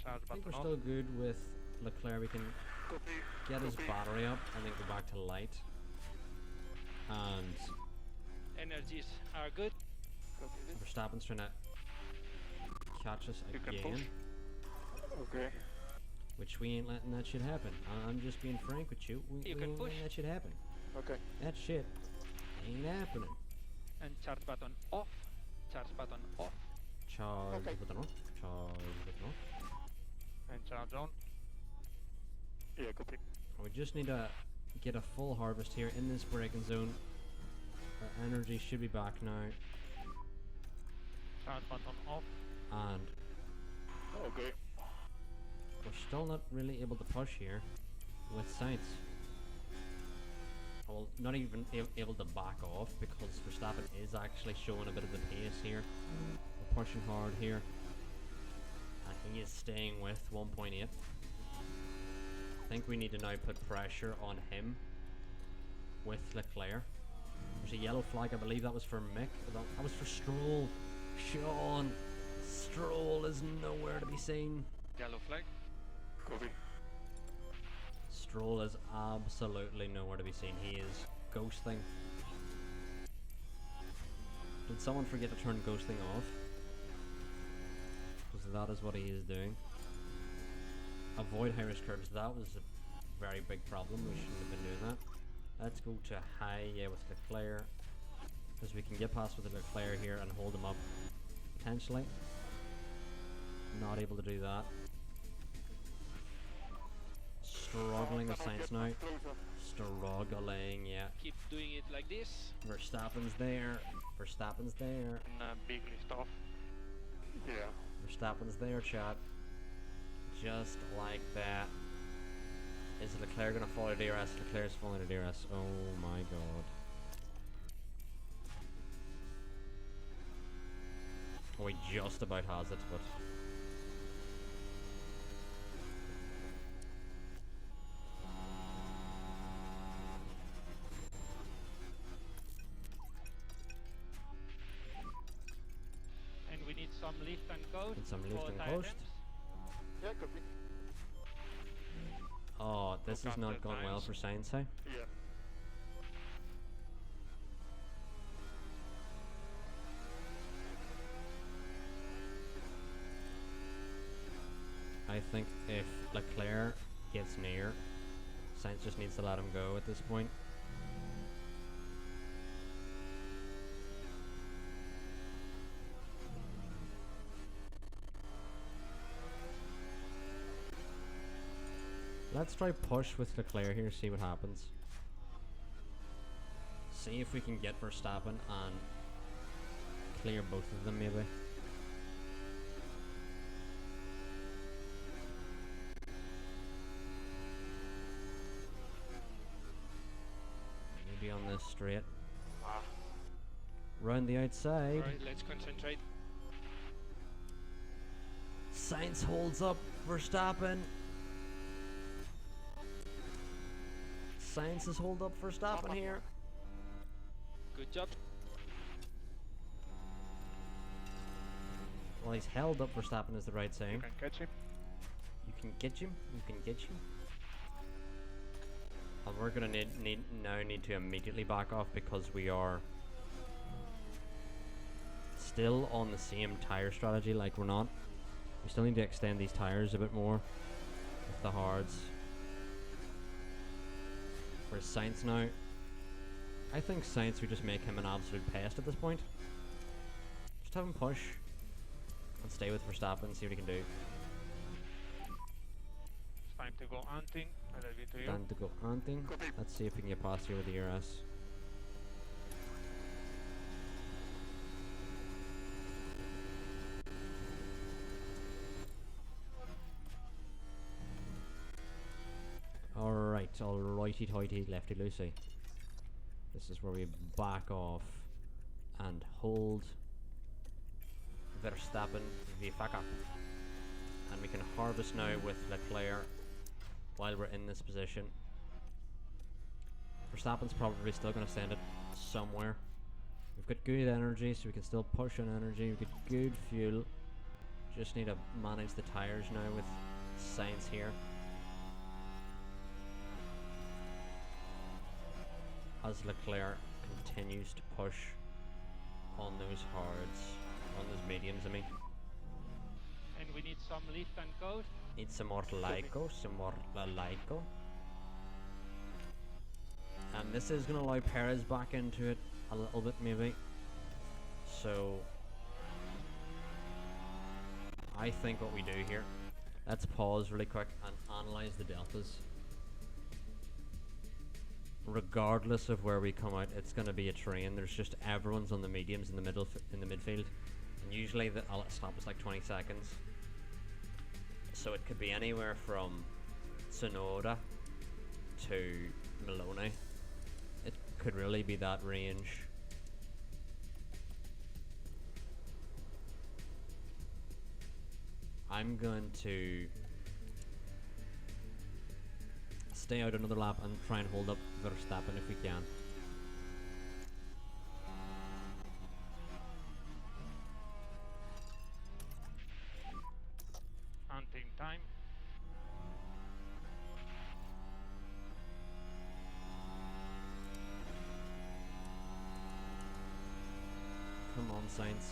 S2: Charge
S1: I think
S2: button
S1: we're
S2: off.
S1: still good with Leclerc. We can
S4: Copy.
S1: get his
S4: Copy.
S1: battery up and then go back to light. And
S2: Energies are good.
S4: Copy this.
S1: Verstappen's trying to catch us
S2: You can
S1: again.
S2: push.
S4: Okay.
S1: Which we ain't letting that shit happen. I'm just being frank with you. We
S2: You can
S1: ain't
S2: push.
S1: letting that shit happen.
S4: Okay.
S1: That shit ain't happening.
S2: And charge button off. Charge button off.
S1: Charge
S4: Okay.
S1: button off. Charge button off.
S2: And charge on.
S4: Yeah, copy.
S1: We just need to get a full harvest here in this braking zone. Our energy should be back now.
S2: Charge button off.
S1: And
S4: Okay.
S1: we're still not really able to push here with Sainz. Well, not even able to back off, because Verstappen is actually showing a bit of the pace here. We're pushing hard here. And he is staying with 1.8. I think we need to now put pressure on him with Leclerc. There's a yellow flag, I believe that was for Mick. That was for Stroll. Sean, Stroll is nowhere to be seen.
S3: Yellow flag.
S4: Copy.
S1: Stroll is absolutely nowhere to be seen. He is ghosting. Did someone forget to turn ghosting off? Because that is what he is doing. Avoid high-risk curves. That was a very big problem. We shouldn't have been doing that. Let's go to high, yeah, with Leclerc. Because we can get past with Leclerc here and hold him up. Potentially. Not able to do that. Struggling with Sainz now. Struggling, yeah.
S3: Keep doing it like this.
S1: Verstappen's there. Verstappen's there.
S4: And big lift off. Yeah.
S1: Verstappen's there, chat. Just like that. Is Leclerc gonna fall to DRS? Leclerc's falling to DRS. Oh my god. Oh, he just about has it, but...
S2: And we need some lift and coast.
S1: Need some lift
S2: for
S1: and
S2: tire
S1: coast.
S2: temps.
S4: Yeah, copy.
S1: Oh, this
S3: Look
S1: is not
S3: after
S1: going well
S3: times.
S1: for Sainz, eh?
S4: Yeah.
S1: I think if Leclerc gets near, Sainz just needs to let him go at this point. Let's try push with Leclerc here, see what happens. See if we can get Verstappen and clear both of them maybe. Maybe on this straight. Round the outside.
S3: Alright, let's concentrate.
S1: Sainz holds up Verstappen. Sainz has hold up Verstappen here.
S3: Good job.
S1: Well, he's held up Verstappen is the right saying.
S3: You can catch him.
S1: You can get him. You can get him. And we're gonna need to immediately back off because we are still on the same tire strategy. Like we're not. We still need to extend these tires a bit more with the hards. For Sainz now, I think Sainz we just make him an absolute pest at this point. Just have him push and stay with Verstappen and see what he can do.
S3: It's time to go hunting. I leave it to you.
S1: Time to go hunting. Let's see if we can get past here with the ERS. Alright, alrighty toity, lefty loosey. This is where we back off and hold Verstappen the fuck up. And we can harvest now with Leclerc while we're in this position. Verstappen's probably still going to send it somewhere. We've got good energy, so we can still push on energy. We've got good fuel. Just need to manage the tires now with Sainz here. As Leclerc continues to push on those hards, on those mediums I mean.
S2: And we need some lift and coast.
S1: Need some more Lyco, some more Lyco. And this is going to allow Perez back into it a little bit maybe. So I think what we do here, let's pause really quick and analyze the deltas. Regardless of where we come out, it's going to be a train. There's just everyone's on the mediums in the middle, in the midfield, and usually the stop is like 20 seconds. So it could be anywhere from Tsunoda to Maloney. It could really be that range. I'm going to stay out another lap and try and hold up Verstappen if we can.
S3: time.
S1: Come on, Saints.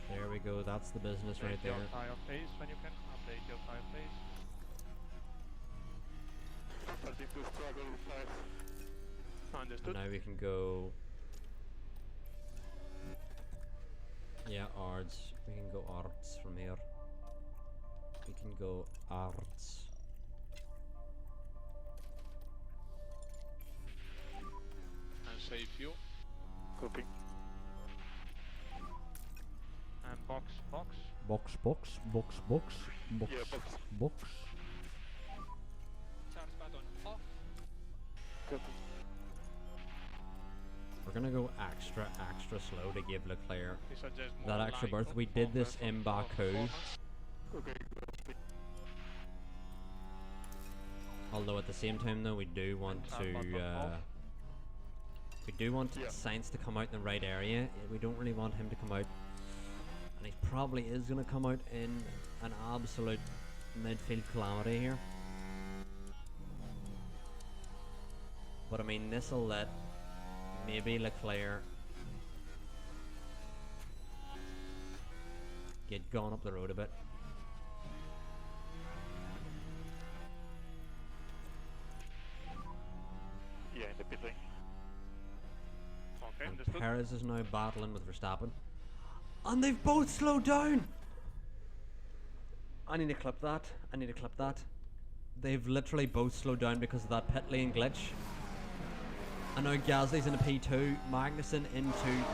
S1: There we go. That's the business right
S3: Update
S1: there.
S3: your tire pace when you can. Update your tire pace.
S4: Starting to struggle with tires. Understood.
S1: Now we can go. Yeah, ards. We can go ards from here. We can go ards.
S3: And save fuel.
S4: Copy.
S3: And box.
S6: Box, box, box, box, box,
S4: Yeah, box.
S6: box.
S2: Charge button off.
S4: Copy.
S1: We're gonna go extra slow to give Leclerc
S3: We suggest more
S1: that extra
S3: line
S1: berth. We did this
S3: over
S1: in
S3: for
S1: Baku.
S3: performance.
S4: Okay, copy.
S1: Although at the same time though, we do want
S3: And
S1: to
S3: button off.
S1: we do want
S4: Yeah.
S1: Sainz to come out in the right area. We don't really want him to come out, and he probably is going to come out in an absolute midfield calamity here. But I mean, this will let maybe Leclerc get gone up the road a bit.
S4: Yeah, in the pit lane.
S3: Okay,
S1: And
S3: understood.
S1: Perez is now battling with Verstappen. And they've both slowed down! I need to clip that. I need to clip that. They've literally both slowed down because of that pit lane glitch. And now Gasly's in a P2, Magnussen into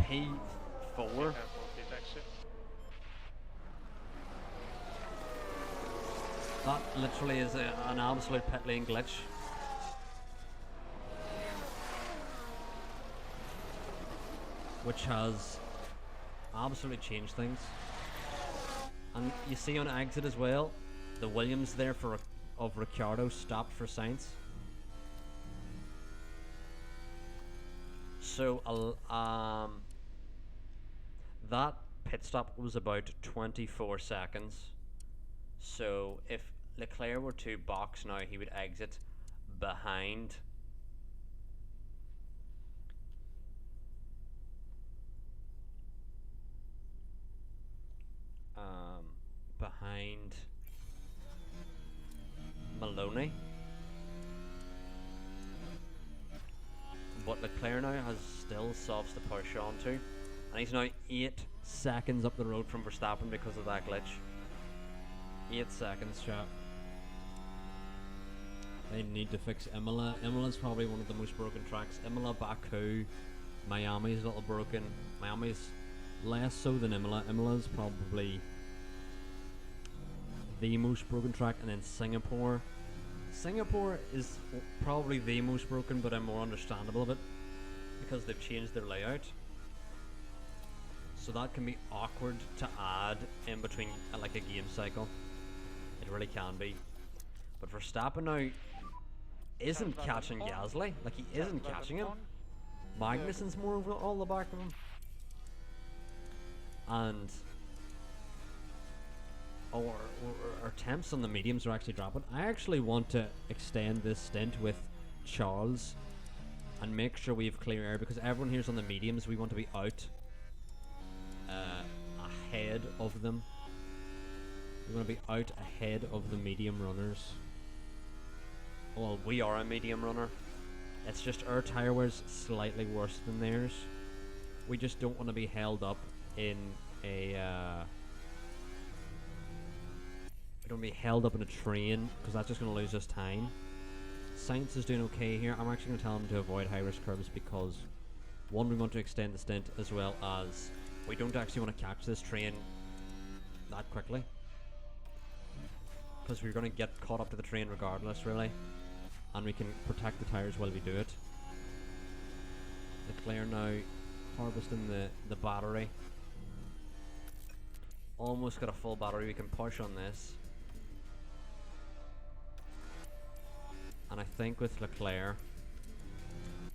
S1: P4.
S3: Careful, pit exit.
S1: That literally is an absolute pit lane glitch. Which has absolutely changed things. And you see on exit as well, the Williams there for of Ricciardo stopped for Sainz. So that pit stop was about 24 seconds. So if Leclerc were to box now, he would exit behind behind Maloney. But Leclerc now has still softs to push onto, and he's now 8 seconds up the road from Verstappen because of that glitch. 8 seconds, chat. They need to fix Imola. Imola's probably one of the most broken tracks. Imola, Baku, Miami's a little broken. Miami's less so than Imola. Imola's probably the most broken track, and then Singapore. Singapore is probably the most broken, but I'm more understandable of it because they've changed their layout. So that can be awkward to add in between like a game cycle. It really can be. But Verstappen now isn't catching Gasly. Like, he isn't catching him. Magnussen's more over all the back of him. And our temps on the mediums are actually dropping. I actually want to extend this stint with Charles and make sure we have clear air, because everyone here's on the mediums. We want to be out ahead of them. We want to be out ahead of the medium runners. Well, we are a medium runner. It's just our tyre wear's slightly worse than theirs. We just don't want to be held up in a we don't want to be held up in a train, because that's just going to lose us time. Sainz is doing okay here. I'm actually going to tell him to avoid high risk curves because, one, we want to extend the stint, as well as we don't actually want to catch this train that quickly, because we're going to get caught up to the train regardless, really, and we can protect the tyres while we do it. Leclerc now harvesting the battery. Almost got a full battery. We can push on this. And I think with Leclerc,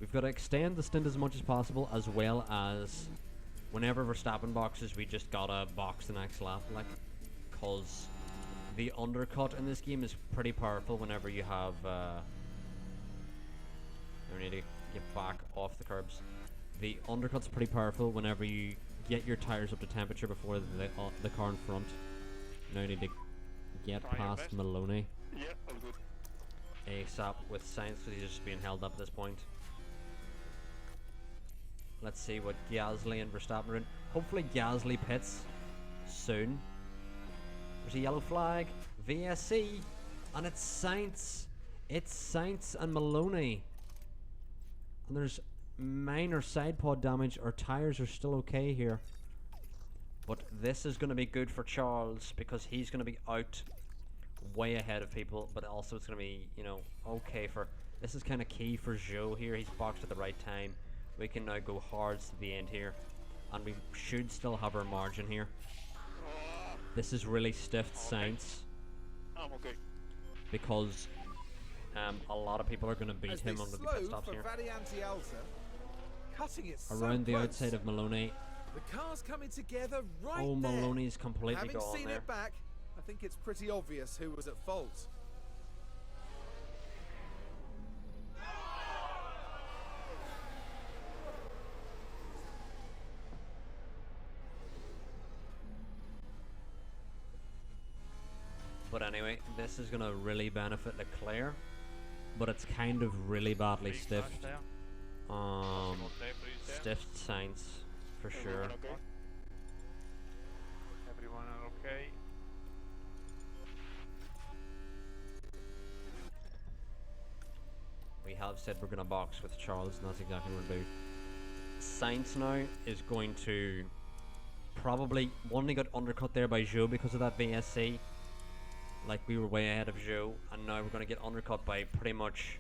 S1: we've got to extend the stint as much as possible, as well as whenever Verstappen boxes, we just gotta box the next lap, like, because the undercut in this game is pretty powerful whenever you have. I need to get back off the curbs. The undercut's pretty powerful whenever you get your tires up to temperature before the car in front. Now you need to get
S3: Try your
S1: past
S3: best.
S1: Maloney
S4: Yeah, all good.
S1: ASAP with Sainz because he's just being held up at this point. Let's see what Gasly and Verstappen are in. Hopefully Gasly pits soon. There's a yellow flag. VSC. And it's Sainz. It's Sainz and Maloney. And there's minor side pod damage. Our tires are still okay here. But this is going to be good for Charles because he's going to be out way ahead of people. But also it's going to be, you know, okay for... This is kind of key for Zhou here. He's boxed at the right time. We can now go hard to the end here. And we should still have our margin here. This is really stiffed Sainz
S4: I'm okay.
S1: because a lot of people are going to beat
S5: As
S1: him
S5: they
S1: under the
S5: slow
S1: pit stops
S5: for
S1: here.
S5: Variante Alta, cutting it so
S1: Around the
S5: close.
S1: outside of Maloney.
S5: The car's coming together right
S1: Oh,
S5: there.
S1: Maloney's completely
S5: Having
S1: gone
S5: seen
S1: there.
S5: it back, I think it's pretty obvious who was at fault.
S1: But anyway, this is going to really benefit Leclerc. But it's kind of really badly
S3: Big flash
S1: stiffed.
S3: there.
S1: Um,
S3: Possible debris there.
S1: stiffed Sainz for sure.
S4: Everyone okay?
S3: Everyone are okay.
S1: We have said we're going to box with Charles, and that's exactly what we'll do. Sainz now is going to probably... One, he got undercut there by Zhou because of that VSC. Like, we were way ahead of Zhou, and now we're going to get undercut by pretty much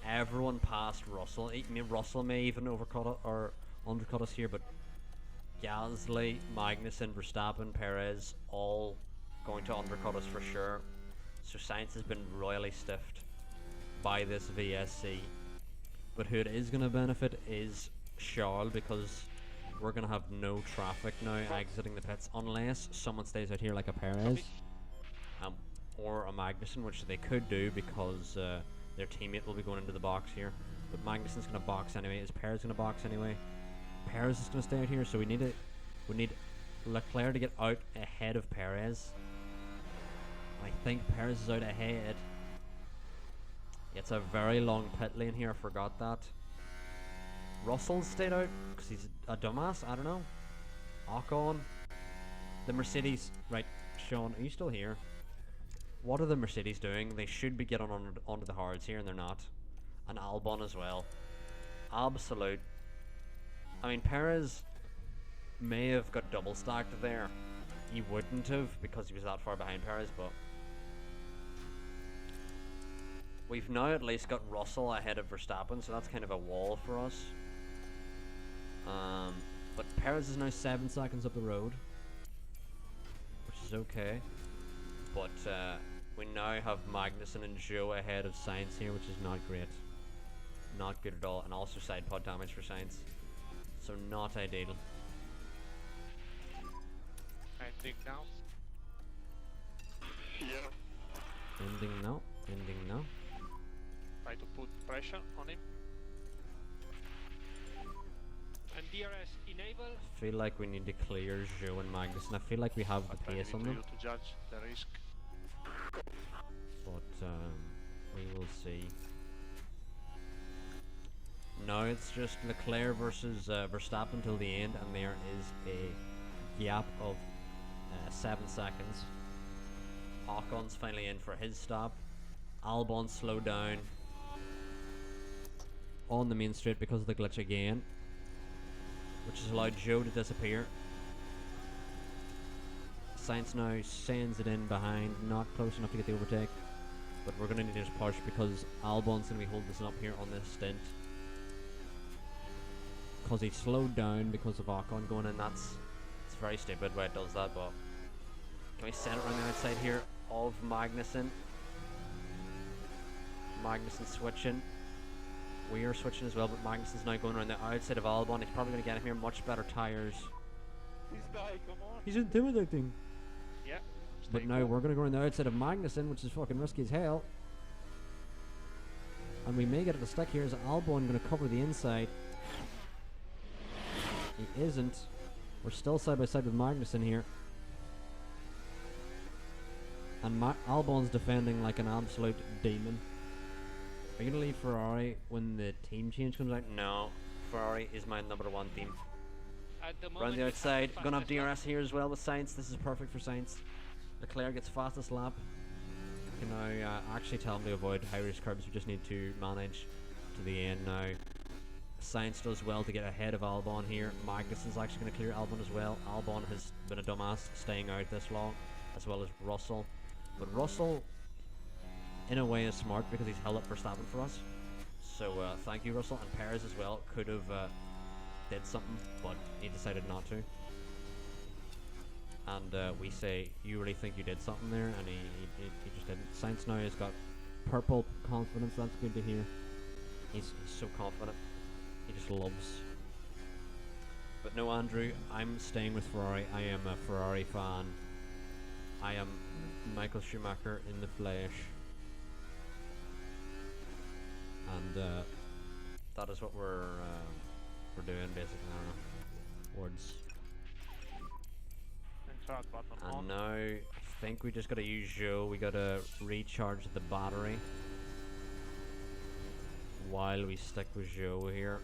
S1: everyone past Russell. I mean, Russell may even overcut or undercut us here, but Gasly, Magnussen, Verstappen, Perez, all going to undercut us for sure. So Sainz has been royally stiffed by this VSC. But who it is going to benefit is Charles, because we're going to have no traffic now exiting the pits unless someone stays out here like a Perez or a Magnussen, which they could do because their teammate will be going into the box here. But Magnussen's going to box anyway. Is Perez going to box anyway? Perez is going to stay out here, so we need Leclerc to get out ahead of Perez. I think Perez is out ahead. It's a very long pit lane here, I forgot that. Russell stayed out because he's a dumbass, I don't know. Ocon. The Mercedes, right, Sean, are you still here? What are the Mercedes doing? They should be getting onto the hards here and they're not. And Albon as well. Absolute. I mean, Perez may have got double stacked there. He wouldn't have because he was that far behind Perez, but we've now at least got Russell ahead of Verstappen, so that's kind of a wall for us. But Perez is now 7 seconds up the road, which is okay. But we now have Magnussen and Zhou ahead of Sainz here, which is not great. Not good at all, and also side pod damage for Sainz. So not ideal.
S3: I think now.
S4: Yeah.
S1: Ending now. Ending now.
S3: Try to put pressure on him. And DRS enable.
S1: I feel like we need to clear Zhou and Magnussen. I feel like we have the
S3: But I
S1: pace
S3: leave
S1: on
S3: to
S1: them,
S3: you to judge the risk.
S1: but we will see. Now it's just Leclerc versus Verstappen till the end, and there is a gap of 7 seconds. Ocon's finally in for his stop. Albon slowed down on the main straight because of the glitch again, which has allowed Zhou to disappear. Sainz now sends it in behind, not close enough to get the overtake, but we're going to need to just push because Albon's going to be holding us up here on this stint. Because he slowed down because of Ocon going in. It's very stupid why it does that, but can we set it around the outside here of Magnussen? Magnussen switching. We are switching as well, but Magnussen's now going around the outside of Albon. He's probably going to get him here. Much better tyres.
S4: This guy, come on.
S1: He's intimidating.
S3: Yeah,
S6: But now we're going to go around the outside of Magnussen, which is fucking risky as hell. And we may get it to stick here. Is Albon going to cover the inside? He isn't. We're still side by side with Magnussen here. And Albon's defending like an absolute demon. Are you going to leave Ferrari when the team change comes out?
S1: No, Ferrari is my number one team.
S3: At the moment,
S1: Round the
S3: we have
S1: outside,
S3: the
S1: gonna have
S3: fastest
S1: DRS here as well with Sainz. This is perfect for Sainz. Leclerc gets fastest lap. You can now actually tell him to avoid high risk curbs. We just need to manage to the end now. Sainz does well to get ahead of Albon here. Magnussen's actually going to clear Albon as well. Albon has been a dumbass staying out this long, as well as Russell. But Russell, in a way, is smart because he's held up Verstappen for us. So thank you, Russell. And Perez as well could have did something, but he decided not to. And we say, you really think you did something there? And he just didn't. Sainz now has got purple confidence. That's good to hear. He's so confident. He just loves. But no, Andrew, I'm staying with Ferrari. I am a Ferrari fan. I am Michael Schumacher in the flesh. And that is what we're doing basically. I don't know. Words. And now I think we just gotta use Joe. We gotta recharge the battery while we stick with Joe here.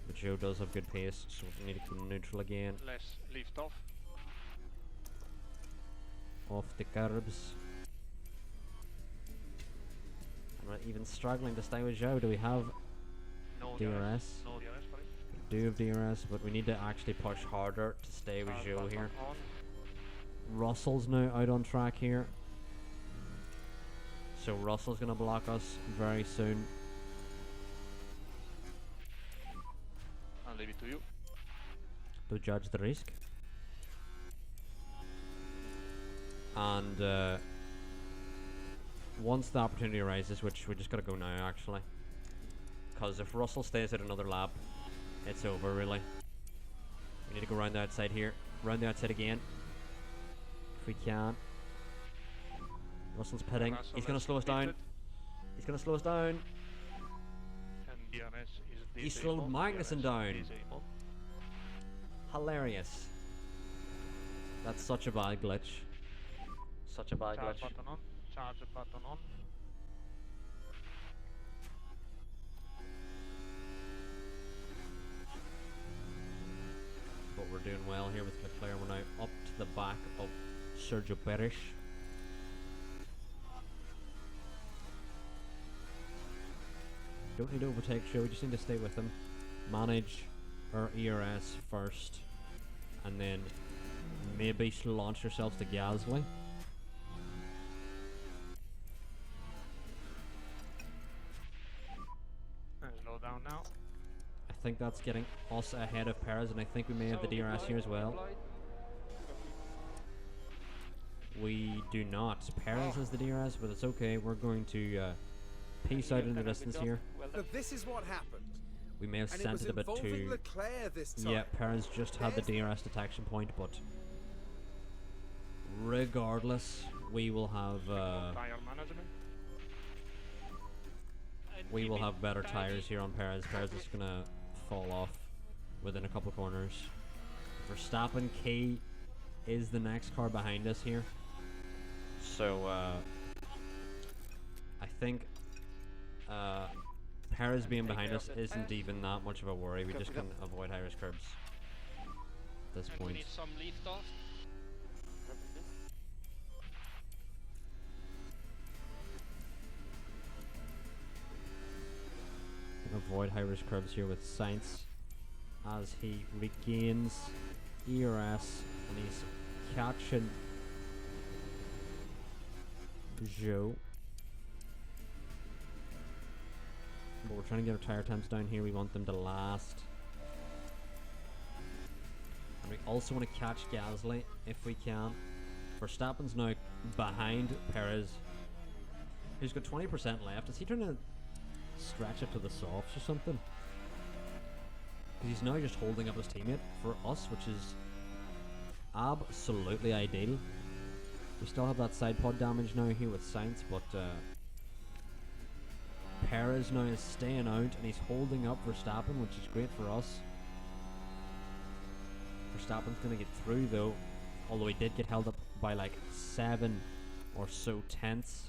S1: But Joe does have good pace, so we need to go neutral again.
S3: Let's lift off.
S1: Off the curbs. I'm not even struggling to stay with Joe. Do we have
S3: No
S1: DRS?
S3: No DRS for it.
S1: We do have DRS, but we need to actually push harder to stay with Joe
S3: Button
S1: here.
S3: on.
S1: Russell's now out on track here. So Russell's gonna block us very soon.
S3: I'll leave it to you.
S1: To judge the risk. And once the opportunity arises, which we just gotta go now actually, because if Russell stays at another lap, it's over really. We need to go round the outside here, round the outside again, if we can. Russell's pitting.
S3: Russell
S1: He's gonna
S3: has
S1: slow us down.
S3: lifted.
S1: He's gonna slow us down.
S3: And DRS is
S1: He slowed
S3: disabled.
S1: Magnussen
S3: DRS
S1: down.
S3: disabled.
S1: Hilarious. That's such a bad glitch. Such a bad
S3: Charge
S1: glitch.
S3: button on. Charge button on.
S1: But we're doing well here with Leclerc. We're now up to the back of Sergio Perez. Don't need to overtake Joe, we just need to stay with him. Manage our ERS first. And then maybe launch yourselves to Gasly.
S3: And slow down now.
S1: I think that's getting us ahead of Perez, and I think we may have the DRS here as well. We do not. Perez has the DRS, but it's okay. We're going to peace out in the distance here.
S5: But this is what happened.
S1: We may have
S5: And it
S1: sent
S5: was
S1: it a bit
S5: involving
S1: too.
S5: Leclerc this time.
S1: Yeah, Perez just had the DRS detection point, but regardless, we will have
S3: Tire management.
S1: we will have better tires here on Perez. Perez is gonna fall off within a couple of corners. Verstappen K is the next car behind us here, so I think Perez being behind us isn't even that much of a worry. We just can avoid high risk curbs at this
S3: And we
S1: point.
S3: need some lift off.
S1: Avoid high risk curves here with Sainz as he regains ERS and he's catching Joe. But we're trying to get our tire temps down here. We want them to last. And we also want to catch Gasly if we can. Verstappen's now behind Perez, who's got 20% left. Is he trying to stretch it to the softs or something? Because he's now just holding up his teammate for us, which is
S6: absolutely ideal. We still have that side pod damage now here with Sainz, but Perez now is staying out and he's holding up Verstappen, which is great for us. Verstappen's going to get through though, although he did get held up by like 7 or so tenths.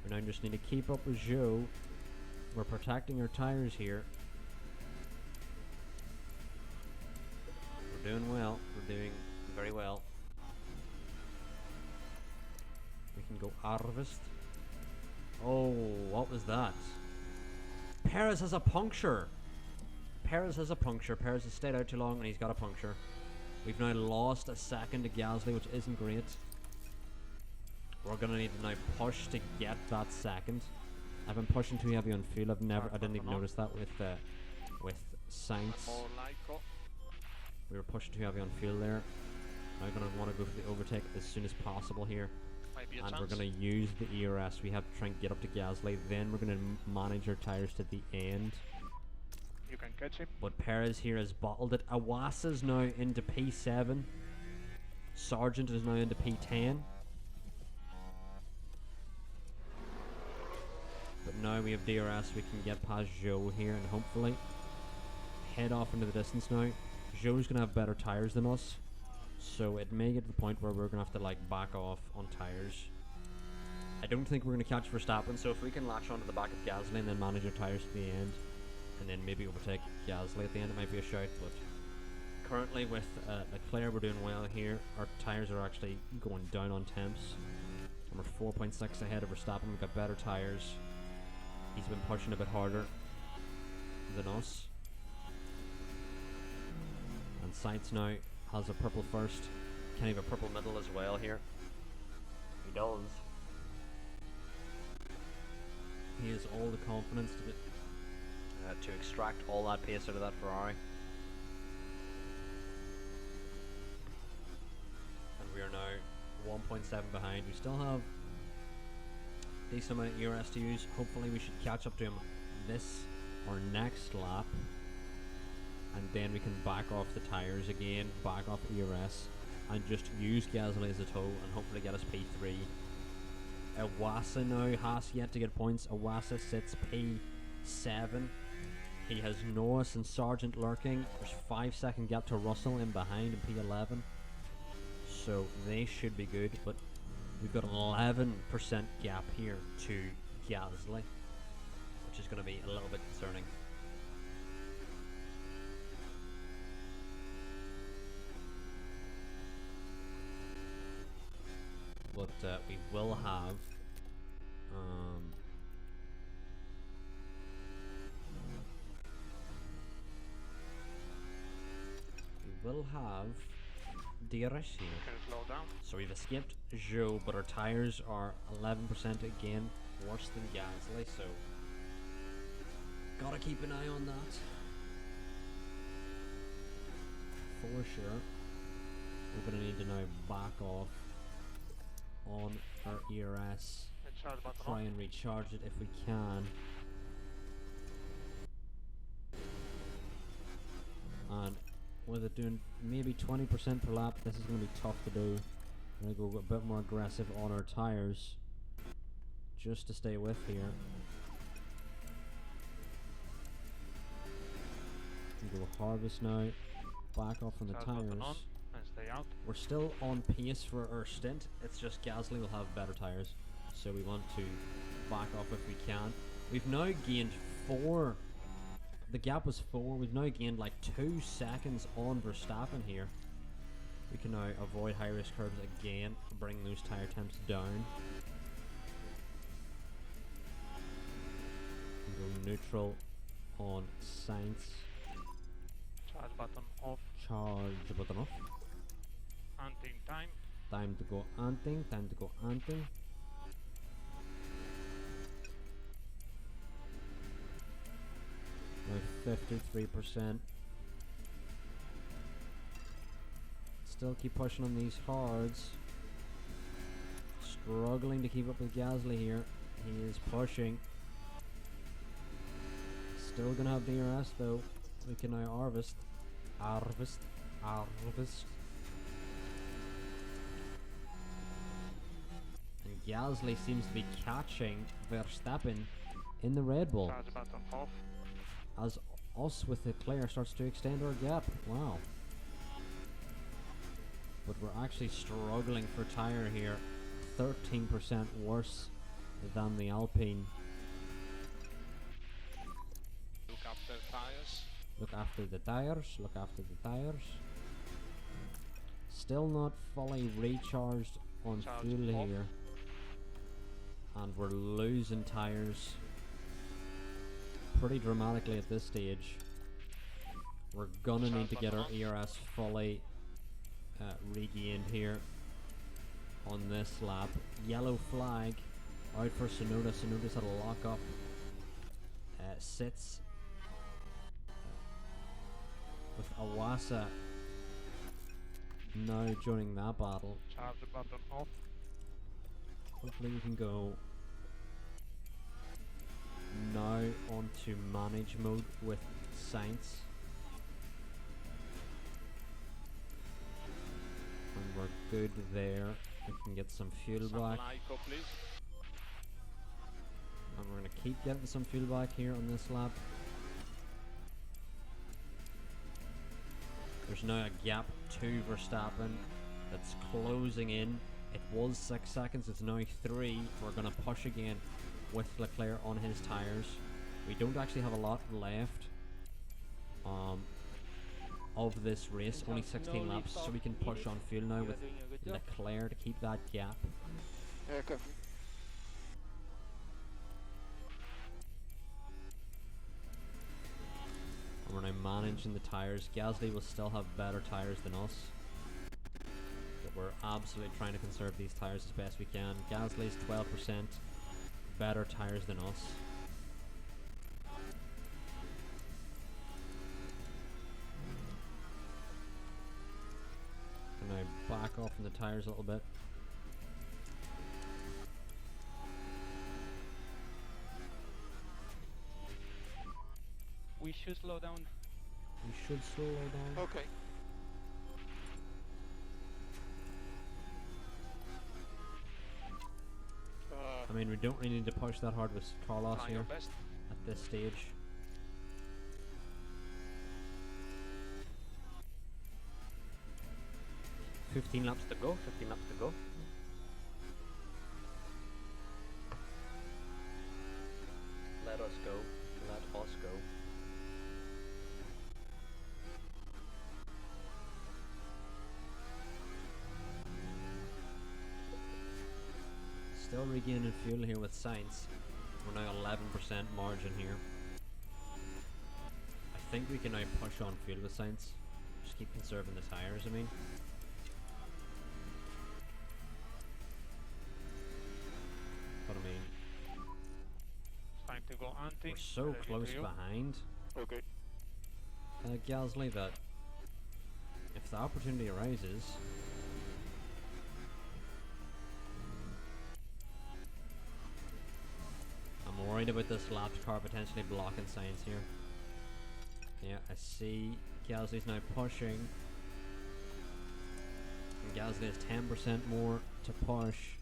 S6: We now just need to keep up with Zhou. We're protecting our tires here. We're doing well. We're doing very well. We can go harvest. Oh, what was that? Perez has a puncture. Perez has a puncture. Perez has stayed out too long and he's got a puncture. We've now lost a second to Gasly, which isn't great. We're gonna need to now push to get that second. I've been pushing too heavy on fuel. I didn't even notice that with Sainz.
S3: More Lyco.
S6: We were pushing too heavy on fuel there. Now we're gonna want to go for the overtake as soon as possible here.
S3: Might be a
S6: And
S3: chance.
S6: we're going to use the ERS. We have to try and get up to Gasly. Then we're going to manage our tires to the end.
S3: You can catch him.
S6: But Perez here has bottled it. Awasa's now into P7. Sargent is now into P10. But now we have DRS. We can get past Zhou here and hopefully head off into the distance now. Zhou's going to have better tires than us. So it may get to the point where we're going to have to like back off on tires. I don't think we're going to catch Verstappen, so if we can latch onto the back of Gasly and then manage our tires to the end, and then maybe overtake Gasly at the end, it might be a shout. But currently with Leclerc, we're doing well here. Our tires are actually going down on temps. And we're 4.6 ahead of Verstappen. We've got better tires. He's been pushing a bit harder than us. And Sainz now has a purple first.
S1: Can he have a purple middle as well here? He does.
S6: He has all the confidence
S1: To extract all that pace out of that Ferrari.
S6: and we are now 1.7 behind. We still have a decent amount of ERS to use. Hopefully we should catch up to him this or next lap. And then we can back off the tires again, back off ERS, and just use Gasly as a tow and hopefully get us P3. Iwasa now has yet to get points. Iwasa sits P7. He has Norris and Sargent lurking. There's 5-second gap to Russell in behind in P11. So they should be good, but we've got an 11% gap here to Gasly, which is going to be a little bit concerning. But we will have DRS here.
S3: Can slow down.
S6: So we've escaped Zhou, but our tires are 11% again, worse than Gasly, so gotta keep an eye on that. For sure. We're gonna need to now back off on our ERS,
S3: Recharge button
S6: try
S3: on.
S6: and recharge it if we can. And with it doing maybe 20% per lap, this is going to be tough to do. I'm going to go a bit more aggressive on our tires just to stay with here. We go harvest now, back off on the
S3: Recharge button on
S6: tires.
S3: and stay out.
S6: We're still on pace for our stint, it's just Gasly will have better tires, so we want to back off if we can. We've now gained 4, the gap was 4, we've now gained like 2 seconds on Verstappen here. We can now avoid high risk curves again, bring those tire temps down. Go neutral on Sainz,
S3: Charge button off.
S6: charge button off.
S3: Hunting time.
S6: Time to go anting, time to go anting. Now 53%. Still keep pushing on these hards. Struggling to keep up with Gasly here. He is pushing. Still gonna have DRS though. We can now harvest. Harvest. Harvest. And Gasly seems to be catching Verstappen in the Red Bull.
S4: Charge button off.
S6: As us with Leclerc starts to extend our gap. Wow. But we're actually struggling for tyre here. 13% worse than the Alpine.
S3: Look after tires.
S6: Look after the tyres, look after the tyres. Still not fully recharged on
S3: Charge
S6: fuel
S3: off.
S6: here. And we're losing tyres pretty dramatically at this stage. We're gonna need to get our ERS fully regained here on this lap. Yellow flag out for Sonoda. Sonoda's had a lock up. Sits with Awasa now joining that battle.
S4: Charge button off.
S6: Hopefully we can go now onto manage mode with Sainz. And we're good there. We can get some fuel
S3: Some
S6: back.
S3: Lyco, please.
S6: And we're going to keep getting some fuel back here on this lap. There's now a gap to Verstappen that's closing in. It was 6 seconds, it's now 3. We're going to push again with Leclerc on his tyres. We don't actually have a lot left of this race, only 16 laps, so we can push on fuel now with Leclerc to keep that gap.
S4: Yeah, copy.
S6: And we're now managing the tyres. Gasly will still have better tyres than us, but we're absolutely trying to conserve these tyres as best we can. Gasly's 12% better tyres than us. Can I back off on the tyres a little bit?
S2: We should slow down.
S6: We should slow down.
S4: Okay.
S6: I mean, we don't really need to push that hard with Carlos
S3: Try
S6: here
S3: your best.
S6: at this stage.
S1: $15 laps to go. 15 laps to go. Let us go. Let us go.
S6: Still regaining fuel here with Sainz. We're now 11% margin here. I think we can now push on fuel with Sainz. Just keep conserving the tyres, I mean. But I mean,
S4: It's time to go anti.
S6: we're so
S4: Ready
S6: close
S4: to you.
S6: behind
S4: Okay.
S6: Gasly that if the opportunity arises, I'm worried about this lapped car potentially blocking Sainz here. Yeah, I see Gasly's now pushing. And Gasly has 10% more to push.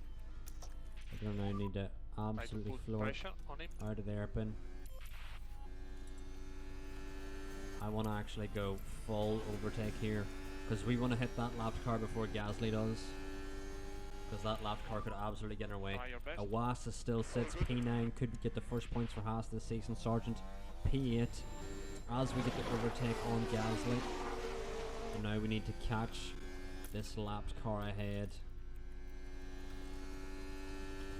S6: We're gonna now need to
S3: Try to
S6: absolutely
S3: put
S6: floor it
S3: pressure on him.
S6: out of the airpin. I want to actually go full overtake here because we want to hit that lapped car before Gasly does, because that lapped car could absolutely get in our way.
S3: Try your best.
S6: Awasa still sits P9, could get the first points for Haas this season. Sargent P8 as we get the overtake on Gasly. And now we need to catch this lapped car ahead,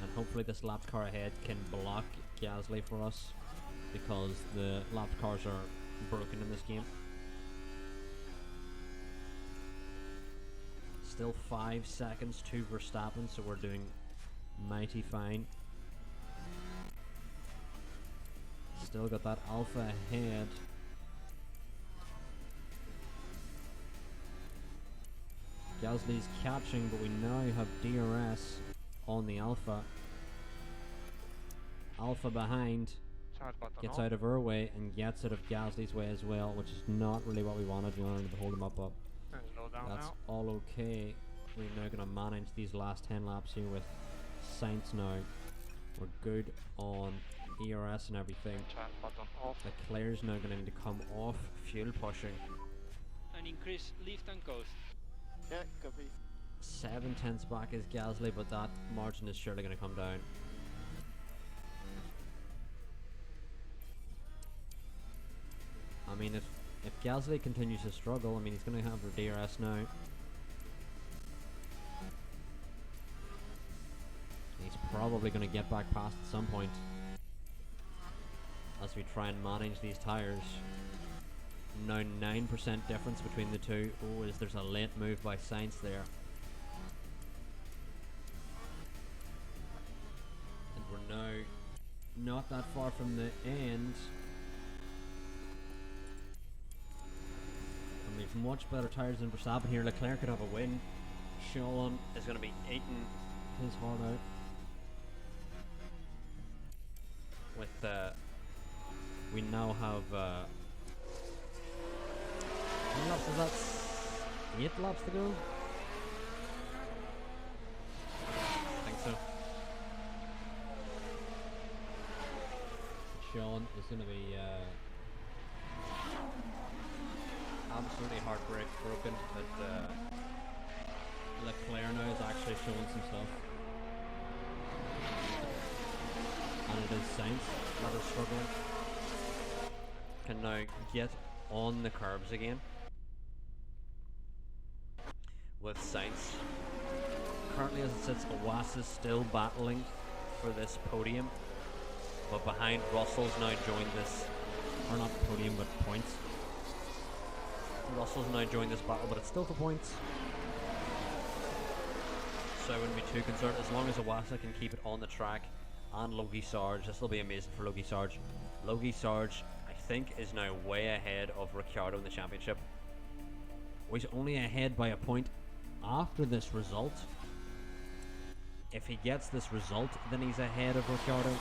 S6: and hopefully this lapped car ahead can block Gasly for us, because the lapped cars are broken in this game. Still 5 seconds to Verstappen, so we're doing mighty fine. Still got that Alpha ahead. Gasly's catching, but we now have DRS on the Alpha. Alpha behind.
S3: Charge button
S6: gets
S3: off.
S6: out of our way and gets out of Gasly's way as well, which is not really what we wanted. We wanted to hold him up.
S3: And slow down
S6: That's
S3: now.
S6: all okay. We're now going to manage these last 10 laps here with Sainz now. We're good on ERS and everything.
S3: Charge button off.
S6: Leclerc's now going to need to come off fuel pushing.
S2: And increase lift and coast.
S4: Yeah, copy.
S6: 7/10 back is Gasly, but that margin is surely going to come down. I mean, if Gasly continues to struggle, I mean, he's going to have DRS now. He's probably going to get back past at some point as we try and manage these tires. Now 9% difference between the two. Oh, there's a late move by Sainz there. And we're now not that far from the end. And we've much better tires than Verstappen here. Leclerc could have a win. Sean is going to be eating his heart out. With we now have how many laps is that? 8 laps to go? I think so. Sean is going to be absolutely heartbroken that Leclerc now is actually showing some stuff. And it is Sainz that is struggling. Can now get on the curbs again. With Sainz. Currently as it sits, Awas is still battling for this podium. But behind Russell's now joined this, or not podium but points. Russell's now joined this battle, but it's still for points. So I wouldn't be too concerned as long as Awasa can keep it on the track. And Logie Sarge, this will be amazing for Logie Sarge. Logie Sarge, I think, is now way ahead of Ricciardo in the championship. He's only ahead by a point after this result. If he gets this result, then he's ahead of Ricciardo.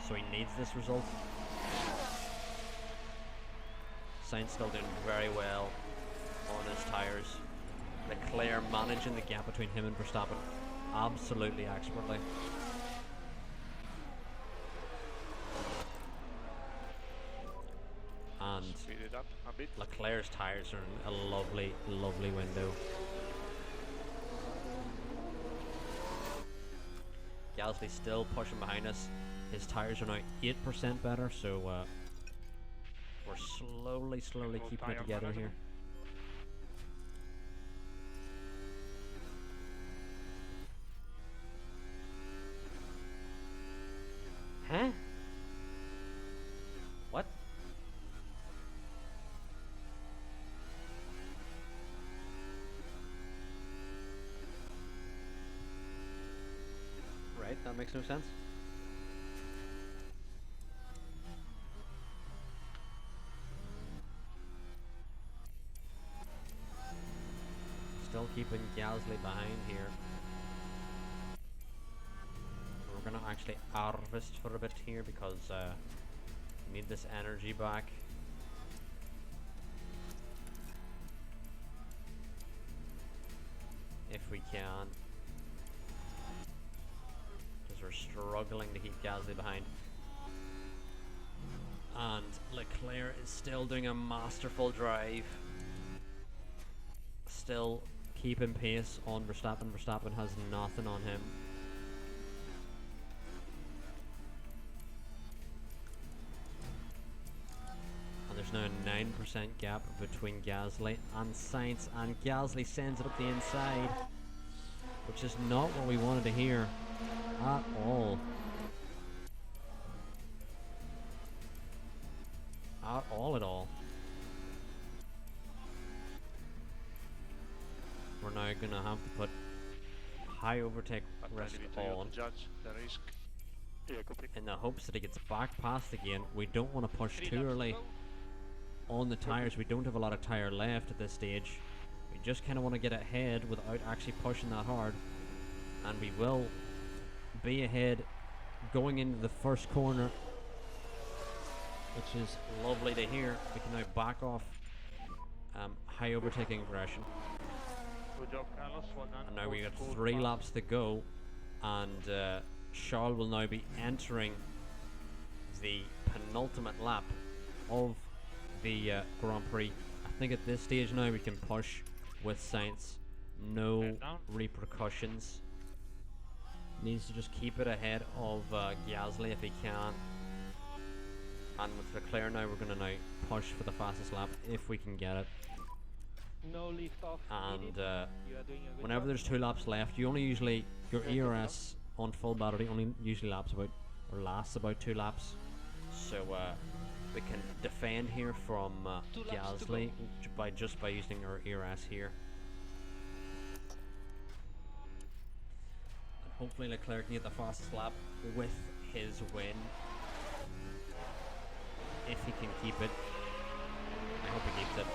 S6: So he needs this result. Sainz still doing very well on his tyres. Leclerc managing the gap between him and Verstappen absolutely expertly. And
S3: Speed it up a bit.
S6: Leclerc's tyres are in a lovely, lovely window. Gasly's still pushing behind us. His tyres are now 8% better, so we're slowly keeping it together here. Huh? What? Right, that makes no sense. Still keeping Gasly behind here. We're gonna actually harvest for a bit here because we need this energy back. If we can. Because we're struggling to keep Gasly behind. And Leclerc is still doing a masterful drive. Still keeping pace on Verstappen. Verstappen has nothing on him. And there's now a 9% gap between Gasly and Sainz, and Gasly sends it up the inside, which is not what we wanted to hear at all. At all. We're now gonna have to put high overtake
S3: But
S6: risk
S3: I leave it to you
S6: on
S3: to judge the risk.
S4: Yeah, copy.
S6: in the hopes that he gets back past again. We don't want to push
S2: 3
S6: too
S2: laps to
S6: early
S2: go.
S6: on the tires. We don't have a lot of tire left at this stage. We just kind of want to get ahead without actually pushing that hard, and we will be ahead going into the first corner which is lovely to hear. We can now back off high overtaking aggression.
S4: Good job, Carlos. Well done.
S6: And now we got
S4: Good
S6: 3
S4: pass.
S6: laps to go, and Charles will now be entering the penultimate lap of the Grand Prix. I think at this stage now we can push with Sainz. No
S4: Head down.
S6: repercussions. Needs to just keep it ahead of Gasly if he can. And with Leclerc now, we're going to now push for the fastest lap if we can get it.
S8: No lift off
S6: And
S8: needed. You are doing a good
S6: whenever
S8: job.
S6: there's 2 laps left, you only usually, your ERS on full battery only usually lasts about 2 laps. So we can defend here from
S2: 2 laps to
S6: Gasly by using our ERS here. And hopefully Leclerc can get the fastest lap with his win. If he can keep it. I hope he keeps it.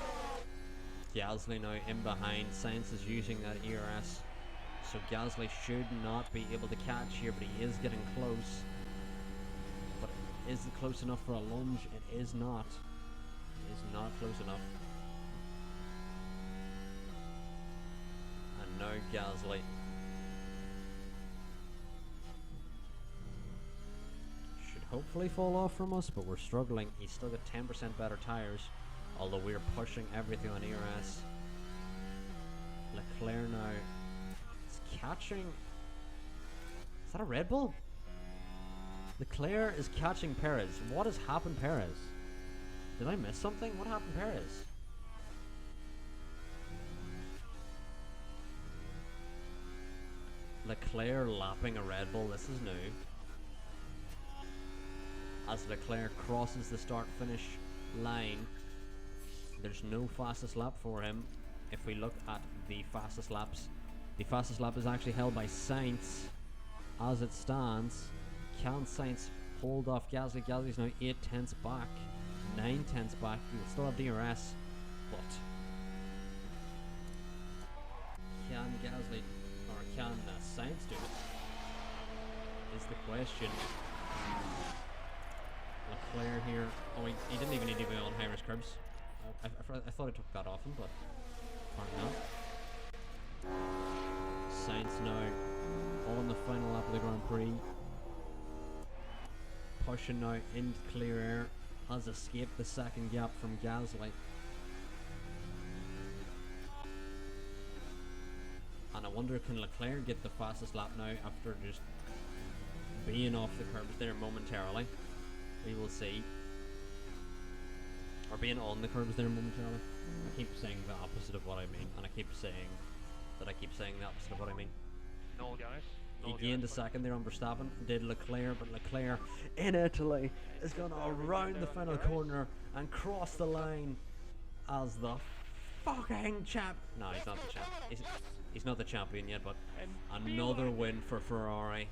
S6: Gasly now in behind. Sainz is using that ERS. So Gasly should not be able to catch here, but he is getting close. But is it close enough for a lunge? It is not. It is not close enough. And now Gasly. Should hopefully fall off from us, but we're struggling. He's still got 10% better tires, although we're pushing everything on ERS. Leclerc now is catching. Is that a Red Bull? Leclerc is catching Perez. What has happened, Perez? Did I miss something? What happened, Perez? Leclerc lapping a Red Bull. This is new. As Leclerc crosses the start-finish line, there's no fastest lap for him. If we look at the fastest laps, the fastest lap is actually held by Sainz. As it stands, can Sainz hold off Gasly? Gasly's now 8 tenths back, 9 tenths back. He will still have DRS, but can Gasly or can Sainz do it? Is the question. Leclerc here. Oh, he didn't even need to be on high-risk curbs. I thought I took that off him, but apparently not. Sainz now on the final lap of the Grand Prix. Pushing now into clear air. Has escaped the second gap from Gasly. And I wonder, can Leclerc get the fastest lap now after just being off the curbs there momentarily? We will see. Or being on the curbs there momentarily. I keep saying the opposite of what I mean, and I keep saying that I keep saying the opposite of what I mean.
S4: No gas.
S6: He gained a second there on Verstappen, did Leclerc, but Leclerc in Italy is going to around the final corner and cross the line as the fucking champ. No, he's not the champ. He's not the champion yet, but another win for Ferrari.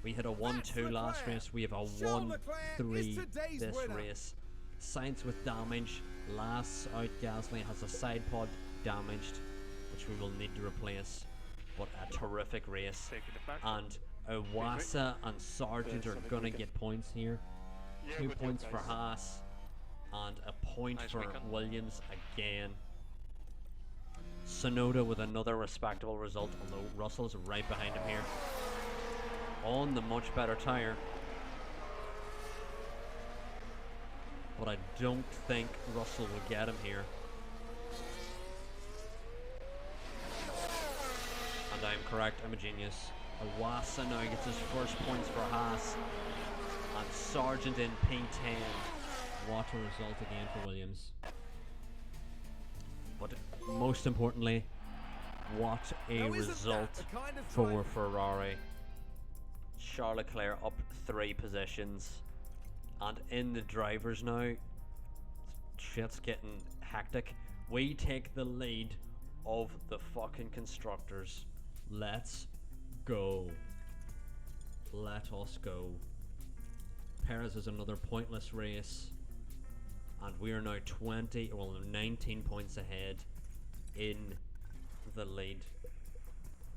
S6: We had a 1-2 last race. We have a 1-3 this race. Sainz with damage. Lasts out Gasly, has a side pod damaged, which we will need to replace. But a terrific race.
S4: Taking it back.
S6: And Iwasa and Sargent are going to get points here.
S4: Yeah,
S6: 2
S4: good job,
S6: points for
S4: guys.
S6: Haas and a point
S3: Nice
S6: for
S3: weekend.
S6: Williams again. Sonoda with another respectable result, although Russell's right behind him here. On the much better tyre. But I don't think Russell will get him here. And I am correct, I'm a genius. Iwasa now gets his first points for Haas. And Sargent in P10. What a result again for Williams. But most importantly, what a
S5: Now, isn't that
S6: result
S5: the kind of
S6: for
S5: driver-
S6: Ferrari. Charles Leclerc up 3 positions. And in the drivers now, shit's getting hectic. We take the lead of the fucking constructors. Let's go. Let us go. Perez is another pointless race. And we are now 19 points ahead in the lead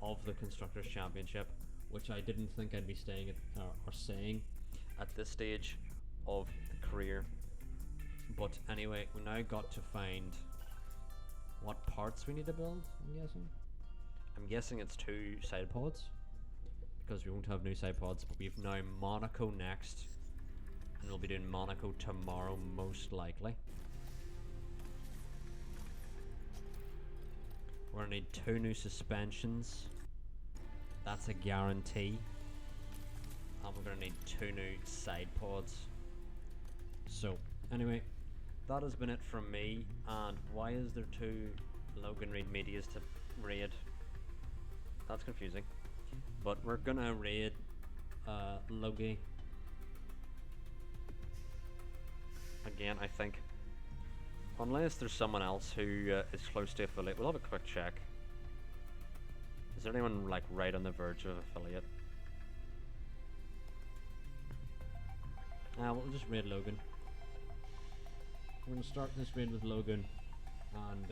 S6: of the Constructors' Championship, which I didn't think I'd be staying at, or saying at this stage of the career. But anyway, we now got to find what parts we need to build, I'm guessing it's 2 side pods, because we won't have new side pods, but we've now Monaco next, and we'll be doing Monaco tomorrow most likely. We're gonna need 2 new suspensions, that's a guarantee, and we're gonna need 2 new side pods. So anyway, that has been it from me. And why is there 2 Logan Reed medias to raid? That's confusing. But we're gonna raid Logie again, I think. Unless there's someone else who is close to affiliate. We'll have a quick check. Is there anyone like right on the verge of affiliate? We'll just raid Logan. We're gonna start this raid with Logan, and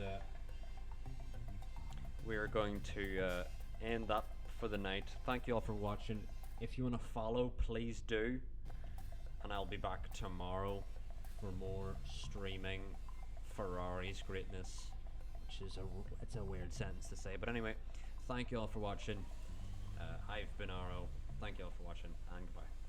S6: we're going to end that for the night. Thank you all for watching. If you want to follow, please do, and I'll be back tomorrow for more streaming Ferrari's greatness, which is it's a weird sentence to say, but anyway, thank you all for watching. I've been Aro. Thank you all for watching, and goodbye.